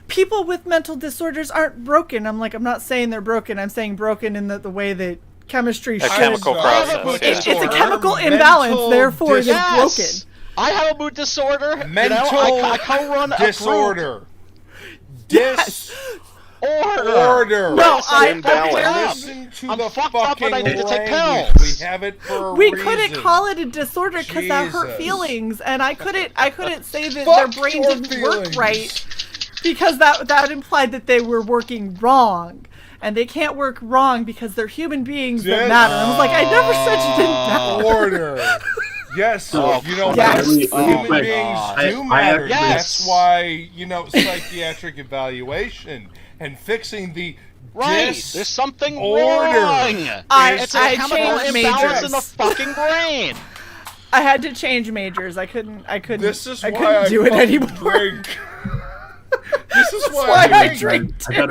people with mental disorders aren't broken. I'm like, I'm not saying they're broken. I'm saying broken in the way that chemistry should. Chemical process. It's a chemical imbalance, therefore it is broken. I have a mood disorder. Mental I co-run disorder. Order. No, listen to the fucked up and I need to take language. pills. We have it for a We reason. couldn't call it a disorder because that hurt Jesus. feelings, and I couldn't say that Fuck their brain your didn't work feelings. right because that implied that they were working wrong. And they can't work wrong because they're human beings that matter. I was like, I never said you didn't matter. Order. Yes, you know, Yes. human beings do matter. Yes. That's why, psychiatric evaluation and fixing the Right. There's something disorder. wrong. It's a chemical changed imbalance majors. in the fucking brain. I had to change majors. I couldn't. This is I why couldn't I do it fucking anymore. drink. This is why I drink. I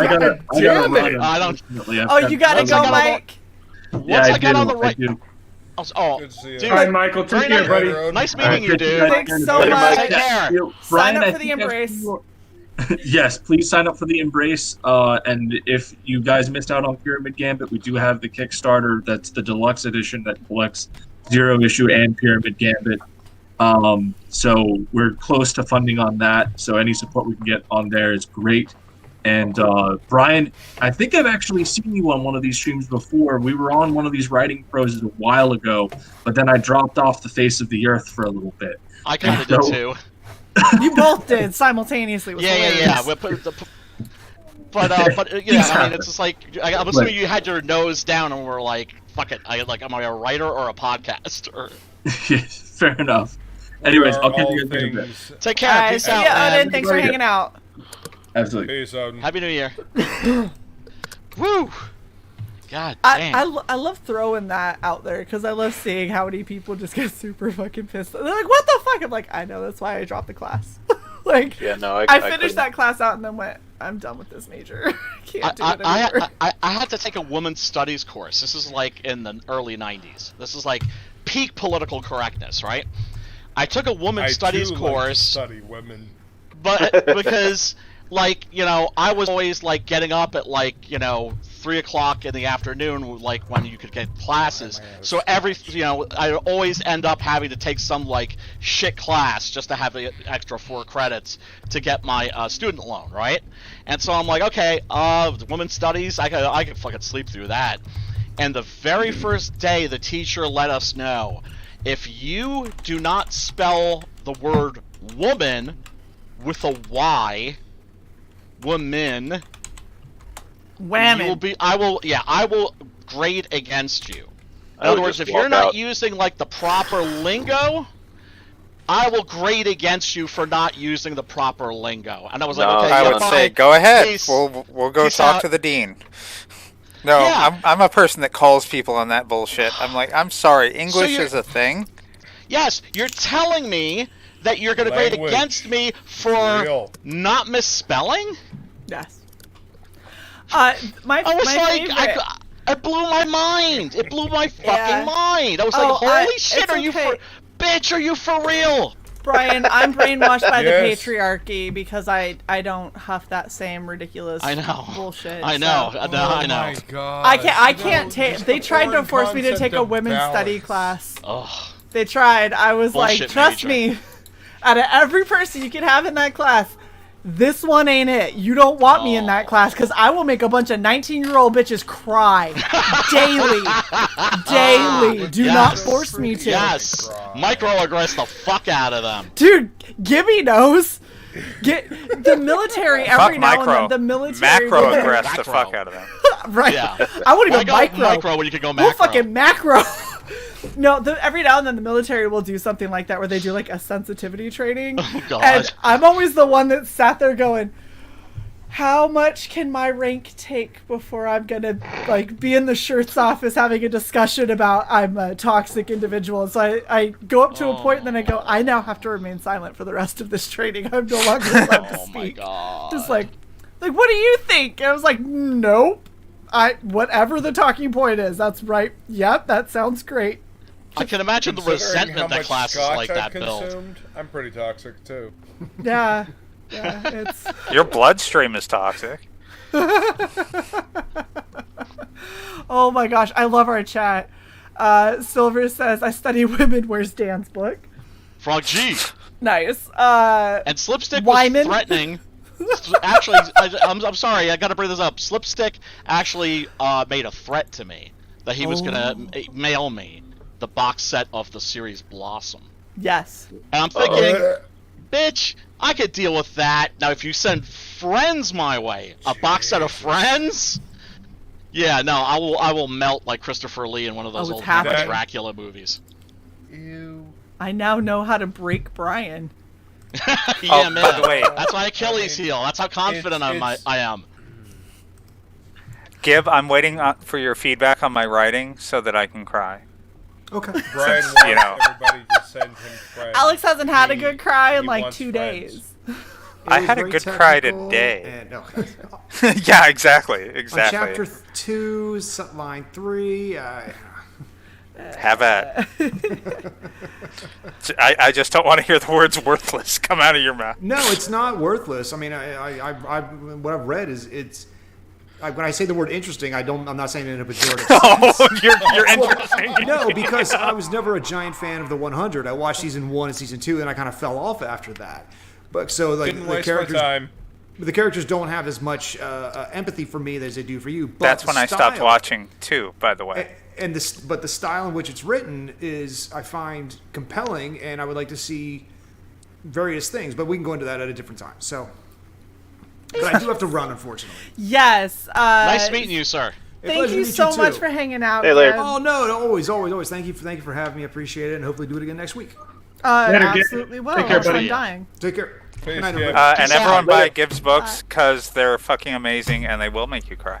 gotta damn run, it. I don't. unfortunately. I've Oh, got- you gotta go, Mike. Yeah, I got on the I right. do. Oh, Good to see you. dude. All right, Michael, take Very care, nice- buddy. Nice meeting you, dude. Thanks so much. Take care. Sign Brian, up I for the think Embrace. Yes, please sign up for the Embrace. And if you guys missed out on Pyramid Gambit, we do have the Kickstarter. That's the deluxe edition that collects Zero Issue and Pyramid Gambit. So we're close to funding on that. So any support we can get on there is great. And Brian, I think I've actually seen you on one of these streams before. We were on one of these Writing Proses a while ago, but then I dropped off the face of the earth for a little bit. I kind of did too. You both did simultaneously. It was Yeah. hilarious. But I mean, it's just like I'm assuming you had your nose down and were like, "Fuck it, am I a writer or a podcaster?" Fair enough. Anyways, I'll catch you guys in a bit. Take care. All right, Peace see out, ya, man. Odin. Thanks for hanging out. Absolutely. Peace, Odin. Happy New Year. Woo! God I damn. I love throwing that out there because I love seeing how many people just get super fucking pissed. They're like, "What the fuck?" I'm like, "I know. That's why I dropped the class." Like, Yeah, no, I finished couldn't. that class out and then went, "I'm done with this major. Can't do it anymore." I had to take a women's studies course. This is like in the early 90s. This is like peak political correctness, right? I took a women's studies do course. Like to study women. But because, like, I was always, like, getting up at, like, 3 o'clock in the afternoon, like, when you could get classes. So I always end up having to take some, like, shit class just to have the extra 4 credits to get my student loan, right? And so I'm like, okay, women's studies, I could fucking sleep through that. And the very first day, the teacher let us know, if you do not spell the word woman with a Y, woman, Whammon. I will grade against you. In I would other words, just if you're walk not out. using like the proper lingo, I will grade against you for not using the proper lingo. And I was like, No, okay, I yeah, would fine. say, go ahead. Peace. We'll go Peace talk out. to the dean. No, Yeah. I'm a person that calls people on that bullshit. I'm like, I'm sorry, English you're- is a thing. Yes, you're telling me that you're going to grade Language. against me for Real. not misspelling? Yes. My I was my like, favorite. it blew my mind. It blew my fucking Yeah. mind. I was Oh, like, holy shit, it's are you okay. bitch, are you for real? Brian, I'm brainwashed by Yes. the patriarchy because I don't huff that same ridiculous I know. bullshit. I know. so- I know. My God. I can't take. They tried to force me to take a women's study class. Ugh. They tried. I was Bullshit like, trust major. me. Out of every person you can have in that class, this one ain't it. You don't want me in that class because I will make a bunch of 19-year-old bitches cry daily. Daily. Do not force me to. Yes. Microaggress the fuck out of them. Dude, Gibby knows. Get the military every Fuck now micro. and then. The military Macro will- aggress the Macro. fuck out of them. Right. Yeah. I want to Why go micro. when you could go We'll macro? fucking macro. No, every now and then the military will do something like that where they do like a sensitivity training. Oh, God. And I'm always the one that sat there going, how much can my rank take before I'm gonna like be in the shirts office having a discussion about I'm a toxic individual? So I go up to a point and then I go, I now have to remain silent for the rest of this training. I'm no longer allowed to speak. My God. Just like what do you think? And I was like, nope. Whatever the talking point is, that's right. Yep, that sounds great. I can imagine the Considering resentment how that much classes scotch like I've that build. consumed, I'm pretty toxic too. Yeah. Yeah, it's Your bloodstream is toxic. Oh my gosh, I love our chat. Silver says, I study women, where's Dan's book? Frog G. Nice. And Slipstick Wyman? was threatening. Actually, I'm sorry, I gotta bring this up. Slipstick actually made a threat to me that he was gonna mail me the box set of the series Blossom. Yes. And I'm thinking, bitch, I could deal with that. Now, if you send Friends my way, a box set of Friends, yeah, no, I will melt like Christopher Lee in one of those it's old happening. Dracula movies. Ew. I now know how to break Brian. Yeah, man. by the way, That's my Achilles heel. That's how confident I am. Gib, I'm waiting for your feedback on my writing so that I can cry. Okay. Brian wants everybody to send him friends. Alex hasn't had a good cry in he like wants 2 friends. days. I was had a very good cry technical, today. and- no. Yeah, exactly. On Exactly. chapter 2, line 3, Have at. I just don't want to hear the words worthless come out of your mouth. no, it's not worthless. I mean, what I've read is it's. When I say the word interesting, I'm not saying it in a pejorative Oh, sense. you're interesting. No, because I was never a giant fan of the 100. I watched season 1 and season 2, and I kind of fell off after that. But so like Didn't the waste my characters, time. the characers don't have as much empathy for me as they do for you. But That's the when I stopped style- watching too, by the way. And but the style in which it's written is, I find, compelling, and I would like to see various things. But we can go into that at a different time. So, but I do have to run, unfortunately. Yes. Nice meeting you, sir. Thank pleasure you to meet so you, much too. for hanging out. Hey, Larry. Gib. Oh no, always. Thank you for having me. I appreciate it, and hopefully do it again next week. Absolutely will. Take care, I'm buddy. dying. Take care. Please, Good night, Gib. everybody. And everyone buy Gibbs books because they're fucking amazing and they will make you cry.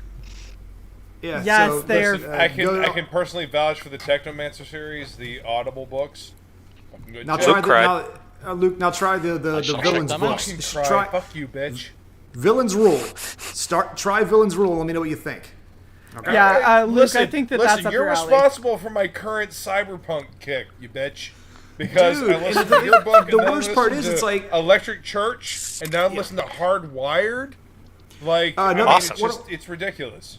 Yeah, Yes, so they're- listen, I go- can personally vouch for the Technomancer series, the Audible books. Fucking good Now shit. try Luke the cried. Luke. Now try the shall check villains them out. books. Fucking cry. Fuck you, bitch. Villains Rule. Try Villains Rule. Let me know what you think. Okay. Yeah, Luke, Listen, I think listen, that's up you're your alley. responsible for my current cyberpunk kick, you bitch. Because Dude, I listened and to your book, the and then worst part listened is to it's like- Electric Church, and now I'm listening to Hardwired. Like, no, I mean, awesome. it's ridiculous.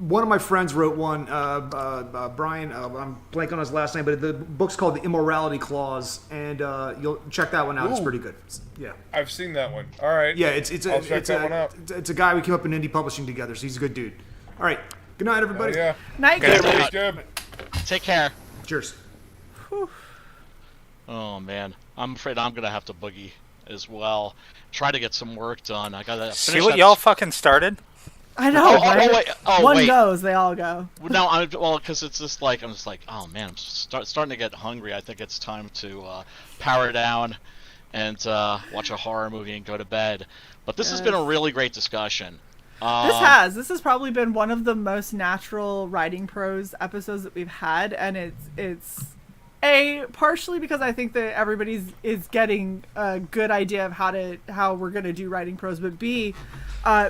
One of my friends wrote one, Brian, I'm blanking on his last name, but the book's called The Immorality Clause, and you'll check that one out. It's Ooh. pretty good. Yeah. I've seen that one. All right. Yeah, it's I'll check that one out. it's a guy we came up in indie publishing together, so he's a good dude. All right. Good night, everybody. Yeah. Night, Good Gib. night. Good. Take care. Cheers. Oh man, I'm afraid I'm gonna have to boogie as well. Try to get some work done. I gotta See finish what that y'all fucking started? I know, Oh, right? wait. Oh, One wait. goes, they all go. No, well, because it's just like I'm just like, oh man, I'm starting to get hungry. I think it's time to power down and watch a horror movie and go to bed. But this has been a really great discussion. This has probably been one of the most natural Writing Prose episodes that we've had, and it's partially because I think that everybody is getting a good idea of how we're gonna do Writing Prose, but B,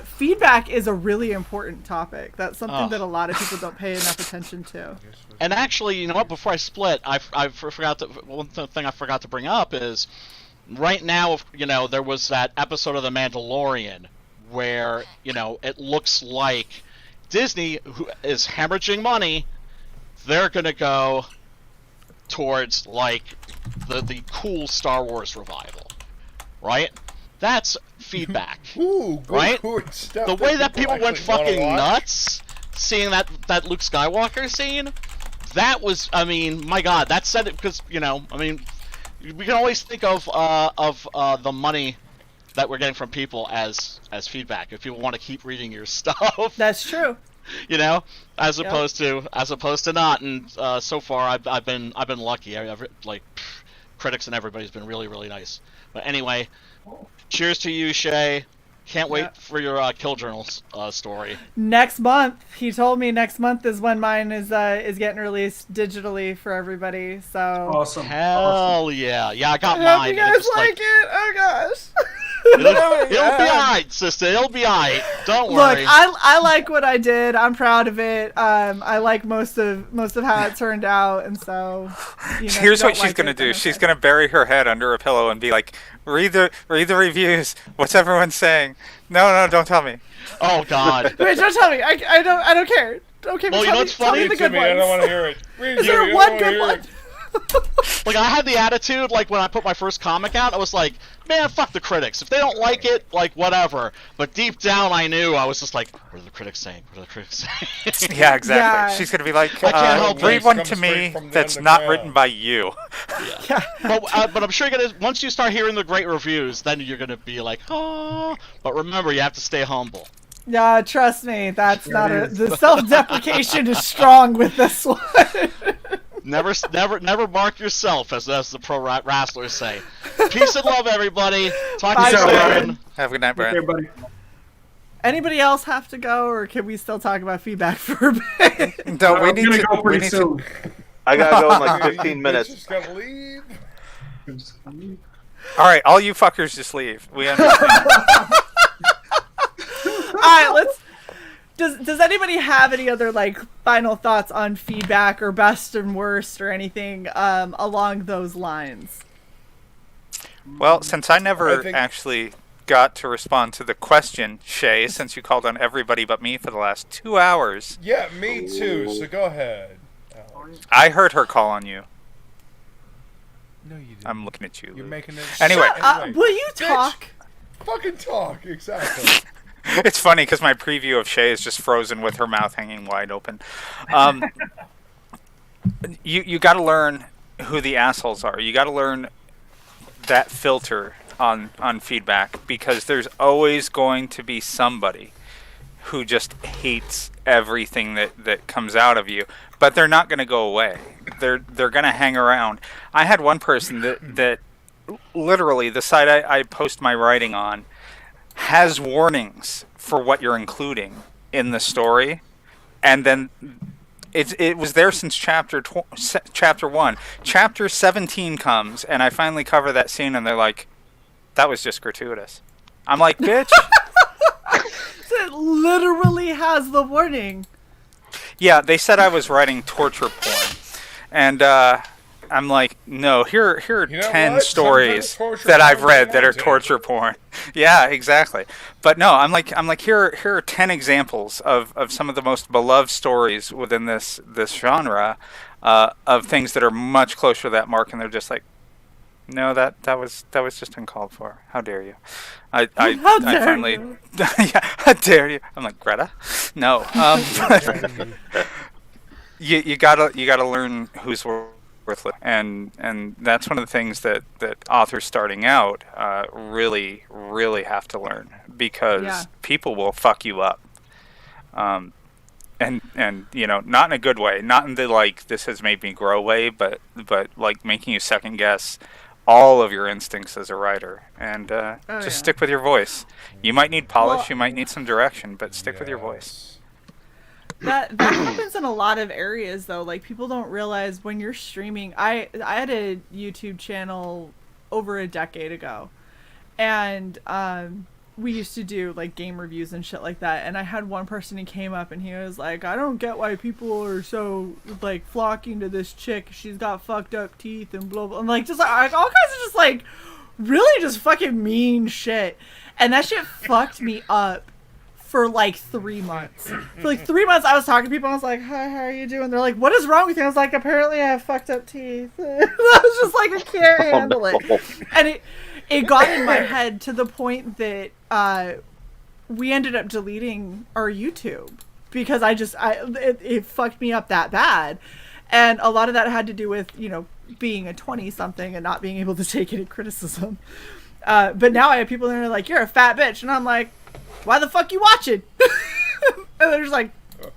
feedback is a really important topic. That's something that a lot of people don't pay enough attention to. And actually, you know what? Before I split, I forgot one thing I forgot to bring up is right now. You know, there was that episode of The Mandalorian where it looks like Disney, who is hemorrhaging money, they're gonna go towards like the cool Star Wars revival, right? That's feedback. Ooh, right? Good stuff The way that people went actually wanna fucking watch. nuts seeing that Luke Skywalker scene, that was, I mean, my God, that said it because I mean, we can always think of the money that we're getting from people as feedback. If people want to keep reading your stuff, that's true. As opposed to not. And so far, I've been lucky. I've critics and everybody's been really, really nice. But anyway, cheers to you, Shay. Can't wait for your Kill Journal story. Next month, he told me next month is when mine is getting released digitally for everybody. So awesome! Hell yeah, I got I hope mine. you guys like it. Oh gosh. It'll be alright, sister. It'll be alright. Don't worry. Look, I like what I did. I'm proud of it. I like most of how it turned out, and so. Here's what she's gonna do. She's gonna bury her head under a pillow and be like, "Read the reviews. What's everyone saying?" No, don't tell me. Oh God. Wait, don't tell me. I don't care. Okay, well, you know what's funny? Tell me the good ones. I don't want to hear it. Is there one good one? Like, I had the attitude, like, when I put my first comic out, I was like, man, fuck the critics. If they don't like it, like, whatever. But deep down, I knew, I was just like, what are the critics saying? What are the critics saying? Yeah, exactly. Yeah. She's going to be like, I can't help read it. one to me that's not written by you. Yeah. But I'm sure you're gonna, once you start hearing the great reviews, then you're going to be like, oh. But remember, you have to stay humble. Yeah, trust me, that's not the self-deprecation is strong with this one. Never mark yourself, as the pro wrestlers say. Peace and love, everybody. Talk to you soon. Have a good night, Brian. Everybody. Anybody else have to go, or can we still talk about feedback for a bit? No, we need to go pretty soon. I gotta go in like 15 minutes. Just gotta leave. All right, all you fuckers just leave. We understand. All right, does anybody have any other like final thoughts on feedback or best and worst or anything along those lines? Well, since I never actually got to respond to the question, Shay, since you called on everybody but me for the last 2 hours. Yeah, me too. So go ahead. I heard her call on you. No, you didn't. I'm looking at you. You're making it. Anyway, will you talk? Fucking talk, exactly. It's funny because my preview of Shay is just frozen with her mouth hanging wide open. You got to learn who the assholes are. You got to learn that filter on feedback, because there's always going to be somebody who just hates everything that comes out of you, but they're not going to go away. They're going to hang around. I had one person that literally, the site I post my writing on has warnings for what you're including in the story, and then it was there since chapter 1. Chapter 17 comes, and I finally cover that scene, and they're like, that was just gratuitous. I'm like, bitch. It literally has the warning. Yeah, they said I was writing torture porn, and I'm like, no, here are 10 stories that I've read that are torture porn. Yeah, exactly. But no, I'm like here are 10 examples of some of the most beloved stories within this genre, of things that are much closer to that mark, and they're just like, no, that was just uncalled for. How dare you? I finally you. Yeah, how dare you? I'm like, Greta? No. You gotta learn who's worth living, and that's one of the things that authors starting out really have to learn, because people will fuck you up, and not in a good way, not in the like this has made me grow way, but like making you second guess all of your instincts as a writer, and stick with your voice. You might need polish, you might need some direction, but stick with your voice. That happens in a lot of areas, though. Like, people don't realize when you're streaming. I had a YouTube channel over a decade ago, and we used to do like game reviews and shit like that. And I had one person who came up and he was like, I don't get why people are so like flocking to this chick. She's got fucked up teeth and blah blah. I'm like, just like all kinds of just like really just fucking mean shit. And that shit fucked me up for like 3 months. For like 3 months, I was talking to people. I was like, "Hi, how are you doing?" They're like, "What is wrong with you?" I was like, "Apparently, I have fucked up teeth." I was just like, I can't handle it. And it got in my head to the point that we ended up deleting our YouTube because it fucked me up that bad. And a lot of that had to do with being a 20-something and not being able to take any criticism. But now I have people that are like, "You're a fat bitch," and I'm like, why the fuck you watching? And they're just like,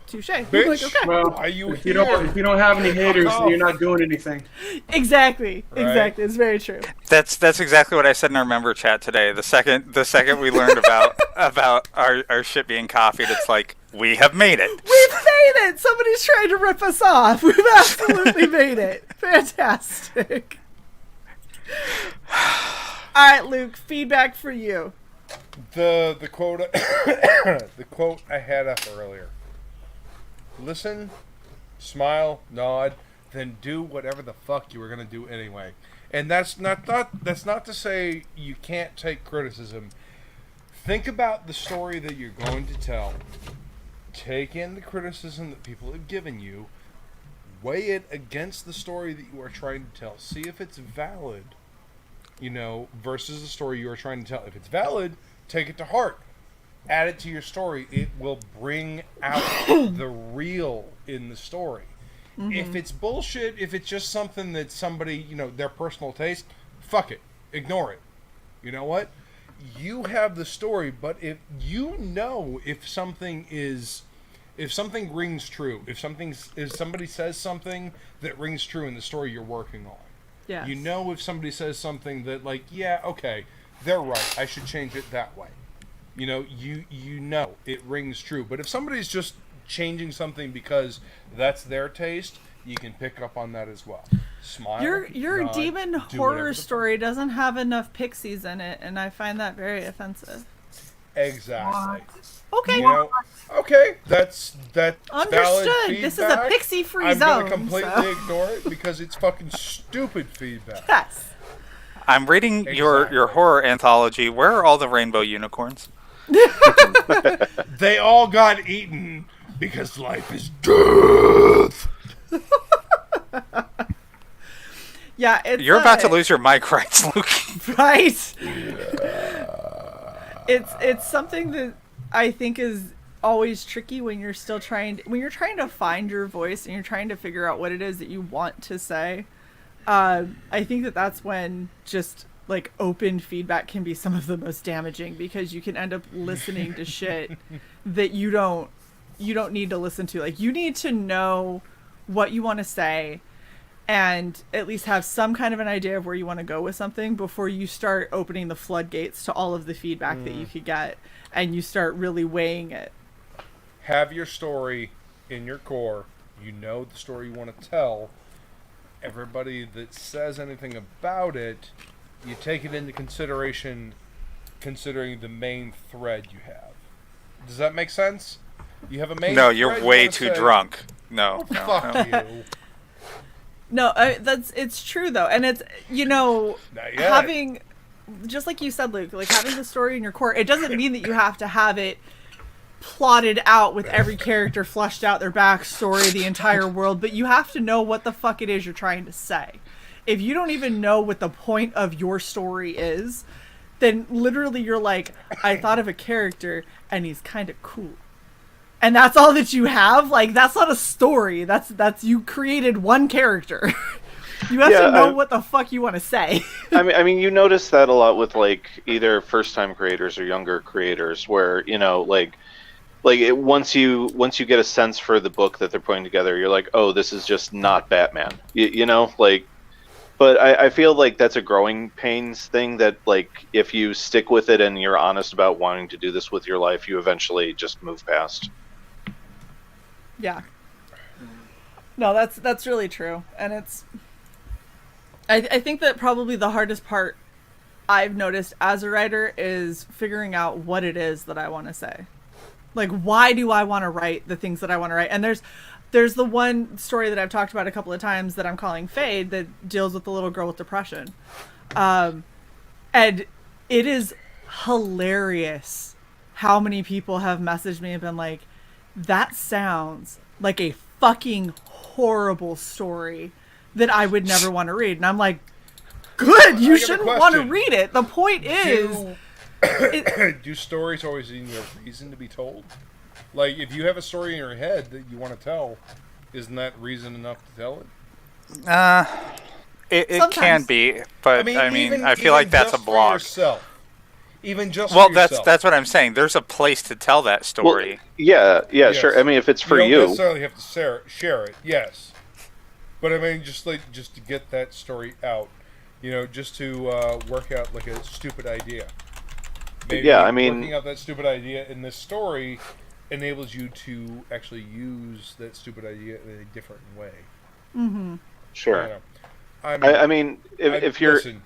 touche. I'm like, okay. Well, if you don't have any haters, then you're not doing anything. Exactly. Right. Exactly. It's very true. That's exactly what I said in our member chat today. The second we learned about about our shit being copied, it's like, we have made it. We've made it! Somebody's trying to rip us off. We've absolutely made it. Fantastic. All right, Luke, feedback for you. The quote the quote I had up earlier. Listen, smile, nod, then do whatever the fuck you were gonna do anyway. And that's not to say you can't take criticism. Think about the story that you're going to tell. Take in the criticism that people have given you. Weigh it against the story that you are trying to tell. See if it's valid, versus the story you are trying to tell. If it's valid, take it to heart. Add it to your story. It will bring out the real in the story. Mm-hmm. If it's bullshit, if it's just something that somebody, their personal taste, fuck it. Ignore it. You know what? You have the story, but if something rings true, if somebody says something that rings true in the story you're working on. Yes. If somebody says something that yeah, okay, they're right, I should change it that way. It rings true. But if somebody's just changing something because that's their taste, you can pick up on that as well. Smile. Your nod, demon horror story doesn't have enough pixies in it, and I find that very offensive. Exactly. Okay. Okay, that's understood. Valid feedback. This is a pixie-free zone. I'm gonna completely ignore it because it's fucking stupid feedback. Yes. I'm reading your horror anthology. Where are all the rainbow unicorns? They all got eaten because life is death. Yeah, You're about to lose your mic rights, Luke. Right. It's something that I think is always tricky when you're trying to find your voice and you're trying to figure out what it is that you want to say. I think that's when just open feedback can be some of the most damaging, because you can end up listening to shit that you don't need to listen to. You need to know what you want to say and at least have some kind of an idea of where you want to go with something before you start opening the floodgates to all of the feedback that you could get, and you start really weighing it. Have your story in your core. The story you want to tell. Everybody that says anything about it, you take it into consideration, considering the main thread you have. Does that make sense? You have a main No, thread you're way too drunk. No. Fuck you. No, it's true though, and it's having, just like you said, Luke, having the story in your core. It doesn't mean that you have to have it plotted out with every character fleshed out, their backstory, the entire world, but you have to know what the fuck it is you're trying to say. If you don't even know what the point of your story is, then literally you're like, I thought of a character and he's kind of cool. And that's all that you have? That's not a story. That's you created one character. You have to know what the fuck you want to say. I mean, you notice that a lot with either first-time creators or younger creators, where once you get a sense for the book that they're putting together, you're like, oh, this is just not Batman. But I feel like that's a growing pains thing, that if you stick with it and you're honest about wanting to do this with your life, you eventually just move past. Yeah. No, that's really true. And I think that probably the hardest part I've noticed as a writer is figuring out what it is that I want to say. Why do I want to write the things that I want to write? And there's the one story that I've talked about a couple of times that I'm calling Fade, that deals with the little girl with depression. And it is hilarious how many people have messaged me and been like, that sounds like a fucking horrible story that I would never want to read. And I'm like, good, you shouldn't want to read it. The point is... Do stories always need a reason to be told? If you have a story in your head that you want to tell, isn't that reason enough to tell it? It can be, but I feel like that's a block. Even just for yourself. That's what I'm saying. There's a place to tell that story. Well, yes. Sure. I mean, if it's for you don't necessarily have to share it. Yes, but I mean, just to get that story out, just to work out a stupid idea. maybe Yeah, I mean, working out that stupid idea in this story enables you to actually use that stupid idea in a different way. Mm-hmm. Sure. I mean, if you're... Listen,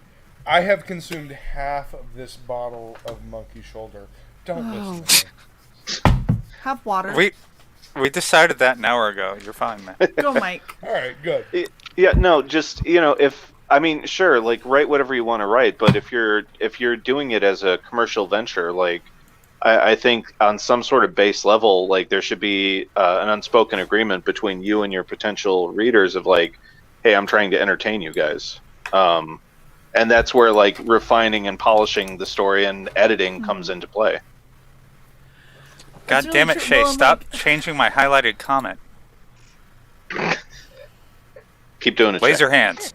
I have consumed half of this bottle of Monkey Shoulder. Don't listen to me. Have water. We decided that an hour ago. You're fine, man. Go, Mike. All right, good. Yeah, no, just, if... I mean, sure, like, write whatever you want to write, but if you're doing it as a commercial venture, like, I think on some sort of base level, like, there should be an unspoken agreement between you and your potential readers of, like, hey, I'm trying to entertain you guys. And that's where, like, refining and polishing the story and editing comes into play. God damn it, Shay, stop changing my highlighted comment. Keep doing it, Laser Shay. hands.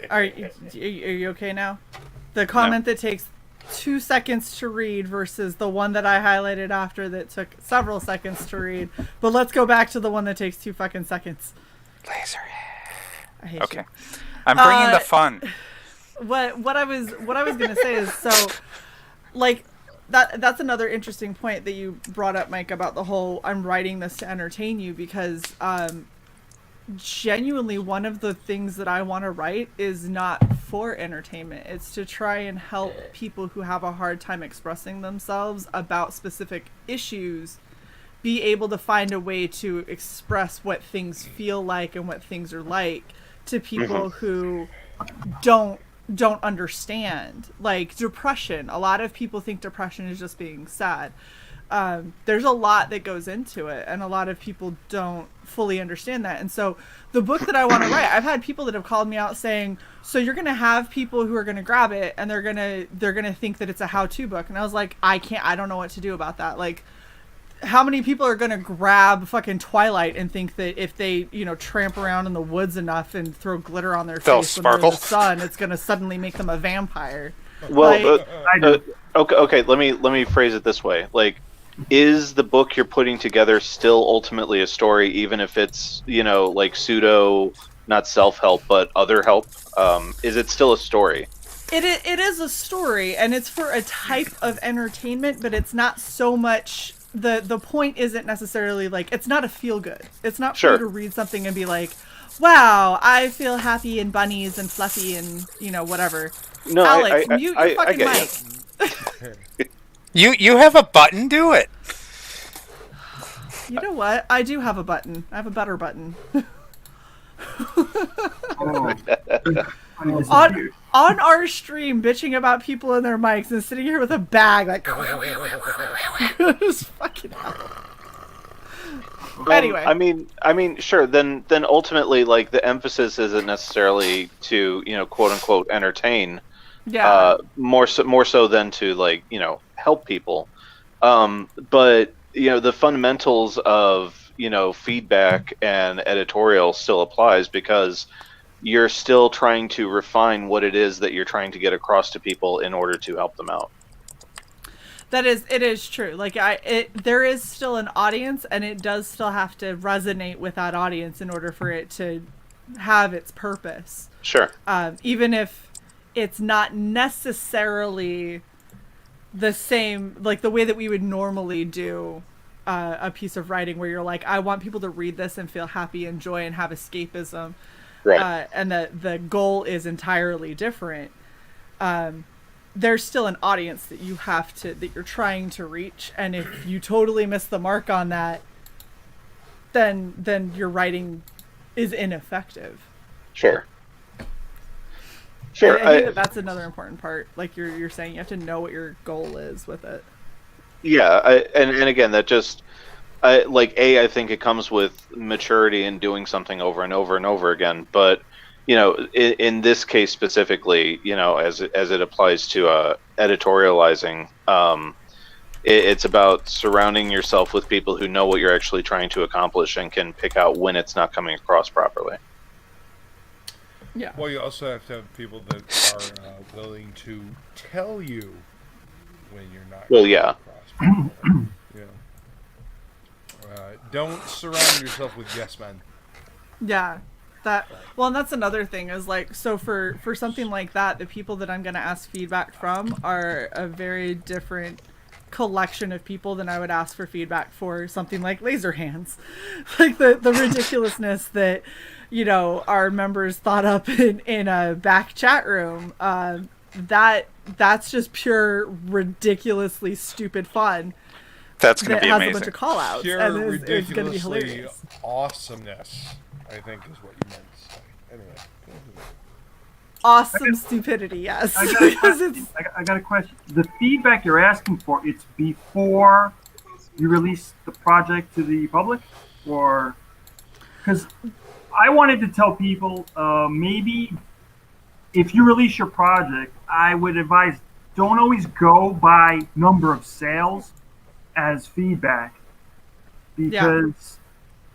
Are you okay now? The comment that takes 2 seconds to read versus the one that I highlighted after that took several seconds to read. But let's go back to the one that takes 2 fucking seconds. Laser. I hate Okay. you. I'm bringing the fun. What I was gonna say is, so, like, that's another interesting point that you brought up, Mike, about the whole I'm writing this to entertain you, because genuinely one of the things that I want to write is not for entertainment. It's to try and help people who have a hard time expressing themselves about specific issues be able to find a way to express what things feel like and what things are like to people who don't understand. Like depression, a lot of people think depression is just being sad. There's a lot that goes into it, and a lot of people don't fully understand that. And so the book that I want to write, I've had people that have called me out saying, so you're going to have people who are going to grab it and they're going to think that it's a how-to book. And I was like, I don't know what to do about that. Like, how many people are going to grab fucking Twilight and think that if they, tramp around in the woods enough and throw glitter on their They'll face when they're in sparkle. the sun, it's going to suddenly make them a vampire? Well, Like, okay. Let me phrase it this way. Like, is the book you're putting together still ultimately a story, even if it's like pseudo, not self-help but other help? Is it still a story? It is a story, and it's for a type of entertainment, but it's not so much. The point isn't necessarily like, it's not a feel good. It's not for you to read something and be like, wow, I feel happy and bunnies and fluffy and whatever. No, Alex, mute your I fucking get mic. You have a button. Do it. You know what? I do have a button. I have a better button. On our stream, bitching about people and their mics and sitting here with a bag like just fucking hell. Anyway, I mean, sure. Then ultimately, like, the emphasis isn't necessarily to quote unquote entertain. Yeah. More so than to, like, help people. But the fundamentals of feedback and editorial still applies, because you're still trying to refine what it is that you're trying to get across to people in order to help them out. It is true. Like, there is still an audience, and it does still have to resonate with that audience in order for it to have its purpose. Sure. Even if it's not necessarily the same, like the way that we would normally do a piece of writing, where you're like, I want people to read this and feel happy and joy and have escapism. Right. And the goal is entirely different. There's still an audience that you're trying to reach, and if you totally miss the mark on that, then your writing is ineffective. Sure. Sure. I think that's another important part. Like you're saying, you have to know what your goal is with it. Yeah, and again, that just I think it comes with maturity and doing something over and over and over again. But in this case specifically, as it applies to editorializing, it's about surrounding yourself with people who know what you're actually trying to accomplish and can pick out when it's not coming across properly. Yeah. Well, you also have to have people that are willing to tell you when you're not. Well, yeah. Don't surround yourself with yes men. Yeah, that. Well, and that's another thing is like, so for something like that, the people that I'm going to ask feedback from are a very different collection of people than I would ask for feedback for something like Laser Hands. Like the ridiculousness that, you know, our members thought up in a back chat room. That's just pure ridiculously stupid fun. That's going to be has amazing. A bunch of call outs. Pure And it's going to be ridiculously hilarious. awesomeness, I think is what you meant to say. Anyway. Awesome stupidity, yes. I got a question. The feedback you're asking for, it's before you release the project to the public? Or... Because I wanted to tell people, maybe if you release your project, I would advise don't always go by number of sales as feedback. Because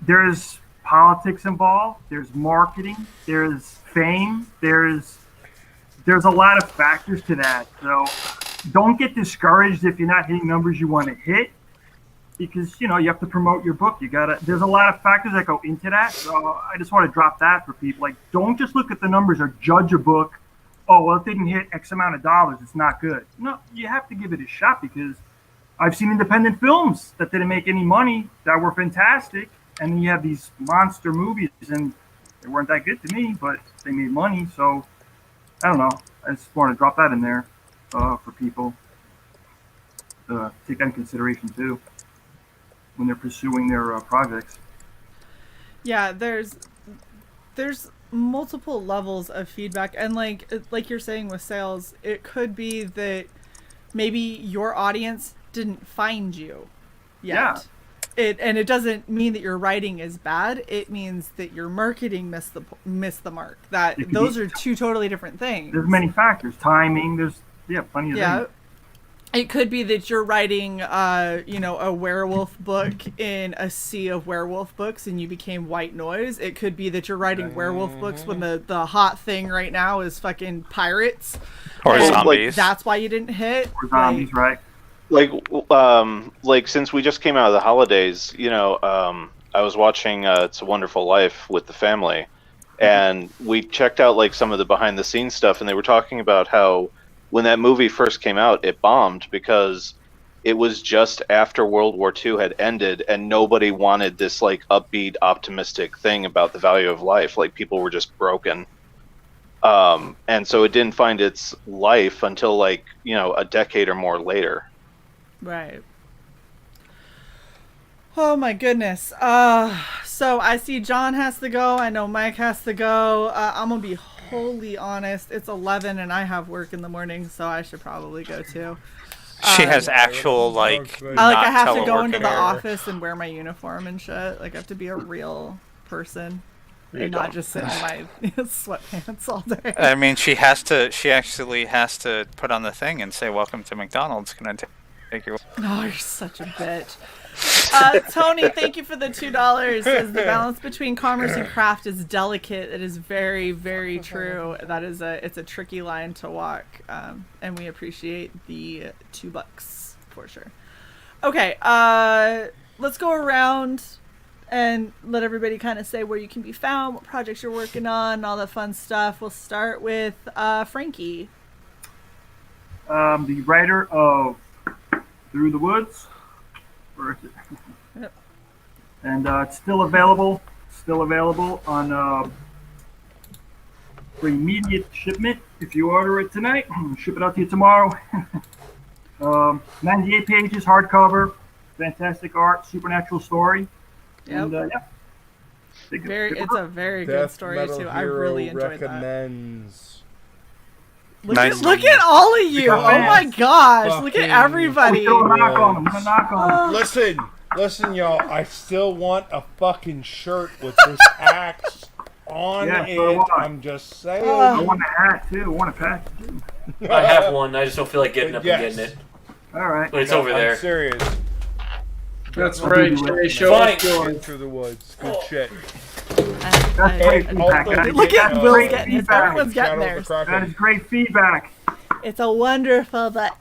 there's politics involved, there's marketing, there's fame, there's a lot of factors to that. So don't get discouraged if you're not hitting numbers you want to hit, because you have to promote your book. There's a lot of factors that go into that. So I just want to drop that for people. Like, don't just look at the numbers or judge a book. Oh, well, it didn't hit X amount of dollars, it's not good. No, you have to give it a shot, because I've seen independent films that didn't make any money that were fantastic, and then you have these monster movies, and they weren't that good to me, but they made money. So I don't know. I just want to drop that in there for people to take that in consideration too when they're pursuing their projects. Yeah, there's multiple levels of feedback, and like you're saying with sales, it could be that maybe your audience didn't find you yet. Yeah. It doesn't mean that your writing is bad. It means that your marketing missed the mark. Those are two totally different things. There's many factors. Timing. There's plenty of things. It could be that you're writing a werewolf book in a sea of werewolf books and you became white noise. It could be that you're writing werewolf books when the hot thing right now is fucking pirates or zombies. That's why you didn't hit. Or zombies, right? Like since we just came out of the holidays, I was watching It's a Wonderful Life with the family, and we checked out like some of the behind the scenes stuff, and they were talking about how when that movie first came out, it bombed because it was just after World War II had ended, and nobody wanted this like upbeat, optimistic thing about the value of life. Like, people were just broken. And so it didn't find its life until like, a decade or more later. Right. Oh my goodness. So I see John has to go. I know Mike has to go. I'm gonna be wholly honest. It's 11 and I have work in the morning, so I should probably go too. She has actual I have to go into the office and wear my uniform and shit. Like, I have to be a real person and not just sit in my sweatpants all day. I mean, she actually has to put on the thing and say, "Welcome to McDonald's." Can I take your... Oh, you're such a bitch. Tony, thank you for the $2. Says the balance between commerce and craft is delicate. It is very, very true. That is it's a tricky line to walk, and we appreciate the $2 for sure. Okay, let's go around and let everybody kind of say where you can be found, what projects you're working on, all that fun stuff. We'll start with Frankie. The writer of Through the Woods. Where is it? Yep. And it's still available on for immediate shipment. If you order it tonight, ship it out to you tomorrow. 98 pages, hardcover, fantastic art, supernatural story. Yep. And, it's a very good story too. I really enjoyed recommends. that. Look at all of you! Oh my gosh! Look at everybody! Listen, y'all. I still want a fucking shirt with this axe on it. I'm just saying. I want a hat too. I want a patch too. I have one. I just don't feel like getting up and getting it. All right. But it's over there. I'm serious. That's right. Show Fine. Through the Woods. Good shit. That's great feedback. Look at Will getting it. Everyone's getting theirs. That is great feedback. It's a wonderful book.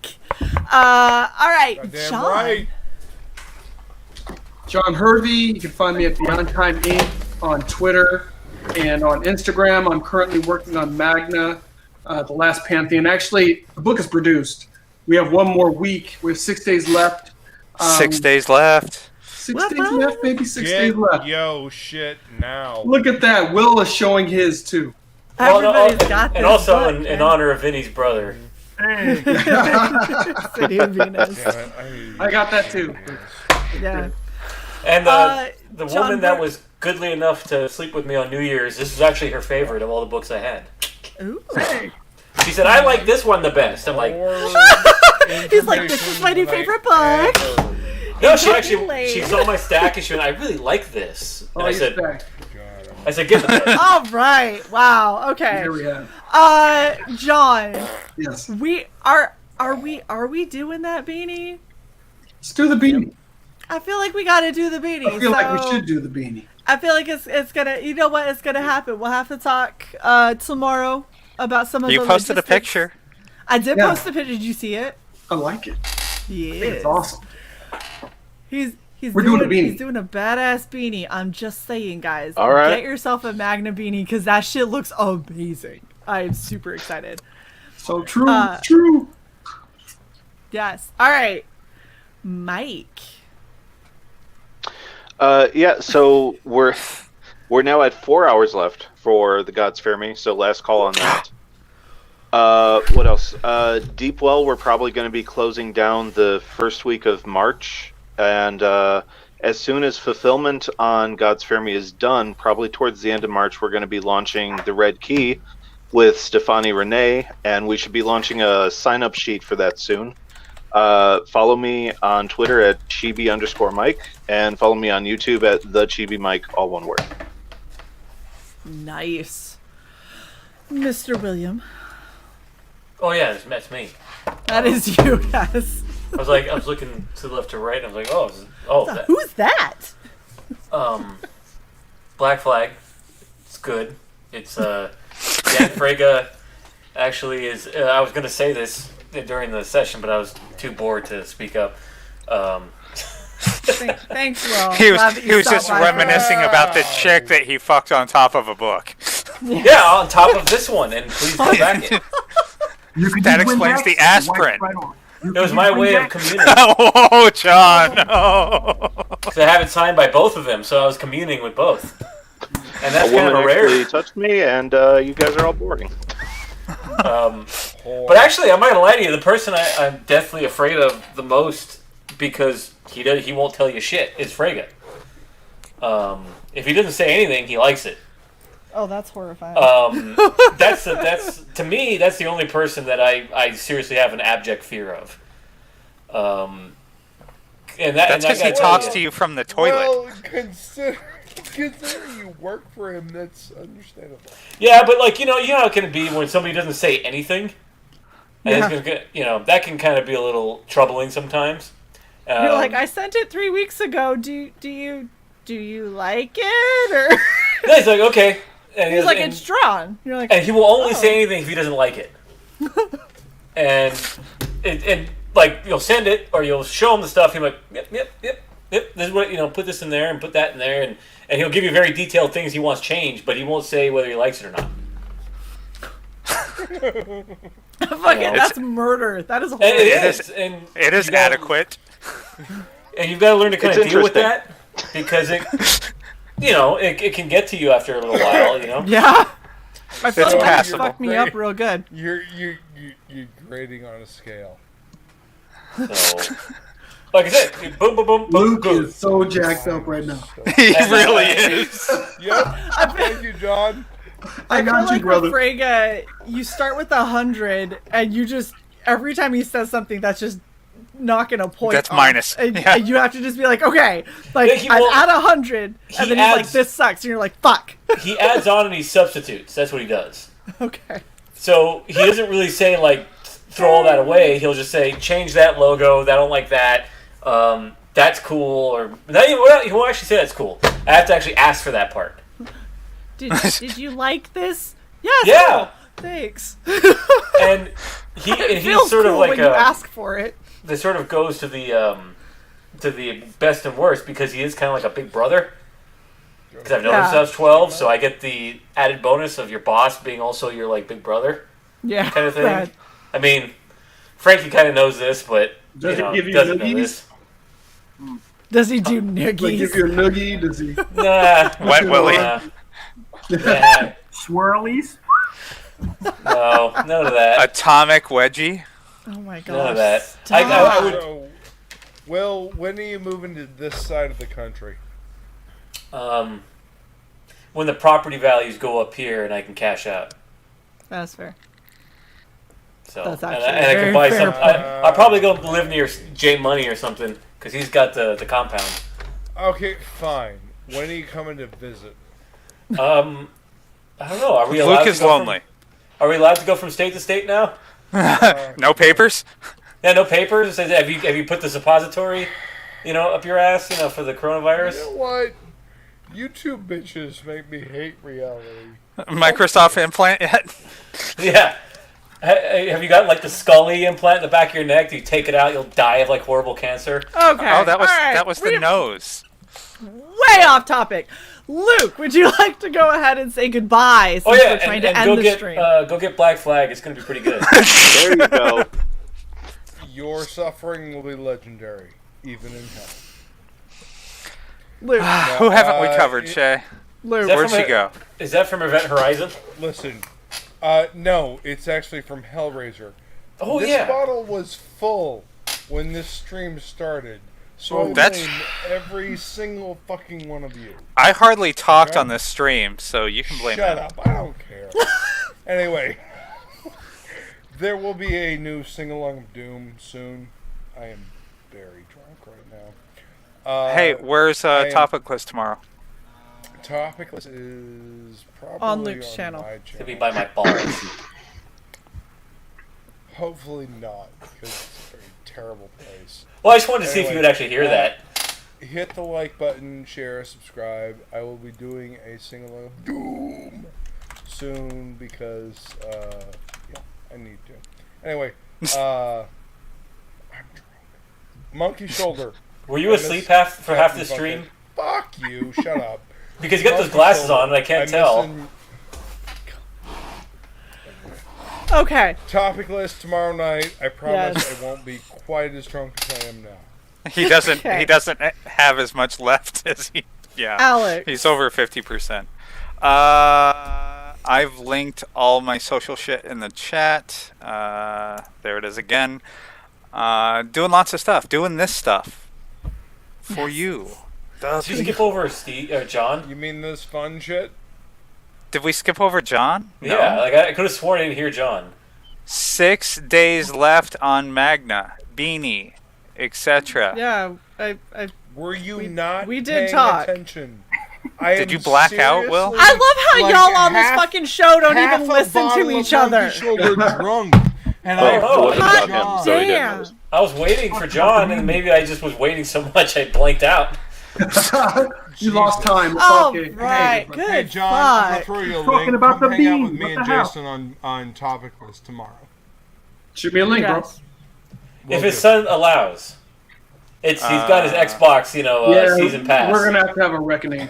All right, John. Right. John Hervey. You can find me at Beyond Time Inc. on Twitter. And on Instagram, I'm currently working on Magna, The Last Pantheon. Actually, the book is produced. We have one more week. We have 6 days left. 6 days left. 6 days left, maybe 6 days left. Yo, shit, now. Look at that. Will is showing his, too. Everybody's got this and also book, in honor of Vinny's brother. Hey. City of Venus. I got that, too. Yeah. And the John woman that Burke- was goodly enough to sleep with me on New Year's, this was actually her favorite of all the books I had. Ooh. She said, I like this one the best. I'm like, He's like, this is my new favorite book. no, she saw my stack and she went, I really like this. And I said, give it to her. All right. Wow. Okay. Here we have. John. Yes. Are we doing that beanie? Let's do the beanie. I feel like we got to do the beanie. I feel like we should do the beanie. I feel like it's gonna. You know what? It's gonna happen. We'll have to talk tomorrow about some of the You posted a logistics. picture. I did post a picture. Did you see it? I like it. Yeah. I think it's awesome. We're doing a beanie. He's doing a badass beanie. I'm just saying, guys. All right. Get yourself a Magna beanie because that shit looks amazing. I am super excited. So true. True. Yes. All right. Mike. Yeah, so we're now at 4 hours left for the Gods Fear Me, so last call on that. What else? Deep Well, we're probably going to be closing down the first week of March, and as soon as fulfillment on Gods Fear Me is done, probably towards the end of March, we're going to be launching the Red Key with Stefani Renee, and we should be launching a sign-up sheet for that soon. Follow me on Twitter at chibi_Mike, and follow me on YouTube at the Chibi Mike, all one word. Nice. Mr. William. Oh yeah, that's me. That is you, yes. I was looking to the left to right, and I was like, that, who's that? Black Flag. It's good. It's Dan Frege actually is. I was gonna say this during the session, but I was too bored to speak up. Thanks, Will. He was just reminiscing about the chick that he fucked on top of a book. Yeah, on top of this one, and please go back it. That explains the aspirin. It was my way of communing. Oh, John! No. So I have it signed by both of them, so I was communing with both. And that's a kind of woman a rarity. actually touched me, and you guys are all boring. But actually, I'm not gonna lie to you. The person I'm deathly afraid of the most, because he won't tell you shit, is Frege. If he doesn't say anything, he likes it. Oh, that's horrifying. That's to me, that's the only person that I seriously have an abject fear of. And that's because he talks to you from the toilet. Well, considering you work for him, that's understandable. Yeah, but like you know how it can be when somebody doesn't say anything, and it's gonna, that can kind of be a little troubling sometimes. You're like, I sent it 3 weeks ago. Do you like it? Or no, he's like, okay. And he's like, it's drawn. You're like, and he will only say anything if he doesn't like it. and like you'll send it or you'll show him the stuff. He's like, yep. This is what put this in there and put that in there, and he'll give you very detailed things he wants changed, but he won't say whether he likes it or not. That's murder. That is horrible. It is adequate. And you've got to learn to kind of deal with that because it can get to you after a little while. Yeah. My It's passable. fucked me up real good. You're grading on a scale. So, like I said, boom, boom, boom, boom. Luke is so jacked up right now. He really is. Yep. Thank you, John. I got feel you, brother. With Frege, you start with 100, and you just every time he says something, that's just knocking a point. That's off. minus. And you have to just be like, okay, like I'm at 100, and then he's like, this sucks, and you're like, fuck. He adds on and he substitutes. That's what he does. Okay. So he doesn't really say like throw all that away. He'll just say change that logo. I don't like that. That's cool. Or he won't actually say that's cool. I have to actually ask for that part. Did you like this? Yes. Yeah. Cool. Thanks. And he's sort cool of like when you ask for it. This sort of goes to the best and worst because he is kind of like a big brother. because I've noticed I was 12, so I get the added bonus of your boss being also your like big brother, kind of thing. Right. I mean, Frankie kind of knows this, but Does he give you doesn't know noogies? this. Does he do noogies? Like give you a noogie? Does he? Nah, Wet Willie. Nah, Swirlies. no, none of that. Atomic Wedgie. Oh my god. None of that. Stop. I would. So, Will, when are you moving to this side of the country? When the property values go up here and I can cash out. That's fair. So That's and actually I can very buy fair some. point. I'll probably go live near Jay Money or something because he's got the compound. Okay, fine. When are you coming to visit? I don't know. Are we allowed Luke to is go lonely. Are we allowed to go from state to state now? No papers? Yeah, no papers. It says, have you put the suppository, up your ass, for the coronavirus? You know what? You two bitches make me hate reality. Microsoft implant yet? Yeah. Have you got like the Scully implant in the back of your neck? Do you take it out, you'll die of like horrible cancer? Okay. Oh, that was all right. that was the nose. Way off topic. Luke, would you like to go ahead and say goodbye since we're trying to end the stream? Go get Black Flag. It's going to be pretty good. There you go. Your suffering will be legendary, even in hell. Luke. Who haven't we covered, Shay? Luke. Where'd she go? Is that from Event Horizon? Listen, no, it's actually from Hellraiser. Oh, this yeah. bottle was full when this stream started. So I That's- blame every single fucking one of you. I hardly talked on this stream, so you can blame Shut me. up, I don't care. Anyway, there will be a new sing-along of Doom soon. I am very drunk right now. Hey, where's topic list tomorrow? Topic list is probably On Luke's my channel. It's going to be by my balls. Hopefully not, because it's a very terrible place. Well, I just wanted to see if you would actually hear that. Hit the like button, share, subscribe. I will be doing a sing-along of Doom soon because, I need to. Anyway, I'm drunk. Monkey Shoulder. Were you asleep for half the stream? Fuck you, shut up. Because you got those glasses on and I can't tell. Okay. Topic list tomorrow night. I promise Yes. I won't be quite as drunk as I am now. He doesn't. Okay. He doesn't have as much left as he. Yeah. Alex. He's over 50%. I've linked all my social shit in the chat. There it is again. Doing lots of stuff. Doing this stuff for you. Did you skip over Steve or John? You mean this fun shit? Did we skip over John? No. Yeah, like I could have sworn I didn't hear John. 6 days left on Magna, Beanie, etc. Yeah, Were you not we did paying talk. attention? Did you black out, Will? I love how like y'all on this half- fucking show don't half even a listen bottle to of each other. Monkey Shoulder drunk. And God damn. I was waiting for John, and maybe I just was waiting so much I blanked out. You lost time. It's Oh, okay. right. Hey, Good. hey John, I'm gonna fuck. throw you a Talking link. about Come the hang out bean. with me What and the hell? Jason on topic list tomorrow. Shoot me a link, bro. Yes. If his son allows. He's got his Xbox, season pass. We're gonna have a reckoning.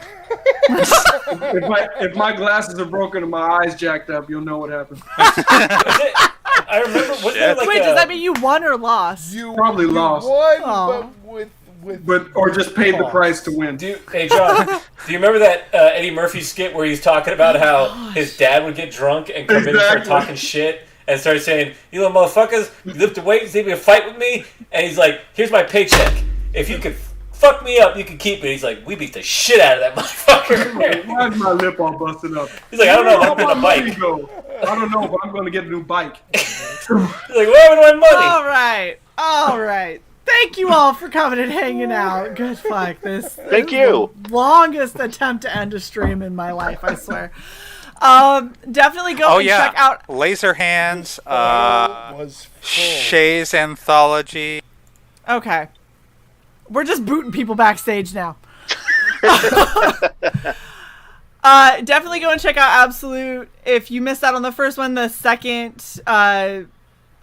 if my glasses are broken and my eyes jacked up, you'll know what happened. I remember. Was there like Wait, does that mean you won or lost? You Probably lost. won, Oh. but with or just paid the price to win. Hey John, do you remember that Eddie Murphy skit where he's talking about how his dad would get drunk and come in and start talking shit and start saying, "You little motherfuckers, you lift the weight and see me a fight with me?" And he's like, "Here's my paycheck. If you could fuck me up, you can keep it." He's like, "We beat the shit out of that motherfucker." Why's my lip all busted up? He's like, "I don't know, Where'd I'm getting my a money bike." go? I don't know, but I'm going to get a new bike. He's like, "What happened to my money?" All right. Thank you all for coming and hanging out. Good fuck. This Thank is you. the longest attempt to end a stream in my life, I swear. Definitely go and check out. Laser Hands, was full. Shay's Anthology. Okay. We're just booting people backstage now. Definitely go and check out Absolute. If you missed out on the first one, the second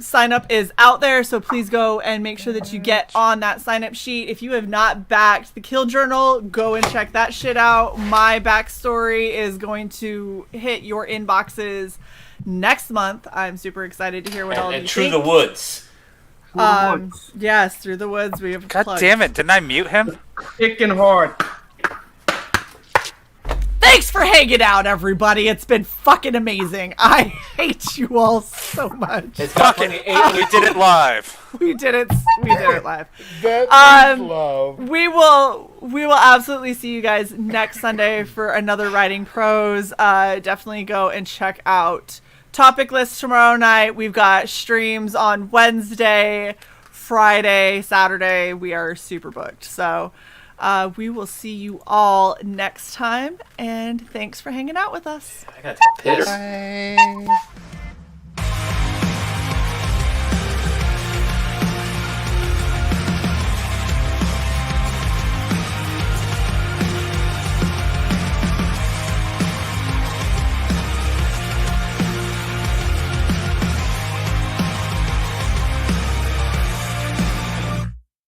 sign up is out there, so please go and make sure that you get on that sign up sheet. If you have not backed the Kill Journal, go and check that shit out. My backstory is going to hit your inboxes next month. I'm super excited to hear what all of you Through think. the Woods. Yes, Through the Woods. We have God plugged. damn it! Didn't I mute him? Kicking hard. Thanks for hanging out, everybody. It's been fucking amazing. I hate you all so much. It's got We did it live. We did it live. That is love. We will absolutely see you guys next Sunday for another Writing Prose. Definitely go and check out Topic List tomorrow night. We've got streams on Wednesday, Friday, Saturday. We are super booked. So we will see you all next time, and thanks for hanging out with us. I gotta take a piss. Bye.